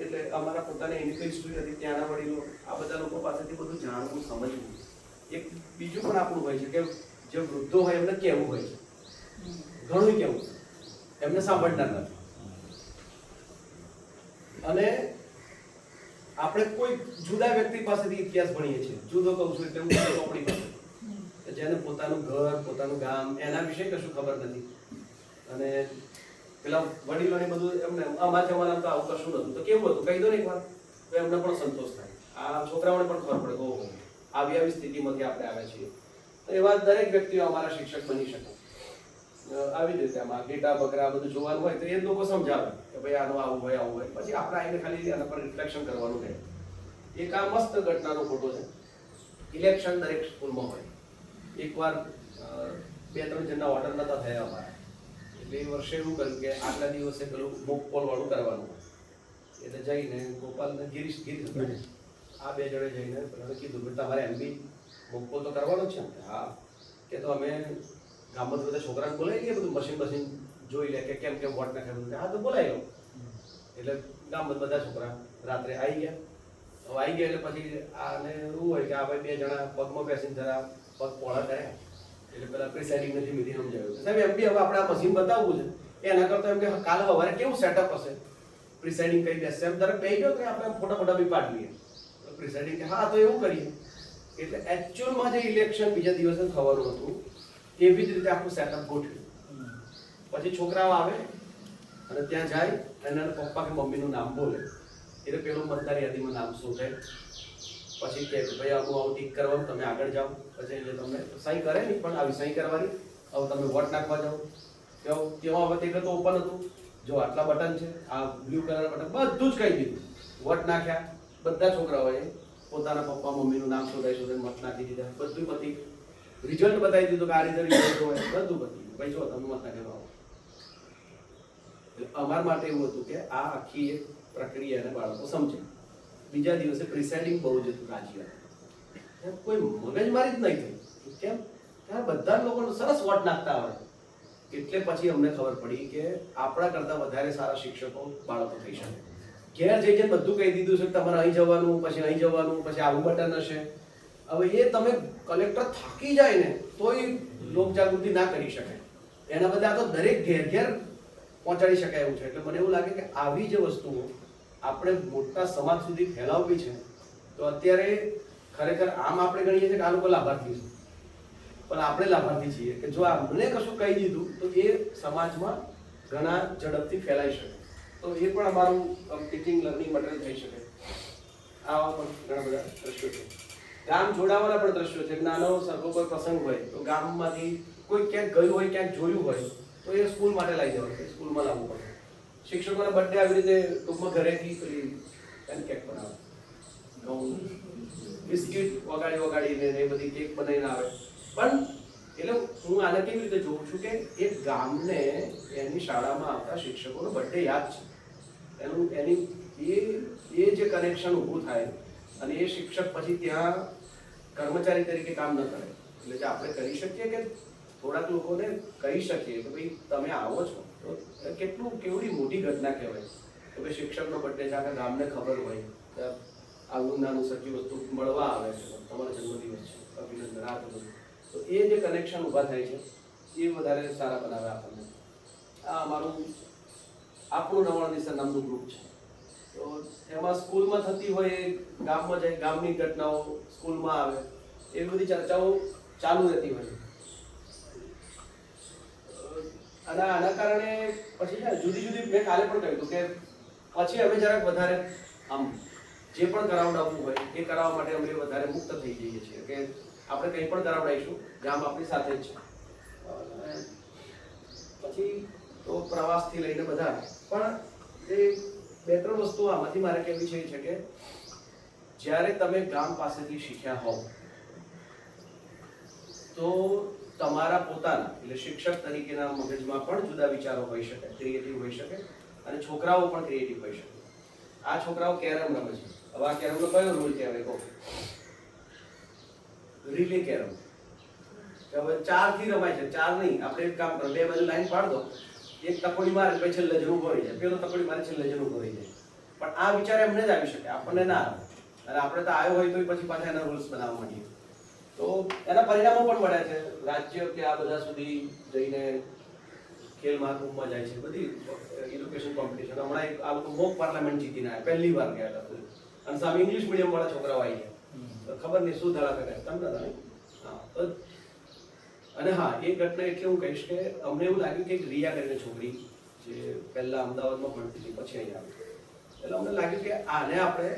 એટલે અમારા પોતાની એની કઈ સ્ટોરી હતી, ત્યાંના વડીલો આ બધા લોકો પાસેથી બધું જાણવું, સમજવું. એક બીજું પણ આપણું હોય છે કે જે વૃદ્ધો હોય એમને કહેવું હોય છે, ઘણું કહેવું, એમને સાંભળનાર નથી. અને આપણે કોઈ જુદા વ્યક્તિ પાસેથી ઇતિહાસ ભણીએ છીએ. જુદો કહું છું એટલે હું ચોપડી પાસે, જેને પોતાનું ઘર, પોતાનું ગામ એના વિશે કશું ખબર નથી. અને પેલા વડીલોને બધું એમને અમારા જમાનામાં તો આવું કશું નતું. તો કેવું હતું કહી દો ને એક વાર, તો એમને પણ સંતોષ થાય. આ છોકરાઓને પણ ખબર પડે ઓહો આવી સ્થિતિમાંથી આપણે આવ્યા છીએ. તો એવા દરેક વ્યક્તિઓ અમારા શિક્ષક બની શકે. આવી રીતે આમાં ડેટા બકરા બધું જોવાનું હોય તો એ લોકો સમજાવે કે ભાઈ આનું આવું હોય આવું હોય. પછી આપણે આવીને ખાલી આના પર રિફ્લેક્શન કરવાનું રહે. એક આ મસ્ત ઘટનાનો ફોટો છે. ઇલેક્શન દરેક સ્કૂલમાં હોય. એકવાર 2-3 જણના ઓર્ડર નતા થયા અમારા, એટલે એ વર્ષે એવું કર્યું કે આગલા દિવસે પેલું મોક પોલ વાળું કરવાનું હોય. એટલે જઈને ગોપાલ ને ગિરીશ આ 2 જણે જઈને પેલાને કીધું કે તમારે એમ બી મોક પોલ તો કરવાનો જ છે ને? હા. કે તો અમે ગામમાં બધા છોકરાને બોલાવી લઈએ, બધું મશીન જોઈ લે કે કેમ કેમ વોટ નાખે બધું. હા તો બોલાવી લો. એટલે ગામમાં બધા છોકરા રાત્રે આવી ગયા. હવે આવી ગયા એટલે પછી આને એવું હોય કે આ ભાઈ 2 જણા પગમાં બેસીને જરા પગ પોળા કર્યા. એટલે પેલા પ્રિસાઇડિંગને ધીમે ધીમે સમજાવ્યું સાહેબ એમ બી હવે આપણે આ મશીન બતાવવું છે એના કરતાં એમ કે કાલે સવારે કેવું સેટઅપ હશે, પ્રિસાઇડિંગ કઈ બેસશે એમ તરફ કહી ગયો કે આપણે ફોટા બી પાડી લઈએ. પ્રિસાઇડિંગ કે હા તો એવું કરીએ. એટલે એકચ્યુઅલમાં જે ઇલેક્શન બીજા દિવસે થવાનું હતું એવી જ રીતે આખું સેટઅપ ગોઠવ્યું. પછી છોકરાઓ આવે અને ત્યાં જાય અને પપ્પા કે મમ્મીનું નામ બોલે એટલે પેલું મતદાર યાદીમાં નામ શોધે. પછી કે ભાઈ આવું ટીક કરવાનું, તમે આગળ જાઓ. પછી એટલે તમને સહી કરે નહીં પણ આવી સહી કરવાની. હવે તમે વોટ નાખવા જાઓ. તેમાં હવે તે તો ઓપન હતું, જો આટલા બટન છે, આ બ્લુ કલર બટન, બધું જ કહી દીધું. વોટ નાખ્યા. બધા છોકરાઓએ પોતાના પપ્પા મમ્મીનું નામ શોધાઈ મત નાખી દીધા. બધું પતી રિઝલ્ટ બતાવી દીધું કે આ રીતે રિઝલ્ટ હોય, બધું પતી. ભાઈ જો તમે મત નાખ્યા આવો. અમારા માટે એવું હતું કે આ આખી એક પ્રક્રિયાને બાળકો સમજે. બીજા દિવસે પ્રિસાઇડિંગ બહુ જ હતું રાજી હતું. કોઈ મગજમારી જ નહીં થઈ. કેમ? ત્યારે બધા લોકો સરસ વોટ નાખતા આવે. એટલે પછી અમને ખબર પડી કે આપણા કરતાં વધારે સારા શિક્ષકો બાળકો થઈ શકે. ઘેર જઈને બધું કહી દીધું છે કે તમારે અહીં જવાનું, પછી અહીં જવાનું, પછી આવું બટન હશે. હવે એ તમે કલેક્ટર થાકી જાય ને તોય લોક જાગૃતિ ના કરી શકે. એના બદલે આ તો દરેક ઘેર ઘેર પહોંચાડી શકાય એવું છે. એટલે મને એવું લાગે કે આવી જે વસ્તુઓ આપણે મોટા સમાજ સુધી ફેલાવવી છે. તો અત્યારે ખરેખર આમ આપણે ગણીએ છીએ કે આ લોકો લાભાર્થી છે, પણ આપણે લાભાર્થી છીએ કે જો અમને કશું કહી દીધું તો એ સમાજમાં ઘણા ઝડપથી ફેલાઈ શકે. તો એ પણ અમારું ટીચિંગ લર્નિંગ મટીરિયલ થઈ શકે. આવા પણ ઘણા બધા દ્રશ્યો છે. ગામ જોડાવાના પણ દ્રશ્યો છે. નાનો સરખો કોઈ પ્રસંગ હોય તો ગામમાંથી કોઈ ક્યાંક ગયું હોય, ક્યાંક જોયું હોય તો એ સ્કૂલ માટે લઈ જવાનું, સ્કૂલમાં લાવવું પડે. શિક્ષકોના બર્થડે આવી રીતે ટૂંકમાં ઘરેથી પેલી કેક બનાવે, બિસ્કિટ વગાડીને એ બધી કેક બનાવીને આવે. પણ એટલે હું આને કેવી રીતે જોઉં છું કે એક ગામને એની શાળામાં આવતા શિક્ષકોનો બર્થડે યાદ છે. એ જે કનેક્શન ઊભું થાય અને એ શિક્ષક પછી ત્યાં કર્મચારી તરીકે કામ ન કરે. એટલે જે આપણે કરી શકીએ કે થોડાક લોકોને કહી શકીએ કે ભાઈ તમે આવો છો તો કેવડી મોટી ઘટના કહેવાય કે ભાઈ શિક્ષકનો બર્થડે છે, આખા ગામને ખબર હોય આવું નાનું સચી વસ્તુ મળવા આવે છે, તમારો જન્મદિવસ છે, અભિનંદન, આ બધું. તો એ જે કનેક્શન ઊભા થાય છે એ વધારે સારા બનાવે આપણને. આ અમારું આપણું નવાણું દિશા નામનું ગ્રુપ છે. તો એમાં સ્કૂલમાં થતી હોય, ગામમાં જાય, ગામની ઘટનાઓ સ્કૂલમાં આવે, એવી બધી ચર્ચાઓ ચાલુ રહેતી હોય. અને આના કારણે પછી છે ને જુદી જુદી, મેં કાલે પણ કહ્યું હતું કે પછી અમે જરાક વધારે આમ જે પણ કરાવડાવવું હોય એ કરાવવા માટે અમે વધારે મુક્ત થઈ જઈએ છીએ કે આપણે કંઈ પણ કરાવડાવીશું, ગામ આપણી સાથે જ છે. અને પછી તો પ્રવાસથી લઈને બધા પણ એ 2-3 વસ્તુ આમાંથી મારે કહેવી છે કે જ્યારે તમે ગામ પાસેથી શીખ્યા હોવ તો તમારા પોતાના એટલે શિક્ષક તરીકેના મગજમાં પણ જુદા વિચારો હોઈ શકે, ક્રિએટિવ હોઈ શકે, અને છોકરાઓ પણ ક્રિએટિવ હોઈ શકે. આ છોકરાઓ કેરમ રમે છે. હવે આ કેરમનો કયો રૂલ કહેવાય કહો? Relay carrom. હવે 4 થી રમાય છે. 4 નહીં, આપણે એક કામ કરો, 2 બાજુ લાઈન પાડ દો, એક ટકોડી મારે પછી છેલ્લે જણ ઉભો રહી જાય, પેલો ટકોડી મારે છેલ્લે જણ ઉભો રહી જાય. પણ આ વિચાર એમને જ આવી શકે, આપણને ના આવે. અને આપણે તો આવ્યો હોય તો પછી પાછા એના રૂલ્સ બનાવવા માંડીએ. તો એના પરિણામો પણ મળ્યા છે. રાજ્ય કે આ બધા સુધી જઈને ખેલ મહાકુંભમાં જાય છે, બધી એડ્યુકેશન કોમ્પિટિશન. હમણાં એક આ લોકો મોક પાર્લામેન્ટ જીતીને આવ્યા, પહેલી વાર ગયા હતા. અને સામે ઇંગ્લિશ મીડિયમ વાળા છોકરાઓ આવી ગયા, ખબર નહીં શું ધડાકા કર્યા તમને નહીં. હા, અને હા, એ ઘટના એટલે હું કહીશ કે અમને એવું લાગ્યું કે રિયા કરીને છોકરી જે પહેલા અમદાવાદમાં ભણતી હતી પછી અહીંયા આવી, એટલે અમને લાગ્યું કે આને આપણે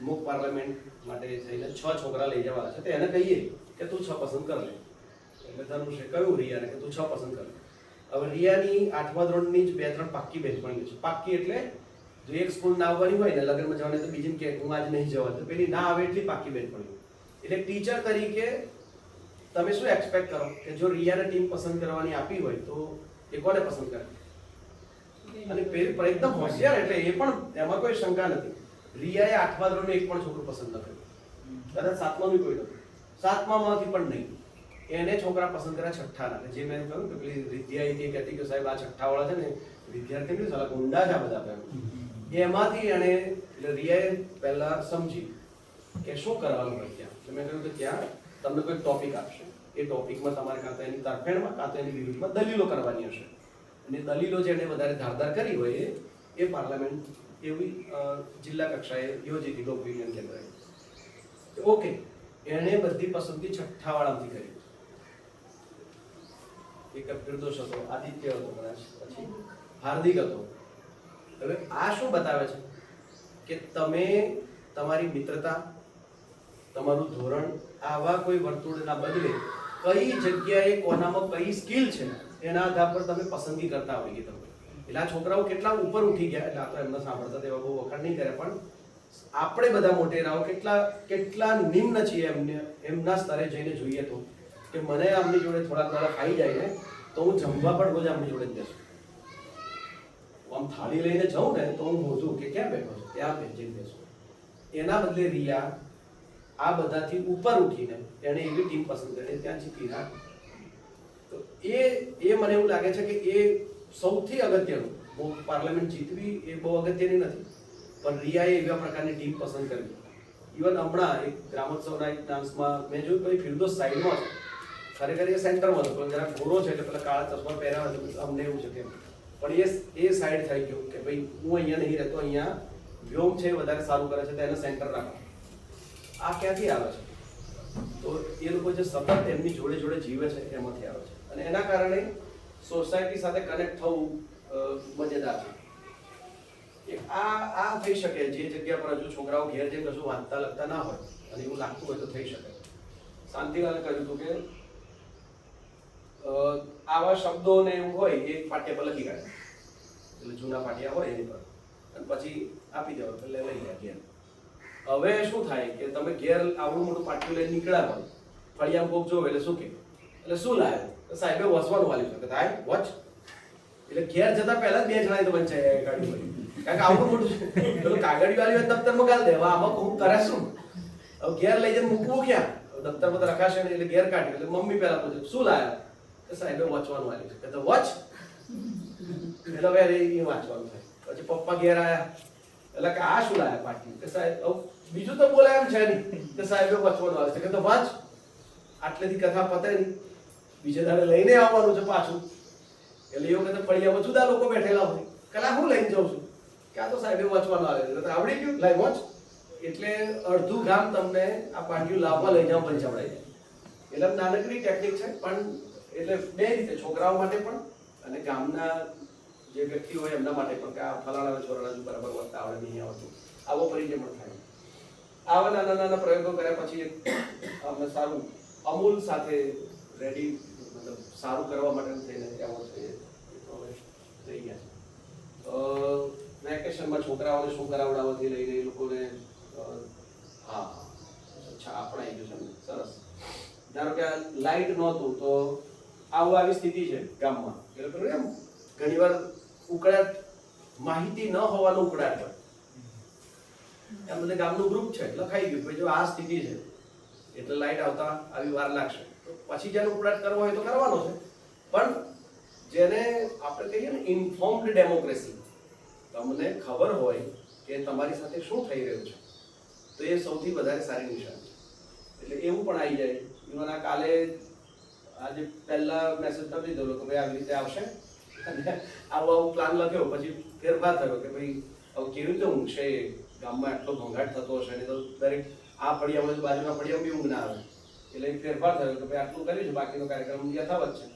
મુખ પાર્લામેન્ટ માટે થઈને 6 છોકરા લઈ જવાના છે. તો એને કહીએ કે તું 6 પસંદ કર લે. એટલે ધનુષે કહ્યું રિયાને કે તું 6 પસંદ કર લે. હવે રિયાની 8મા ધોરણની જ 2-3 પાક્કી બહેનપણીઓ છે. પાક્કી એટલે જો એક સ્કૂલ ના આવવાની હોય ને, લગ્નમાં જવાની, તો બીજી કે હું આજે નહીં જવા, તો પેલી ના આવે એટલી પાક્કી બહેનપણીઓ. એટલે ટીચર તરીકે તમે શું એક્સપેક્ટ કરો કે જો રિયાને ટીમ પસંદ કરવાની આપી હોય તો એ કોને પસંદ કરે? અને પેલી એકદમ હોશિયાર, એટલે એ પણ એમાં કોઈ શંકા નથી. રિયાએ 8મા ધોરણનું એક પણ છોકરું પસંદ ન કર્યું, કદાચ 7માનું કોઈ નતું, 7મામાંથી પણ નહીં. એને છોકરા પસંદ કર્યા 6ઠાના. જે મેં કહ્યું કે પેલી વિદ્યા એ કહેતી કે સાહેબ આ 6ઠા વાળા છે ને વિદ્યાર્થી નહીં, સાલા ગુંડા છે આ બધા. એમાંથી એને એટલે રિયાએ પહેલા સમજી કે શું કરવાનું હોય ત્યાં. તો મેં કહ્યું કે ત્યાં તમને કોઈ ટોપિક આપશે, એ ટોપિકમાં તમારે કાં તો એની તરફેણમાં કાં તો એની વિરુદ્ધમાં દલીલો કરવાની હશે. અને દલીલો જેને વધારે ધારદાર કરી હોય એ પાર્લામેન્ટ એવી જિલ્લા કક્ષાએ યોજી હતી, લોક વિજ્ઞાન કેન્દ્રએ. ઓકે, એણે બધી પસંદગી 6ઠા વાળામાંથી કરી. એક ફિરદોસ હતો, આદિત્ય હતો, કદાચ પછી હાર્દિક હતો. હવે આ શું બતાવે છે કે તમે તમારી મિત્રતા, તમારું ધોરણ, આવા કોઈ વર્તુળના બદલે કઈ જગ્યાએ કોનામાં કઈ સ્કિલ છે એના આધાર પર તમે પસંદગી કરતા હોઈએ તમે. એટલે આ છોકરાઓ કેટલા ઉપર ઉઠી ગયા, એટલે આપણે એમને સાંભળતા તેવા બહુ વખાણ નહીં કરે, પણ આપણે બધા મોટેરાઓ કેટલા નિમ્ન છીએ એમના સ્તરે જઈને જોઈએ તો કે મને આમની જોડે થોડાક દાડા ખાઈ જાય ને તો હું જમવા પણ રોજ આમની જોડે જ બેસું. આમ થાળી લઈને જાઉં ને તો હું મોઢું કે ક્યાં બેઠો છું, ત્યાં જઈને બેસું. એના બદલે રિયા આ બધાથી ઉપર ઉઠીને એણે એવી ટીમ પસંદ કરી, ત્યાં જીતી ના. તો એ મને એવું લાગે છે કે એ સૌથી અગત્યનું. પાર્લામેન્ટ જીતવી એ બહુ અગત્યની નથી, પણ રિયાએ એવા પ્રકારની ટીમ પસંદ કરી. ઇવન હમણાં એક ગ્રામોત્સવના એક ડાન્સમાં મેં જોયું કે ફિરદોસ સાઈડમાં છે, ખરેખર એ સેન્ટરમાં હતો, પણ જરા ગોરો છે એટલે પેલા કાળા ચશ્મા પહેર્યા હતો, અમને એવું છે કે પણ એ સાઈડ થઈ ગયું કે ભાઈ હું અહીંયા નહીં રહેતો, અહીંયા વ્યોમ છે વધારે સારું કરે છે તો એને સેન્ટર રાખો. આ ક્યાંથી આવે છે? તો એ લોકો જે સતત એમની જોડે જોડે જીવે છે એમાંથી આવે છે. અને એના કારણે સોસાયટી સાથે કનેક્ટ થવું મજેદાર છે. આ થઈ શકે જે જગ્યા પર હજુ છોકરાઓ ઘેર જઈને કશું વાંચતા લખતા ના હોય અને એવું લાગતું હોય તો થઈ શકે. શાંતિલાલે કહ્યું હતું કે આવા શબ્દો ને એવું હોય એ પાટિયા પર લખી કાઢે, એટલે જૂના પાટિયા હોય એની પર, અને પછી આપી દેવા એટલે લઈ જાય ઘેર. હવે શું થાય કે તમે ઘેર આવડું મોટું પાટિયું લઈને નીકળ્યા હોય, ફળિયામાં કોક જોવે એટલે શું કે એટલે શું લાવ્યો? સાહેબે વસવાનું વાલ્યું છે કે થાય વોચ. એટલે ઘેર જતા પહેલા 2 જણાએ તો વંચાઈ કાઢ્યું હોય, કારણ કે આવડું મોટું પેલું કાગળી વાળી દફતરમાં ગાળ દેવા, આમાં હું કરે શું? હવે ઘેર લઈ જઈને મૂકવું ક્યાં? દફતરમાં તો રખાશે ને, એટલે ઘેર કાઢ્યું. એટલે મમ્મી પહેલા પૂછે શું લાવ્યા? સાહેબે વાંચવાનું વાલ્યું છે કે તો વોચ. એટલે હવે એ વાંચવાનું થાય. પછી પપ્પા ઘેર આવ્યા એટલે કે આ શું લાવ્યા પાટિયું? કે સાહેબ બીજું તો બોલાય એમ છે નહીં, કે સાહેબે વાંચવાનું વાલ્યું છે કે તો વાંચ. આટલેથી કથા પતે નહીં. બીજે દાડે લઈને આવવાનું છે પાછું. એટલે એ વખતે ફળિયામાં જુદા લોકો બેઠેલા હોય, કલા હું લઈને જાઉં છું કે આ તો સાહેબે વાંચવાનું આવે છે, તો આવડી ગયું લાઈ વાંચ. એટલે અડધું ગામ તમને આ પાટિયું લાવવા લઈ જવા પંચાવડાઈ જાય. એટલે નાનકડી ટેકનિક છે, પણ એટલે બે રીતે, છોકરાઓ માટે પણ અને ગામના જે વ્યક્તિ હોય એમના માટે પણ, કે આ ફલાણા છોરાના બરાબર વાંચતા આવડે નહીં આવડતું, આવો પરિચય પણ થાય. આવા નાના નાના પ્રયોગો કર્યા પછી અમને સારું અમૂલ સાથે રેડી, મતલબ સારું કરવા માટે થઈને એવોર્ડ છે થઈ ગયા છે. વેકેશનમાં છોકરાઓને શું કરાવડાવવાથી લઈને એ લોકોને હા અચ્છા આપણે આવી ગયું છે ને, સરસ. ધારો કે લાઇટ નહોતું તો આવી સ્થિતિ છે ગામમાં, એ લોકો એમ ઘણીવાર ઉકળાટ, માહિતી ન હોવાનો ઉકળાટ હોય. એમ બધે ગામનું ગ્રુપ છે, લખાઈ ગયું જો આ સ્થિતિ છે એટલે લાઇટ આવતા આવી વાર લાગશે, તો પછી જેનો ઉકળાટ કરવો હોય તો કરવાનો છે. પણ જેને આપણે કહીએ ને ઇન્ફોર્મ્ડ ડેમોક્રેસી, તમને ખબર હોય કે તમારી સાથે શું થઈ રહ્યું છે, તો એ સૌથી વધારે સારી નિશાની છે. એટલે એવું પણ આવી જાય. ઇવન આ કાલે આજે પહેલા મેસેજ કરી દીધો કે ભાઈ આવી રીતે આવશે, અને આવો પ્લાન લખ્યો, પછી ફેરફાર થયો કે ભાઈ હવે કેવી રીતે ઊંઘશે, ગામમાં આટલો ઘોંઘાટ થતો હશે ને, તો દરેક આ ફળિયામાં બાજુના ફળિયામાં બી ઊંઘ ના આવે. એટલે ફેરફાર થયો કે ભાઈ આટલું કર્યું છે, બાકીનો કાર્યક્રમ યથાવત છે.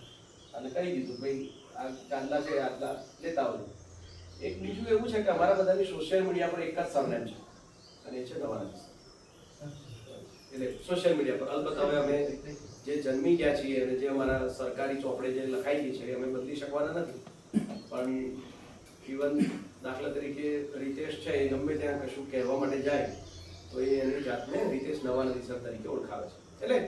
અને કહી દીધું ભાઈ આ ચાંદલા છે આટલા લેતા આવજો. એક બીજું એવું છે કે અમારા બધાની સોશિયલ મીડિયા પર એક જ સરનેમ છે, અને એ છે નવાનંદ. એટલે સોશિયલ મીડિયા પર અલબત્ત હવે અમે જે જન્મી ગયા છીએ અને જે અમારા સરકારી ચોપડે જે લખાયેલી છે એ અમે બદલી શકવાના નથી. પણ ઇવન દાખલા તરીકે રીતેશ છે, એ ગમે ત્યાં કશું કહેવા માટે જાય તો એ એની જાતને રીતેશ નવાનંદી સર તરીકે ઓળખાવે છે. એટલે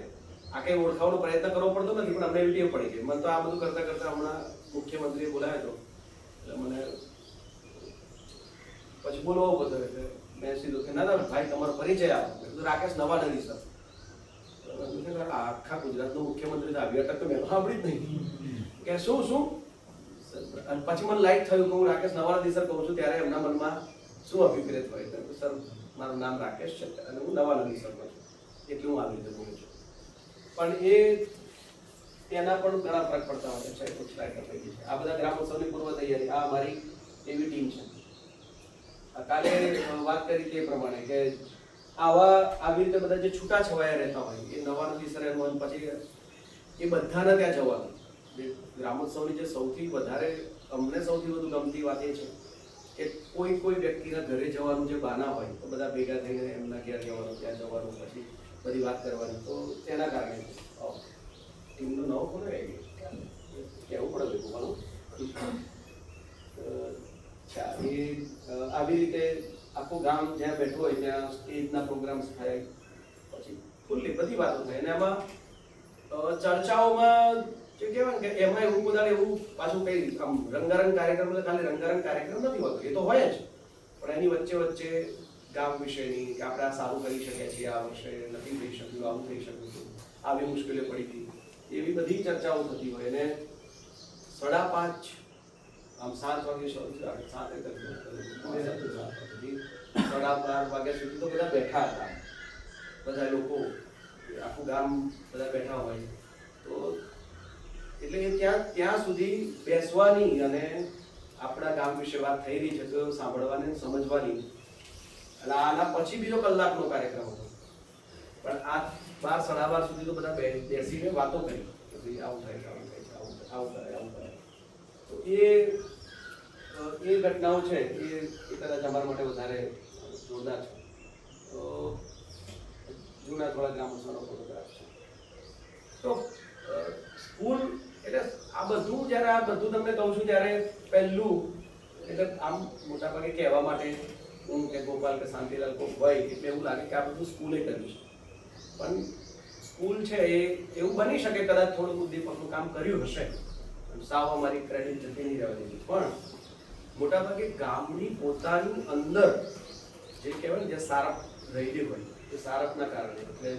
આ કંઈ ઓળખાવાનો પ્રયત્ન કરવો પડતો નથી, પણ અમને એવી ટેવ પડી ગઈ. મને તો આ બધું કરતા કરતા હમણાં મુખ્યમંત્રીએ બોલાવ્યો હતો, એટલે મને પછી બોલવો બધો, એટલે મેં સીધું કે ના ભાઈ તમારો પરિચય આપો. મેં કીધું રાકેશ નવાનંદી સર. આખા ગુજરાતનો મુખ્યમંત્રી તો આવી અટક તો મેં સાંભળી જ નહીં કે શું. અને પછી મને લાઈટ થયું કે હું રાકેશ નવાનંદી સર કહું છું ત્યારે એમના મનમાં શું અભિપ્રેત હોય. સર મારું નામ રાકેશ છે અને હું નવાનંદી સર છું, એટલે હું આવી રીતે બોલું છું. પણ એના પણ ઘણા ફરક પડતા હોય છે. આ બધા ગ્રામોત્સવની પૂર્વ તૈયારી, આ અમારી એવી ટીમ છે. કાલે વાત કરી તે પ્રમાણે કે આવી રીતે બધા જે છૂટા છવાયા રહેતા હોય એ નવાનંદી સર એનું, પછી એ બધાને ત્યાં જવાનું. ગ્રામોત્સવની જે સૌથી વધારે અમને સૌથી વધુ ગમતી વાત એ છે કે કોઈ વ્યક્તિના ઘરે જવાનું જે બાના હોય તો બધા ભેગા થઈને એમના ઘેર જવાનું, ત્યાં જવાનું, પછી બધી વાત કરવાની. તો તેના કારણે ટીમનું નવો કોને આવી ગયું કહેવું પડે લોકોનું. આવી રીતે આખું ગામ જ્યાં બેઠું હોય ત્યાં સ્ટેજના પ્રોગ્રામ્સ થાય, પછી ખુલ્લી બધી વાતો થાય. અને એમાં ચર્ચાઓમાં જે કહેવાય કે એમાં એવું બધા એવું પાછું કઈ આમ રંગારંગ કાર્યક્રમ, એટલે ખાલી રંગારંગ કાર્યક્રમ નથી હોતો, એ તો હોય જ, પણ એની વચ્ચે ગામ વિશેની કે આપણે આ સારું કરી શકીએ છીએ, આ વર્ષે નથી થઈ શક્યું, આવું થઈ શક્યું હતું, આવી મુશ્કેલીઓ પડી હતી, એવી બધી ચર્ચાઓ થતી હોય. અને 5:30 આમ 7 વાગે શરૂ થયું, 7:30 વાગ્યા સુધી તો બધા બેઠા હતા, બધા લોકો, આખું ગામ બધા બેઠા હોય. તો એટલે ત્યાં સુધી બેસવાની અને આપણા ગામ વિશે વાત થઈ રહી છે તો સાંભળવાની, સમજવાની. એટલે આના પછી બીજો કલાકનો કાર્યક્રમ હતો, પણ આ 12-12:30 સુધી તો બધા બેસીને વાતો કરી કે ભાઈ આવું થાય છે, આવું થાય છે, આવું કરે, આવું કરે. તો એ ઘટનાઓ છે એ કદાચ અમારા માટે વધારે જોરદાર છે. તો જૂના થોડા ગ્રામોત્સવનો ફોટોગ્રાફ છે. તો સ્કૂલ એટલે આ બધું જ્યારે આ બધું તમને કહું છું ત્યારે પહેલું એટલે આમ મોટાભાગે કહેવા માટે હું કે ગોપાલ કે શાંતિલાલ કોઈ હોય એટલે એવું લાગે કે આ બધું સ્કૂલે કર્યું છે. પણ સ્કૂલ છે એ એવું બની શકે કદાચ થોડું ઉદ્દીપકનું કામ કર્યું હશે, સાવ અમારી ક્રેડિટ જતી નહીં રહેવા દીધી. પણ મોટાભાગે ગામની પોતાની અંદર જે કહેવાય ને જે સારપ રહેલી હોય એ સારપના કારણે, એટલે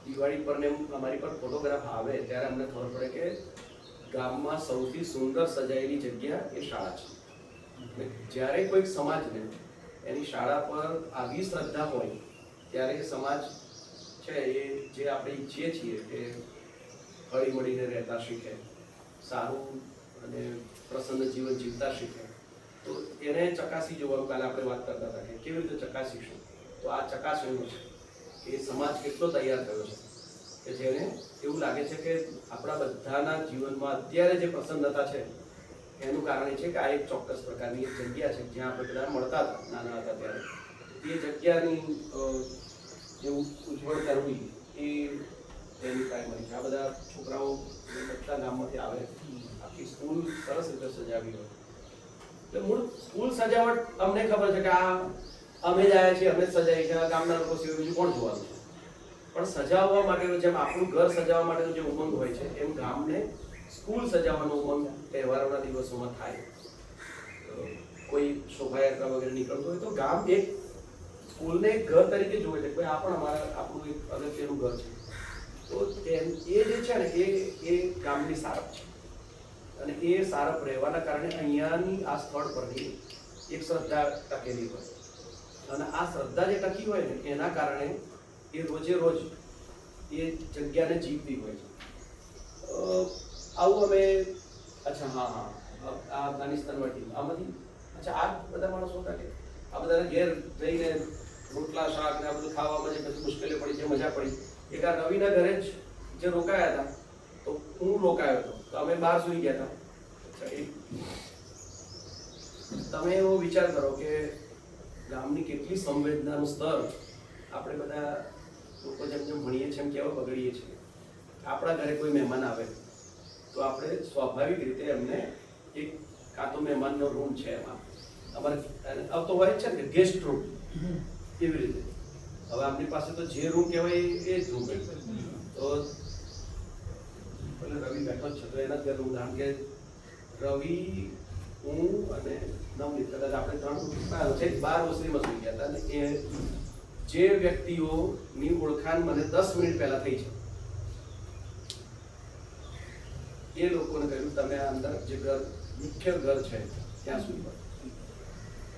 દિવાળી પર ને અમારી પર ફોટોગ્રાફ આવે ત્યારે અમને ખબર પડે કે ગામમાં સૌથી સુંદર સજાયેલી જગ્યા એ શાળા છે. જ્યારે કોઈક સમાજને એની શાળા પર આવી શ્રદ્ધા હોય ત્યારે એ સમાજ છે એ જે આપણે ઈચ્છીએ છીએ કે હળી મળીને રહેતા શીખે, સારું અને પ્રસન્ન જીવન જીવતા શીખે. તો એને ચકાસી જોવાનું. કાલે આપણે વાત કરતા હતા કે કેવી રીતે ચકાસીશું. તો આ ચકાસણીનું છે કે સમાજ કેટલો તૈયાર થયો છે કે જેને એવું લાગે છે કે આપણા બધાના જીવનમાં અત્યારે જે પ્રસન્નતા છે એનું કારણ એ છે કે આ એક ચોક્કસ પ્રકારની એક જગ્યા છે જ્યાં આપણે બધા મળતા હતા નાના હતા ત્યારે. એ જગ્યાની જે ઉજ્જવળ કરવી એ એની પ્રાઇમરી છે. આ બધા છોકરાઓ બધા ગામમાંથી આવે, આખી સ્કૂલ સરસ રીતે સજાવી હોય. એટલે મૂળ સ્કૂલ સજાવટ અમને ખબર છે કે આ અમે જ આવ્યા છીએ, અમે જ સજાવી છે, ગામના લોકો સિવાય બીજું કોણ જોવાનું છે. પણ સજાવવા માટેનો જેમ આપણું ઘર સજાવવા માટેનો જે ઉમંગ હોય છે એમ ગામને સ્કૂલ સજાવવાનો ઉમંગ તહેવારોના દિવસોમાં થાય. કોઈ શોભાયાત્રા વગેરે નીકળતો હોય તો ગામ એક સ્કૂલને એક ઘર તરીકે જુએ છે. ભાઈ આ પણ આપણું એક અગત્યનું ઘર છે. તો એ જે છે ને એ ગામની સારપ છે. અને એ સારપ રહેવાના કારણે અહીંયાની આ સ્થળ પરની એક શ્રદ્ધા ટકેલી હોય. અને આ શ્રદ્ધા જે ટકી હોય ને એના કારણે એ રોજે રોજ એ જગ્યાને જીવતી હોય છે. આવું અમે અચ્છા આ અફઘાનિસ્તાનમાંથી આમાંથી આ બધા માણસો હતા કે આ બધાને ઘેર જઈને રોટલા શાક ને આ બધું ખાવામાં જે બધી મુશ્કેલીઓ પડી, જે મજા પડી, એક આ રવિના ઘરે જ જે રોકાયા હતા તો હું રોકાયો હતો. તો અમે બહાર સુઈ ગયા હતા. તમે એવો વિચાર કરો કે ગામની કેટલી સંવેદનાનું સ્તર આપણે બધા લોકો જેમ જેમ ભણીએ છીએ એમ કેવા બગડીએ છીએ. આપણા ઘરે કોઈ મહેમાન આવે તો આપણે સ્વાભાવિક રીતે એમને એક કાં તો મહેમાનનો રૂમ છે એમાં અમારે આવતો હોય છે ને ગેસ્ટ રૂમ એવી રીતે. હવે આપણી પાસે તો જે રૂમ કહેવાય એ જ રૂમ. તો રવિ બેઠો જ છે તો એના જ ઘરનું ઉદાહરણ કે રવિ, હું અને નવનીત કદાચ આપણે 3 છે 12 ઓસરીમાં સુઈ ગયા હતા. અને એ જે વ્યક્તિઓની ઓળખાણ મને 10 મિનિટ પહેલા થઈ છે એ લોકોને કહ્યું તમે અંદર જે ઘર મુખ્ય ઘર છે ત્યાં સુધી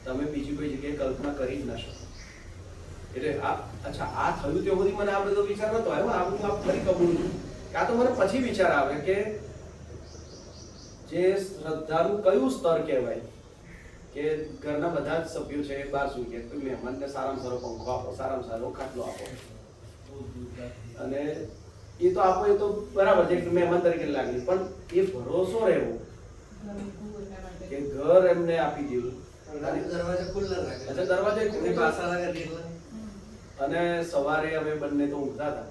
તમે બીજી કોઈ જગ્યાએ કલ્પના કરી જ ના શકો. એટલે આ અચ્છા આ થયું ત્યાં સુધી મને આ બધો વિચાર નતો આવ્યો. આ બધું આપ ફરી કબૂલું છું કે આ તો મને પછી વિચાર આવે કે જે શ્રદ્ધાનું કયું સ્તર કહેવાય કે ઘરના બધા જ સભ્યો છે એ બહાર સુઈ ગયા. કોઈ મહેમાનને સારામાં સારો પંખો આપો, સારામાં સારો ખાટલો આપો, અને એ તો આપો એ તો બરાબર છે મહેમાન તરીકે લાગણી. પણ એ ભરોસો રહેવો કે ઘર એમને આપી દીધું, દરવાજા ખુલ્લા રાખે. અચ્છા દરવાજા કોઈ પાસા લાગે એટલે. અને સવારે અમે બંને તો ઊંઘતા હતા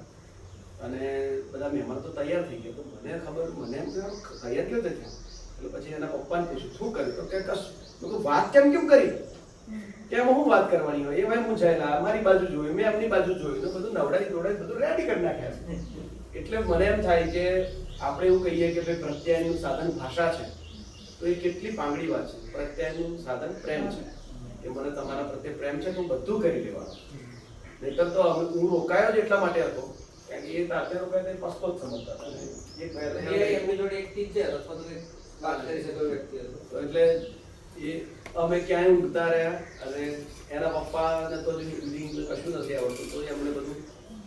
અને બધા મહેમાન તો તૈયાર થઈ ગયા. તો મને ખબર મને એમ તૈયાર કેવી રીતે થયા. એટલે પછી એના પપ્પાને પૂછ્યું શું કર્યું તો કે કશું વાત કેમ કરી કે એમાં હું વાત કરવાની હોય. એ ભાઈ મૂંઝાયેલા મારી બાજુ જોયું, મેં એમની બાજુ જોયું, તો બધું નવડાવી બધું રેડી કરી નાખ્યા. એટલે મને એમ થાય કે આપણે એવું કહીએ કે ભાઈ પ્રત્યયનું સાધન ભાષા છે તો એ કેટલી પાંગડી વાત છે. પ્રત્યયનું સાધન પ્રેમ છે કે મને તમારા પ્રત્યે પ્રેમ છે તો હું બધું કરી લેવાનું. નહીતર તો હું રોકાયો જ એટલા માટે હતો કારણ કે એ તાતે રોકાય તો પસ્તો જ સમજતા હતા. એમની જોડે એક ટીચર અથવા તો વાત કરી શકે વ્યક્તિ હતો. એટલે એ અમે ક્યાંય ઊંઘતા રહ્યા અને એના પપ્પાને તો હિન્દી કશું નથી આવડતું તો એમણે બધું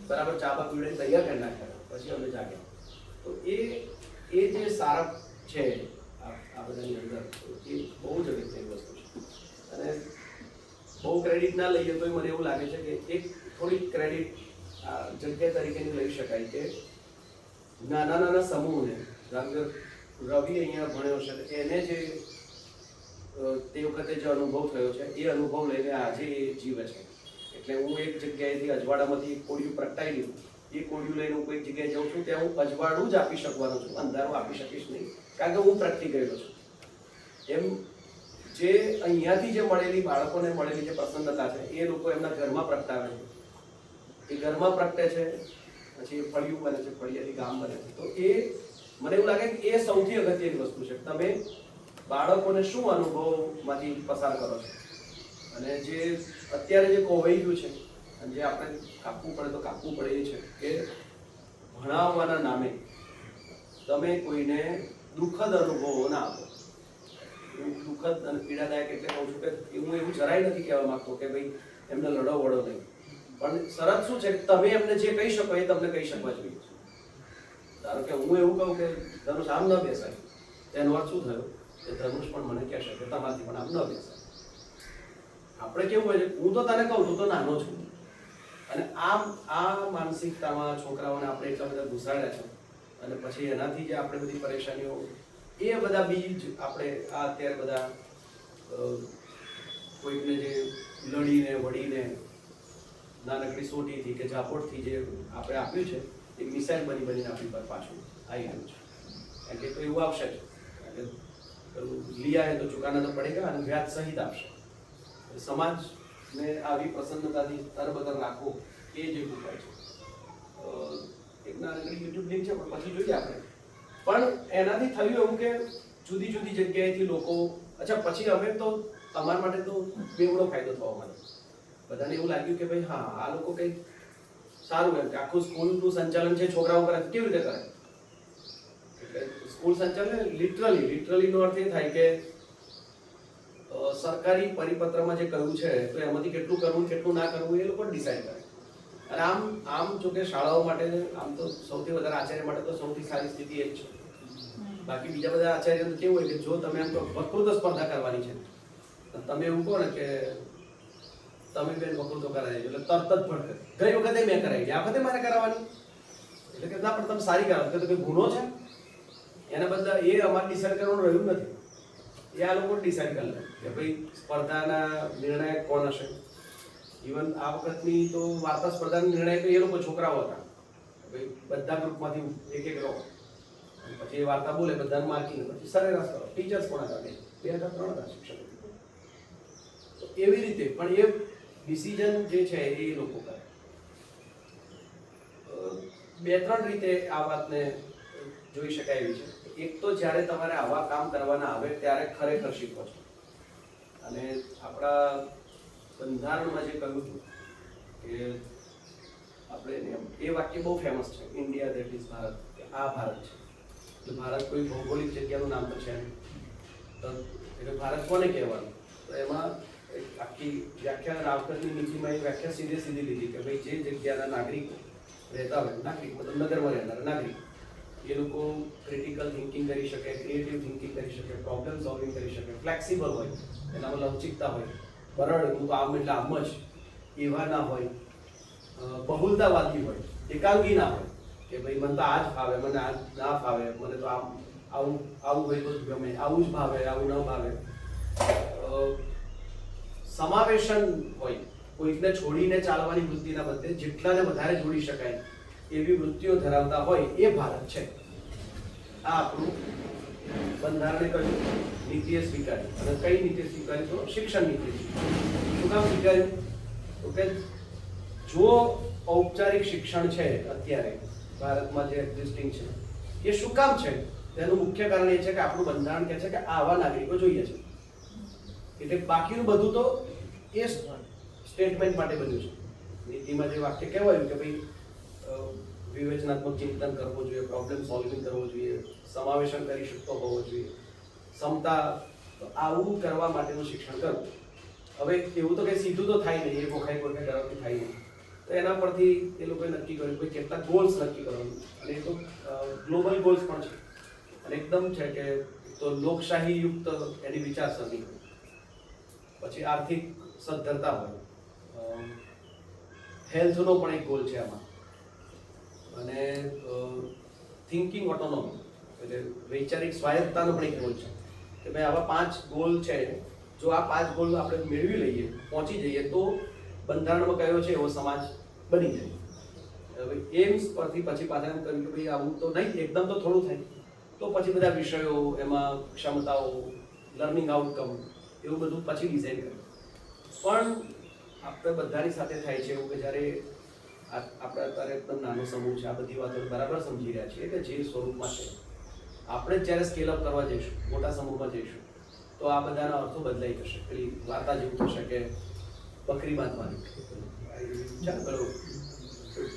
બરાબર ચા બા પીવડાવીને તૈયાર કરી નાખ્યા. પછી અમે જાગ્યા. તો એ જે સારપ છે આ બધાની અંદર એ બહુ જ અગત્યની વસ્તુ છે. અને બહુ ક્રેડિટ ના લઈએ તો મને એવું લાગે છે કે એક થોડીક ક્રેડિટ જગ્યા તરીકેની લઈ શકાય કે નાના નાના સમૂહને રવિ અહીંયા ભણ્યો છે એને જે તે વખતે જે અનુભવ થયો છે એ અનુભવ લઈને આજે એ જીવે છે. એટલે હું એક જગ્યાએથી અજવાળામાંથી એક કોડિયું પ્રગટાઈ લીધું. એ કોડિયું લઈને હું કોઈ જગ્યાએ જાઉં છું ત્યાં હું અજવાળું જ આપી શકવાનો છું, અંધારું આપી શકીશ નહીં કારણ કે હું પ્રગટી ગયેલો છું. એમ જે અહીંયાથી જે મળેલી બાળકોને મળેલી જે પ્રસન્નતા છે એ લોકો એમના ઘરમાં પ્રગટાવે છે. એ ઘરમાં પ્રગટે છે, પછી એ ફળિયું બને છે, ફળિયાથી ગામ બને છે. તો એ મને એવું લાગે કે એ સૌથી અગત્યની વસ્તુ છે. તમે બાળકોને શું અનુભવમાંથી પસાર કરો છો અને જે અત્યારે જે કોવાઈ ગયું છે અને જે આપણે કાપવું પડે તો કાપવું પડે એ છે કે ભણાવવાના નામે તમે કોઈને દુઃખદ અનુભવો ના આપો. દુઃખદ અને પીડાદાયક એટલે કહું છું કે હું એવું જરાય નથી કહેવા માંગતો કે ભાઈ એમને લડો વડો નહીં, પણ શરત શું છે કે તમે એમને જે કહી શકો એ તમને કહી શકવા જોઈએ. ધારો કે હું એવું કહું કે ધનુષ આમ ન બેસાય, તેનો અર્થ શું થયો કે ધનુષ પણ મને કહેશે કે તમારાથી પણ આમ ન બેસાય. આપણે કેવું હોય છે, હું તો તને કહું તું તો નાનો છું, અને આ માનસિકતામાં છોકરાઓને આપણે એટલા બધા ઘુસાડ્યા છે, અને પછી એનાથી જે આપણે બધી પરેશાનીઓ, એ બધા બીજ આપણે આ અત્યારે બધા કોઈકને જે લડીને વળીને નાનકડી સોટીથી કે ઝાપોટથી જે આપણે આપ્યું છે એ મિસાઇલ બનીને આપણી પર પાછું આવી રહ્યું છે. કારણ કે તો એવું આવશે જ, કારણ કે લિયા હે તો ચુકાના તો પડેગા, અને વ્યાજ સહિત આપશે. સમાજને આવી પ્રસન્નતાથી તરબતર રાખવો એ જ એક ઉપાય છે. એક નાનકડી યુટ્યુબ લિંક છે પણ પછી જોઈએ આપણે. પણ એનાથી થયું એવું કે જુદી જુદી જગ્યાએથી લોકો, અચ્છા પછી અમે તો તમારા માટે તો બેવડો ફાયદો થવા માંડ્યો. બધાને એવું લાગ્યું કે ભાઈ હા આ લોકો કંઈક સારું એમ કે આખું સ્કૂલનું સંચાલન છે છોકરાઓ કરે, કેવી રીતે કરે? એટલે સ્કૂલ સંચાલન લિટરલી નો અર્થ એ થાય કે સરકારી પરિપત્રમાં જે કહ્યું છે તો એમાંથી કેટલું કરવું કેટલું ના કરવું એ લોકો ડિસાઈડ કરે. અને આમ જો કે શાળાઓ માટે આમ તો સૌથી વધારે આચાર્ય માટે તો સૌથી સારી સ્થિતિ એ જ છે. બાકી બીજા બધા આચાર્ય તો કેવું હોય કે જો તમે એમ તો વક્તૃત્વ સ્પર્ધા કરવાની છે, તમે એવું કહો ને કે તમે બેન વક્તૃત્વ કરાવી એટલે તરત જ ભડકે, ગઈ વખતે મેં કરાવી, આ વખતે મારે કરાવવાની, એટલે કે ના પણ તમે સારી કરાવો, કે તો કોઈ ગુનો છે એના બધા એ અમારે ડિસાઈડ કરવાનું રહ્યું નથી. એ આ લોકો ડિસાઈડ કરી લે કે ભાઈ સ્પર્ધાના નિર્ણાયક કોણ હશે. ઇવન આ વખતની તો વાર્તા સ્પર્ધાના નિર્ણાયક એ લોકો છોકરાઓ હતા. ભાઈ બધા ગ્રુપમાંથી એક રહો, પછી એ વાર્તા બોલે, બધાને માર્કિંગ, પછી સરેરાશ કરો. ટીચર્સ કોણ હતા? 2 હતા 3 હતા શિક્ષકો. તો એવી રીતે પણ એ ડિસિઝન જે છે એ લોકો કરે. 2-3 રીતે આ વાતને જોઈ શકાય એવી છે. એક તો જ્યારે તમારે આવા કામ કરવાના આવે ત્યારે ખરેખર શીખો છો. અને આપણા બંધારણમાં જે કહ્યું હતું કે આપણે એ વાક્ય બહુ ફેમસ છે, ઇન્ડિયા દેટ ઇઝ ભારત, કે આ ભારત છે. એટલે ભારત કોઈ ભૌગોલિક જગ્યાનું નામ તો છે નહીં. તો એટલે ભારત કોને કહેવાનું? તો એમાં આખી વ્યાખ્યા રાવકરની નીતિમાં એ વ્યાખ્યા સીધી લીધી કે ભાઈ જે જગ્યાના નાગરિકો રહેતા હોય, નાગરિક મતલબ નગરમાં રહેનારા નાગરિક, એ લોકો ક્રિટિકલ થિંકિંગ કરી શકે, ક્રિએટિવ થિંકિંગ કરી શકે, પ્રોબ્લેમ સોલ્વિંગ કરી શકે, ફ્લેક્સિબલ હોય, એનામાં લવચિકતા હોય, બરડ હું તો આમ એટલે આમ જ એવા ના હોય, બહુલતાવાદી હોય, એકાંગી ના હોય કે ભાઈ મને તો આ જ ફાવે, મને આ ના ફાવે, મને તો આવું હોય તો જ ગમે, આવું જ ભાવે, આવું ન ભાવે. સમાવેશન હોય, કોઈકને છોડીને ચાલવાની વૃત્તિના બદલે જેટલાને વધારે જોડી શકાય એવી વૃત્તિઓ ધરાવતા હોય એ ભારત છે. આ આપણું બંધારણે કહ્યું, નીતિએ સ્વીકારી. અને કઈ નીતિ સ્વીકારી? તો શિક્ષણ નીતિ. શું કામ સ્વીકાર્યું? તો કે જો ઔપચારિક શિક્ષણ છે અત્યારે ભારતમાં જે એક્ઝિસ્ટિંગ છે એ શું કામ છે? તેનું મુખ્ય કારણ એ છે કે આપણું બંધારણ કહે છે કે આવા નાગરિકો જોઈએ છે. એટલે બાકીનું બધું તો એ સ્ટેટમેન્ટ માટે બન્યું છે. નીતિમાં જે વાક્ય કહેવાયું કે ભાઈ વિવેચનાત્મક ચિંતન કરવું જોઈએ, પ્રોબ્લેમ સોલ્વિંગ કરવું જોઈએ, સમાવેશન કરી શકતો હોવો જોઈએ, ક્ષમતા, આવું કરવા માટેનું શિક્ષણ કરવું. હવે એવું તો કંઈ સીધું તો થાય નહીં, એ વખાઈ ડરથી થાય નહીં. તો એના પરથી એ લોકોએ નક્કી કર્યું કે કેટલાક ગોલ્સ નક્કી કરવાનું, અને એ તો ગ્લોબલ ગોલ્સ પણ છે. અને એકદમ છે કે તો લોકશાહી યુક્ત એની વિચારસરણી હોય, પછી આર્થિક સદ્ધરતા હોય, હેલ્થનો પણ એક ગોલ છે આમાં, અને થિંકિંગ ઓટોનોમી એટલે વૈચારિક સ્વાયત્તાનો પણ એક ગોલ છે કે ભાઈ આવા 5 ગોલ છે. જો આ 5 ગોલ આપણે મેળવી લઈએ, પહોંચી જઈએ, તો બંધારણમાં કયો છે એવો સમાજ બની જાય. હવે એમ્સ પરથી પછી પાછા એમ કહ્યું કે ભાઈ આવું તો નહીં, એકદમ તો થોડું થાય. તો પછી બધા વિષયો, એમાં ક્ષમતાઓ, લર્નિંગ આઉટકમ, એવું બધું પછી ડિઝાઇન કર્યું. પણ આપણે બધાની સાથે થાય છે એવું કે જ્યારે આપણે અત્યારે એકદમ નાનો સમૂહ છે, આ બધી વાતો બરાબર સમજી રહ્યા છીએ કે જે સ્વરૂપમાં છે, આપણે જ્યારે સ્કેલ અપ કરવા જઈશું, મોટા સમૂહમાં જઈશું, તો આ બધાના અર્થો બદલાઈ જશે. પેલી વાર્તા જેવું થશે કે બકરી બાંધવાની,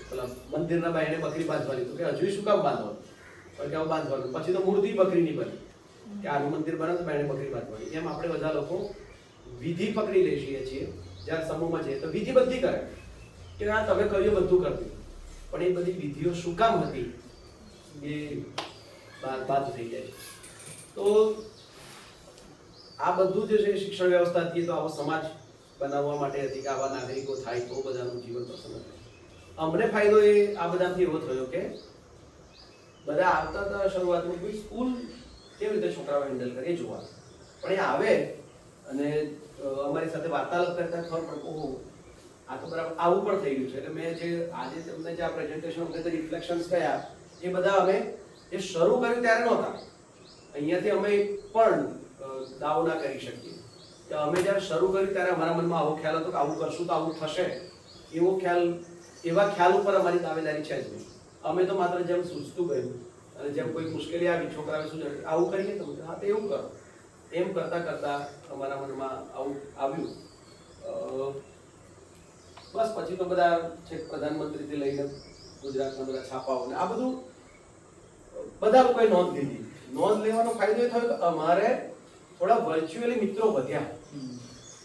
પેલા મંદિરના બાઈને બકરી બાંધવાની, તો કે હજુ શું કામ બાંધવાનું? પણ કે આવું બાંધવાનું, પછી તો મૂર્તિ બકરી નહીં બને કે આનું મંદિર બને તો બાઈને બકરી બાંધવાની. એમ આપણે બધા લોકો વિધિ પકડી લઈ છીએ જ્યારે સમૂહમાં જઈએ, તો વિધિ બધી કરે કે આ તમે કહ્યું બધું કરતી, પણ એ બધી વિધિઓ શું કામ હતી એ બાદ થઈ જાય. તો આ બધું જે છે શિક્ષણ વ્યવસ્થાથી તો આવો સમાજ બનાવવા માટે હતી કે આવા નાગરિકો થાય તો બધાનું જીવન પ્રસન્ન થાય. અમને ફાયદો એ આ બધાથી એવો થયો કે બધા આવતા હતા શરૂઆતમાં કોઈ સ્કૂલ કેવી રીતે છોકરાઓ હેન્ડલ કરે એ જોવા, પણ એ આવે અને અમારી સાથે વાર્તાલાપ કરતા ખબર પડે ઓહો આ તો બરાબર આવું પણ થઈ ગયું છે. એટલે મેં જે આજે તમને જે આ પ્રેઝન્ટેશન વખતે રિફ્લેક્શન્સ કયા એ બધા અમે જે શરૂ કર્યું ત્યારે નહોતા. અહીંયાથી અમે પણ દાવો ના કરી શકીએ કે અમે જ્યારે શરૂ કર્યું ત્યારે અમારા મનમાં આવો ખ્યાલ હતો કે આવું કરશું તો આવું થશે, એવા ખ્યાલ ઉપર અમારી દાવેદારી છે જ નહીં. અમે તો માત્ર જેમ સૂચતું ગયું અને જેમ કોઈ મુશ્કેલી આવી છોકરાએ શું આવું કરીએ તો હા તો એવું કરો, એમ કરતા કરતા અમારા મનમાં આવું આવ્યું. બસ પછી તો બધા છેક પ્રધાનમંત્રીથી લઈને ગુજરાતના બધા છાપાઓ ને આ બધું બધા લોકોએ નોંધ લીધી. નોંધ લેવાનો ફાયદો એ થયો કે અમારે થોડા વર્ચ્યુઅલી મિત્રો વધ્યા,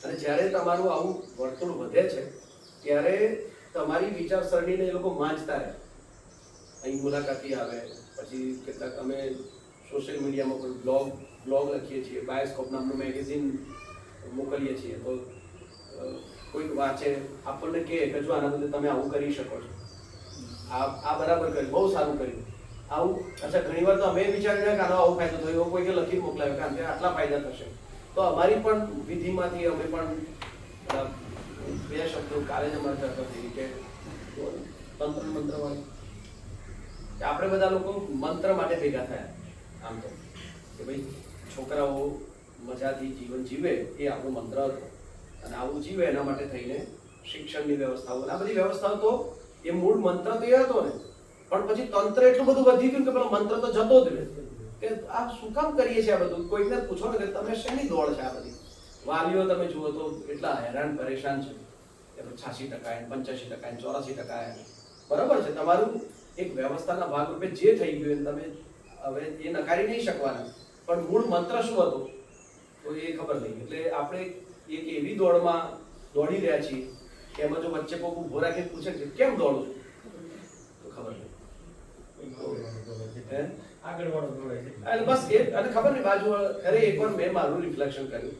અને જ્યારે તમારું આવું વર્તુળ વધે છે ત્યારે તમારી વિચારસરણીને એ લોકો માંચતા રહે. અહીં મુલાકાતી આવે, પછી કેટલાક અમે સોશિયલ મીડિયામાં કોઈ બ્લોગ લખીએ છીએ, બાયોસ્કોપ નામનું મેગેઝિન મોકલીએ છીએ, તો કોઈક વાંચે આપણને કહે કે જો આના બદલે તમે આવું કરી શકો છો, આ બરાબર કર્યું, બહુ સારું કર્યું, આવું. અચ્છા ઘણી વાર તો અમે વિચાર્યું કે આનો આવો ફાયદો થયો, એવો કોઈને લખી મોકલાવ્યો કારણ કે આટલા ફાયદા થશે. તો અમારી પણ વિધિમાંથી અમે પણ બે શબ્દો કાલે જ અમારી ચર્ચા થઈ કે તંત્ર મંત્ર વાળી કે આપણે બધા લોકો મંત્ર માટે ભેગા થયા. આમ તો કે ભાઈ છોકરાઓ મજાથી જીવન જીવે એ આપણો મંત્ર હતો, અને આવું જીવે એના માટે થઈને શિક્ષણની વ્યવસ્થાઓ આ બધી વ્યવસ્થાઓ તો એ મૂળ મંત્ર તો એ હતો ને, પણ પછી તંત્ર એટલું બધું વધી ગયું કે પેલો મંત્ર તો જતો જ રહે કે આ શું કામ કરીએ છીએ આ બધું. કોઈને પૂછો ને કે તમે શેની દોડ છે આ બધી. વાલીઓ તમે જુઓ તો એટલા હેરાન પરેશાન છે, 86% 85% 84%. બરાબર છે, તમારું એક વ્યવસ્થાના ભાગરૂપે જે થઈ ગયું તમે હવે એ નકારી નહીં શકવાના, પણ મૂળ મંત્ર શું હતો તો એ ખબર નહીં. એટલે આપણે એક એવી દોડમાં દોડી રહ્યા છીએ કે એમાં જો વચ્ચે કોઈ ઊભો રાખીને પૂછે કે કેમ દોડો છો તો ખબર નહીં. બસ એ અને ખબર નહીં બાજુ અરે એકવાર મેં મારું રિફ્લેક્શન કર્યું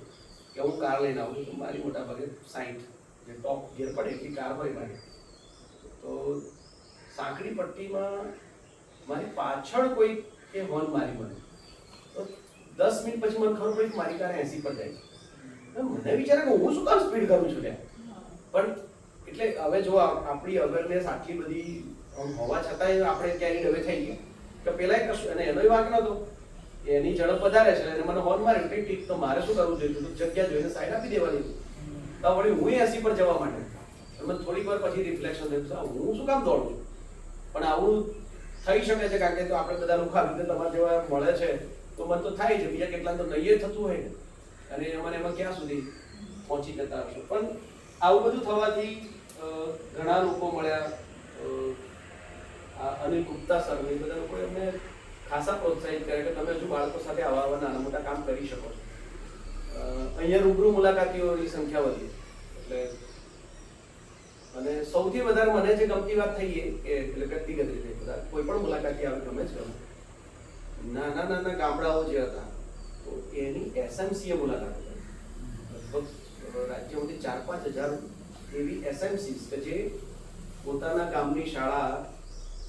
કે હું કાર લઈને આવું છું, મારી મોટા ભાગે 60 જે ટોપ ગિયર પડે એટલી કાર હોય મારી, તો સાંકડી પટ્ટીમાં મારી પાછળ કોઈ કે હોર્ન મારી મને, તો 10 મિનિટ પછી મને ખબર પડી કે મારી કાર 80 પર જાય છે. મને વિચારે કે હું શું કામ સ્પીડ કરું છું ત્યાં. પણ એટલે હવે જો આપણી અવેરનેસ આટલી બધી હોવા છતાંય આપણે ક્યારેય હવે થઈ ગયા કે પેલા કશું, અને એનો વાંક નતો, એની ઝડપ વધારે છે અને મને હોર્ન મારે ઠીક તો મારે શું કરવું જોઈએ, જગ્યા જોઈને સાઈડ આપી દેવાની. તો વળી હું 80 પર જવા માટે મને થોડીક વાર પછી રિફ્લેક્શન થયું હું શું કામ દોડું છું. પણ આવું થઈ શકે છે કારણ કે તો આપણે બધા લોકો આવી રીતે તમારા જેવા મળે છે તો મને તો થાય છે, બીજા કેટલા તો નહીં થતું હોય ને, અને મને એમાં ક્યાં સુધી પહોંચી જતા હશો. પણ આવું બધું થવાથી ઘણા લોકો મળ્યા, અનિલ ગુપ્તા સર ને બધા લોકોએ અમને ખાસા પ્રોત્સાહિત કર્યા કે તમે હજુ બાળકો સાથે આવા નાના મોટા કામ કરી શકો છો. અહીંયા રૂબરૂ મુલાકાતીઓની સંખ્યા વધી, એટલે અને સૌથી વધારે મને જે ગમતી વાત થઈ કે એટલે વ્યક્તિગત રીતે બધા કોઈ પણ મુલાકાતી આવે ગમે છે, નાના નાના ગામડાઓ જે હતા તો એની એસએમસીએ મુલાકાત કરી. લગભગ રાજ્યમાંથી 4-5 હજાર એવી એસએમસી કે જે પોતાના ગામની શાળા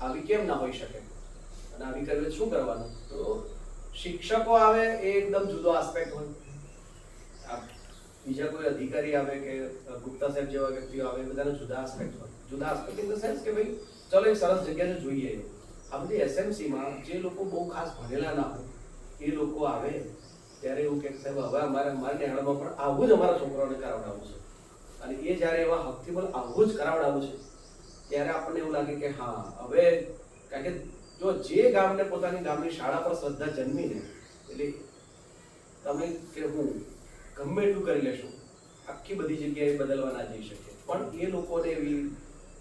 આવી કેમ ના હોઈ શકે, અને આવી કરવી શું કરવાનું. તો શિક્ષકો આવે એ એકદમ જુદો આસ્પેક્ટ હોય, બીજા કોઈ અધિકારી આવે કે ગુપ્તા સાહેબ જેવા વ્યક્તિઓ આવે બધાનો જુદા આસ્પેક્ટ હોય. જુદા આસ્પેક્ટ ઇન ધ સેન્સ કે ભાઈ ચલો એક સરસ જગ્યાએ જોઈએ. આ બધી એસએમસીમાં જે લોકો બહુ ખાસ ભણેલા ના હોય એ લોકો આવે ત્યારે એવું કે સાહેબ હવે અમારા નેહાળમાં પણ આવું જ અમારા છોકરાઓને કરાવડાવવું છે, અને એ જ્યારે એવા હકથી બોલ આવું જ કરાવડાવવું છે ત્યારે આપણને એવું લાગે કે હા હવે, કારણ કે જો જે ગામને પોતાની ગામની શાળા પર શ્રદ્ધા જન્મીને એટલે તમે કે હું ગમે એટલું કરી લેશું આખી બધી જગ્યાએ બદલવા ના જઈ શકીએ, પણ એ લોકોને એવી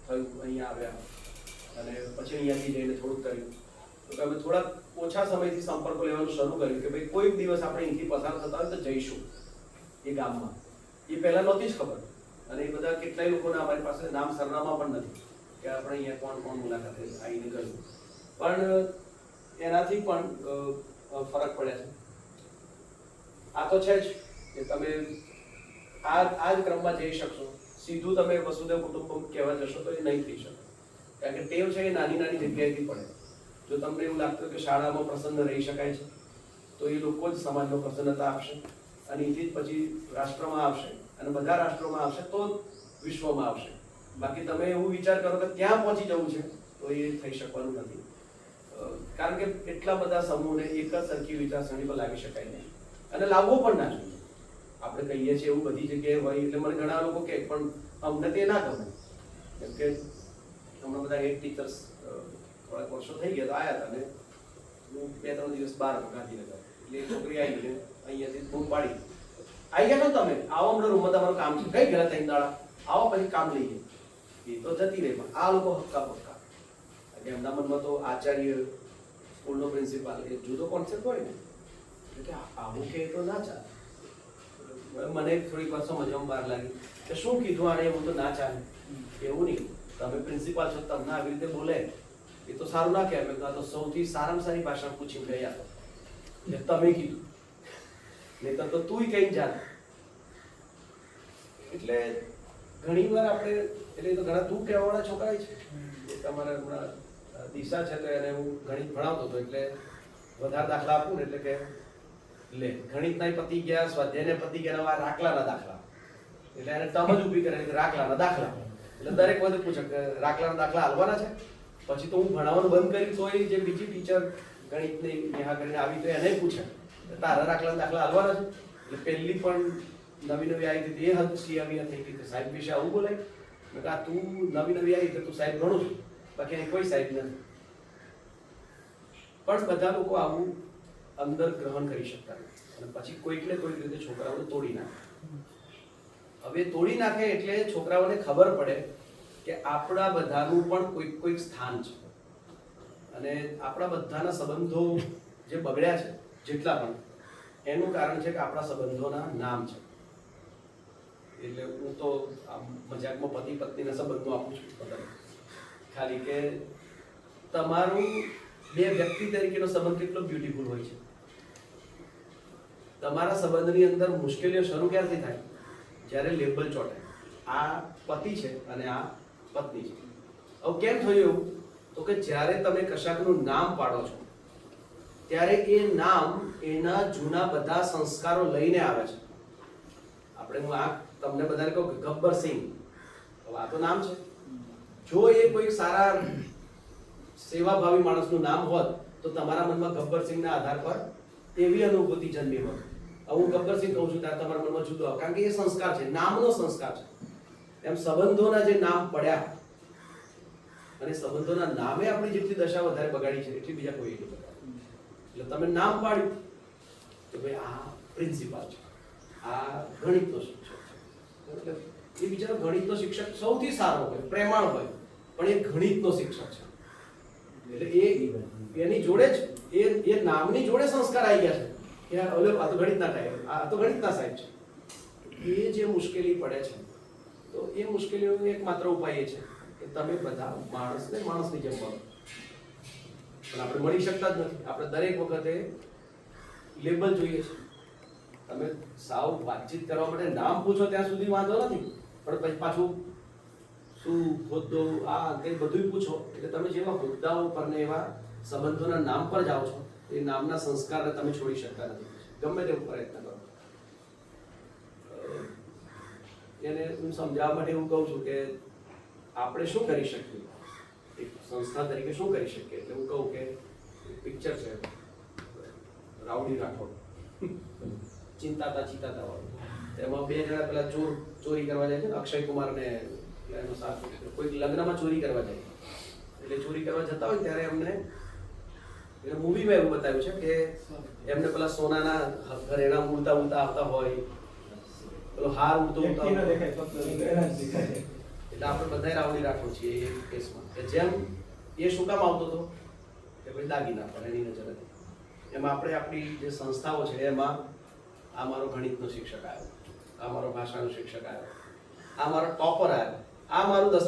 થયું અહીંયા આવ્યા અને પછી અહીંયાથી જઈને થોડુંક કર્યું તો કે અમે થોડા ઓછા સમયથી સંપર્કો લેવાનું શરૂ કર્યું કે ભાઈ કોઈક દિવસ આપણે અહીંથી પસાર થતા હોય તો જઈશું એ ગામમાં. એ પહેલાં નહોતી જ ખબર, અને એ બધા કેટલાય લોકોના અમારી પાસે નામ સરનામા પણ નથી કે આપણે અહીંયા કોણ કોણ મુલાકાતે આવીને કર્યું. પણ એનાથી પણ ફરક પડે છે. આ તો છે જ કે તમે આ જ ક્રમમાં જઈ શકશો. સીધું તમે વસુદેવ કુટુંબકમ કહેવા જશો તો એ નહીં થઈ શકે, કારણ કે ટેવ છે એ નાની નાની જગ્યાએથી પડે. જો તમને એવું લાગતું કે શાળામાં પ્રસન્ન રહી શકાય છે તો એ લોકો જ સમાજનો પ્રસન્નતા આપશે, અને એથી જ પછી રાષ્ટ્રમાં આવશે, અને બધા રાષ્ટ્રોમાં આવશે તો વિશ્વમાં આવશે. બાકી તમે એવું વિચાર કરો કે ત્યાં પહોંચી જવું છે તો એ થઈ શકવાનું નથી, કારણ કે એટલા બધા સમૂહને એક જ સરખી વિચારસરણી પર લાવી શકાય નહીં, અને લાવવો પણ ના જોઈએ. આપણે કહીએ છીએ એવું બધી જગ્યાએ હોય એટલે મને ઘણા લોકો કહે પણ અમને તે ના ગમે, કેમ કે હમણાં બધા હેડ ટીચર્સ થોડાક વર્ષો થઈ ગયા તો આવ્યા હતા, અને હું 2-3 દિવસ બહાર હતો ગાંધીનગર, એટલે એ છોકરી આવી ગઈ અહીંયાથી બૂમ પાડી, આવી ગયા છો તમે, આવો અમને રૂમમાં તમારું કામ છે, કઈ ગયા 3 દાડા, આવો પછી કામ લઈએ. એ તો જતી રહી, પણ આ લોકો હક્કા પક્કા, એમના મનમાં તો આચાર્ય, સ્કૂલનો પ્રિન્સિપાલ એ જુદો કોન્સેપ્ટ હોય ને, એટલે કે આવું કે તો ના ચાલે. મને થોડીક વાર સમજવામાં વાર લાગી કે શું કીધું આને, એવું તો ના ચાલે. એવું નહીં, તમે પ્રિન્સિપાલ છો, તમને આવી રીતે બોલે એ તો સારું ના કહેવાય. મેં તો સૌથી સારામાં સારી ભાષા પૂછીને ગયા તો તમે કીધું, નહીં તો તુંય કઈ જાત. એટલે ઘણી વાર આપણે, એટલે એ તો ઘણા તું કહેવાવાળા છોકરા છે. એ તમારા હમણાં દિશા છે તો એને હું ગણિત ભણાવતો હતો, એટલે વધારે દાખલા આપું ને એટલે કે લે ગણિતના પતી ગયા, સ્વાધ્યાયને પતી ગયા, નવા રાકલાના દાખલા, એટલે એને તમ જ ઊભી કરે રાકલાના દાખલા. એટલે દરેક વખતે પૂછે કે રાકલાના દાખલા હાલવાના છે. પછી તો હું ભણાવવાનું બંધ કરી તોય જે બીજી ટીચર ગણિતની નેહા કરીને આવી તો એને પૂછે તારા રાકલાના દાખલા હાલવાના છે. એટલે પહેલી પણ નવી આવી હતી એ હદ આવી થઈ ગઈ, સાહેબ વિશે આવું બોલાય. મેં કહા તું નવી આવી તો તું સાહેબ ગણું છું, બાકી અહીં કોઈ સાહેબ નથી. પણ બધા લોકો આવું અંદર ગ્રહણ કરી શકતા નથી, અને પછી કોઈક ને કોઈક રીતે છોકરાઓને તોડી નાખે. હવે તોડી નાખે એટલે છોકરાઓને ખબર પડે કે આપણા બધાનું પણ કોઈક સ્થાન છે, અને આપણા બધાના સંબંધો જે બગડ્યા છે જેટલા પણ, એનું કારણ છે કે આપણા સંબંધોના નામ છે. એટલે હું તો મજાકમાં પતિ પત્નીના સંબંધો આપું છું બધાને, ખાલી કે તમારું બે વ્યક્તિ તરીકેનો સંબંધ કેટલો બ્યુટીફુલ હોય છે. તમારા સંબંધની અંદર મુશ્કેલીઓ શરૂ ક્યારથી થાય? જ્યારે લેબલ ચોટે, આ પતિ છે અને આ પત્ની છે. હવે કેમ થયું એવું? તો કે જ્યારે તમે કશાકનું નામ પાડો છો ત્યારે એ નામ એના જૂના બધા સંસ્કારો લઈને આવે છે. આપણે હું આ તમને બધાને કહું કે ગબ્બર સિંહ, હવે આ તો નામ છે. જો એ કોઈ સારા સેવાભાવી માણસનું નામ હોત તો તમારા મનમાં ગબ્બરસિંહના આધાર પર એવી અનુભૂતિ જન્મી હોત. હું ગબ્બરસિંહ કહું છું ત્યારે તમારા મનમાં જુદો આવે, કારણ કે એ સંસ્કાર છે, નામનો સંસ્કાર છે. એમ સંબંધોના જે નામ પડ્યા, અને સંબંધોના નામે આપણી જેટલી દશા વધારે બગાડી છે એટલી બીજા કોઈ નહીં બગાડી. એટલે તમે નામ પાડ્યું કે ભાઈ આ પ્રિન્સિપાલ છે, આ ગણિતનો શિક્ષક છે, એટલે એ બિચારો ગણિતનો શિક્ષક સૌથી સારો હોય, પ્રેમાળ હોય, પણ એ ગણિતનો શિક્ષક છે. એટલે એની જોડે જ એ નામની જોડે સંસ્કાર આવી ગયા છે કે ઓલો આ તો ગણિતના ટાઈમ, આ તો ગણિતના સાહેબ છે. એ જે મુશ્કેલી પડે છે, તો એ મુશ્કેલીઓનો એકમાત્ર ઉપાય એ છે કે તમે બધા માણસની જેમ મળો. પણ આપણે મળી શકતા જ નથી. આપણે દરેક વખતે લેબલ જોઈએ છે. તમે સાવ વાતચીત કરવા માટે નામ પૂછો ત્યાં સુધી વાંધો નથી, પણ પછી પાછું શું હોદ્દો આ તે બધું પૂછો એટલે તમે જેવા હોદ્દાઓ પર ને એવા સંબંધોના નામ પર જાઓ છો, એ નામના સંસ્કારને તમે છોડી શકતા નથી, ગમે તેવો પ્રયત્ન કરો. એને હું સમજાવવા માટે એવું કહું છું કે આપણે શું કરી શકીએ, એક સંસ્થા તરીકે શું કરી શકીએ. એટલે હું કહું કે પિક્ચર છે રાવડી રાઠોડ, ચિંતાતા ચિતાતા વાળું. એમાં બે જણા પેલા ચોરી કરવા જાય છે, અક્ષય કુમાર ને એનો સાથ, કોઈક લગ્નમાં ચોરી કરવા જાય. એટલે ચોરી કરવા જતા હોય ત્યારે એમને એટલે મૂવીમાં એવું બતાવ્યું છે કે એમને પેલા સોનાના ઘરેણા ઉડતા આવતા હોય, પેલો હાર ઉડતો એટલે આપણે બધા રાવડી રાખો છીએ એ કેસમાં કે જેમ એ શું કામ આવતો હતો કે ભાઈ દાગીના પર એની નજર હતી. એમાં આપણે આપણી જે સંસ્થાઓ છે એમાં આ મારો ગણિતનો શિક્ષક આવ્યો, આ મારો ભાષાનો શિક્ષક આવ્યો, આ મારો ટોપર આવ્યો, આ મારું 10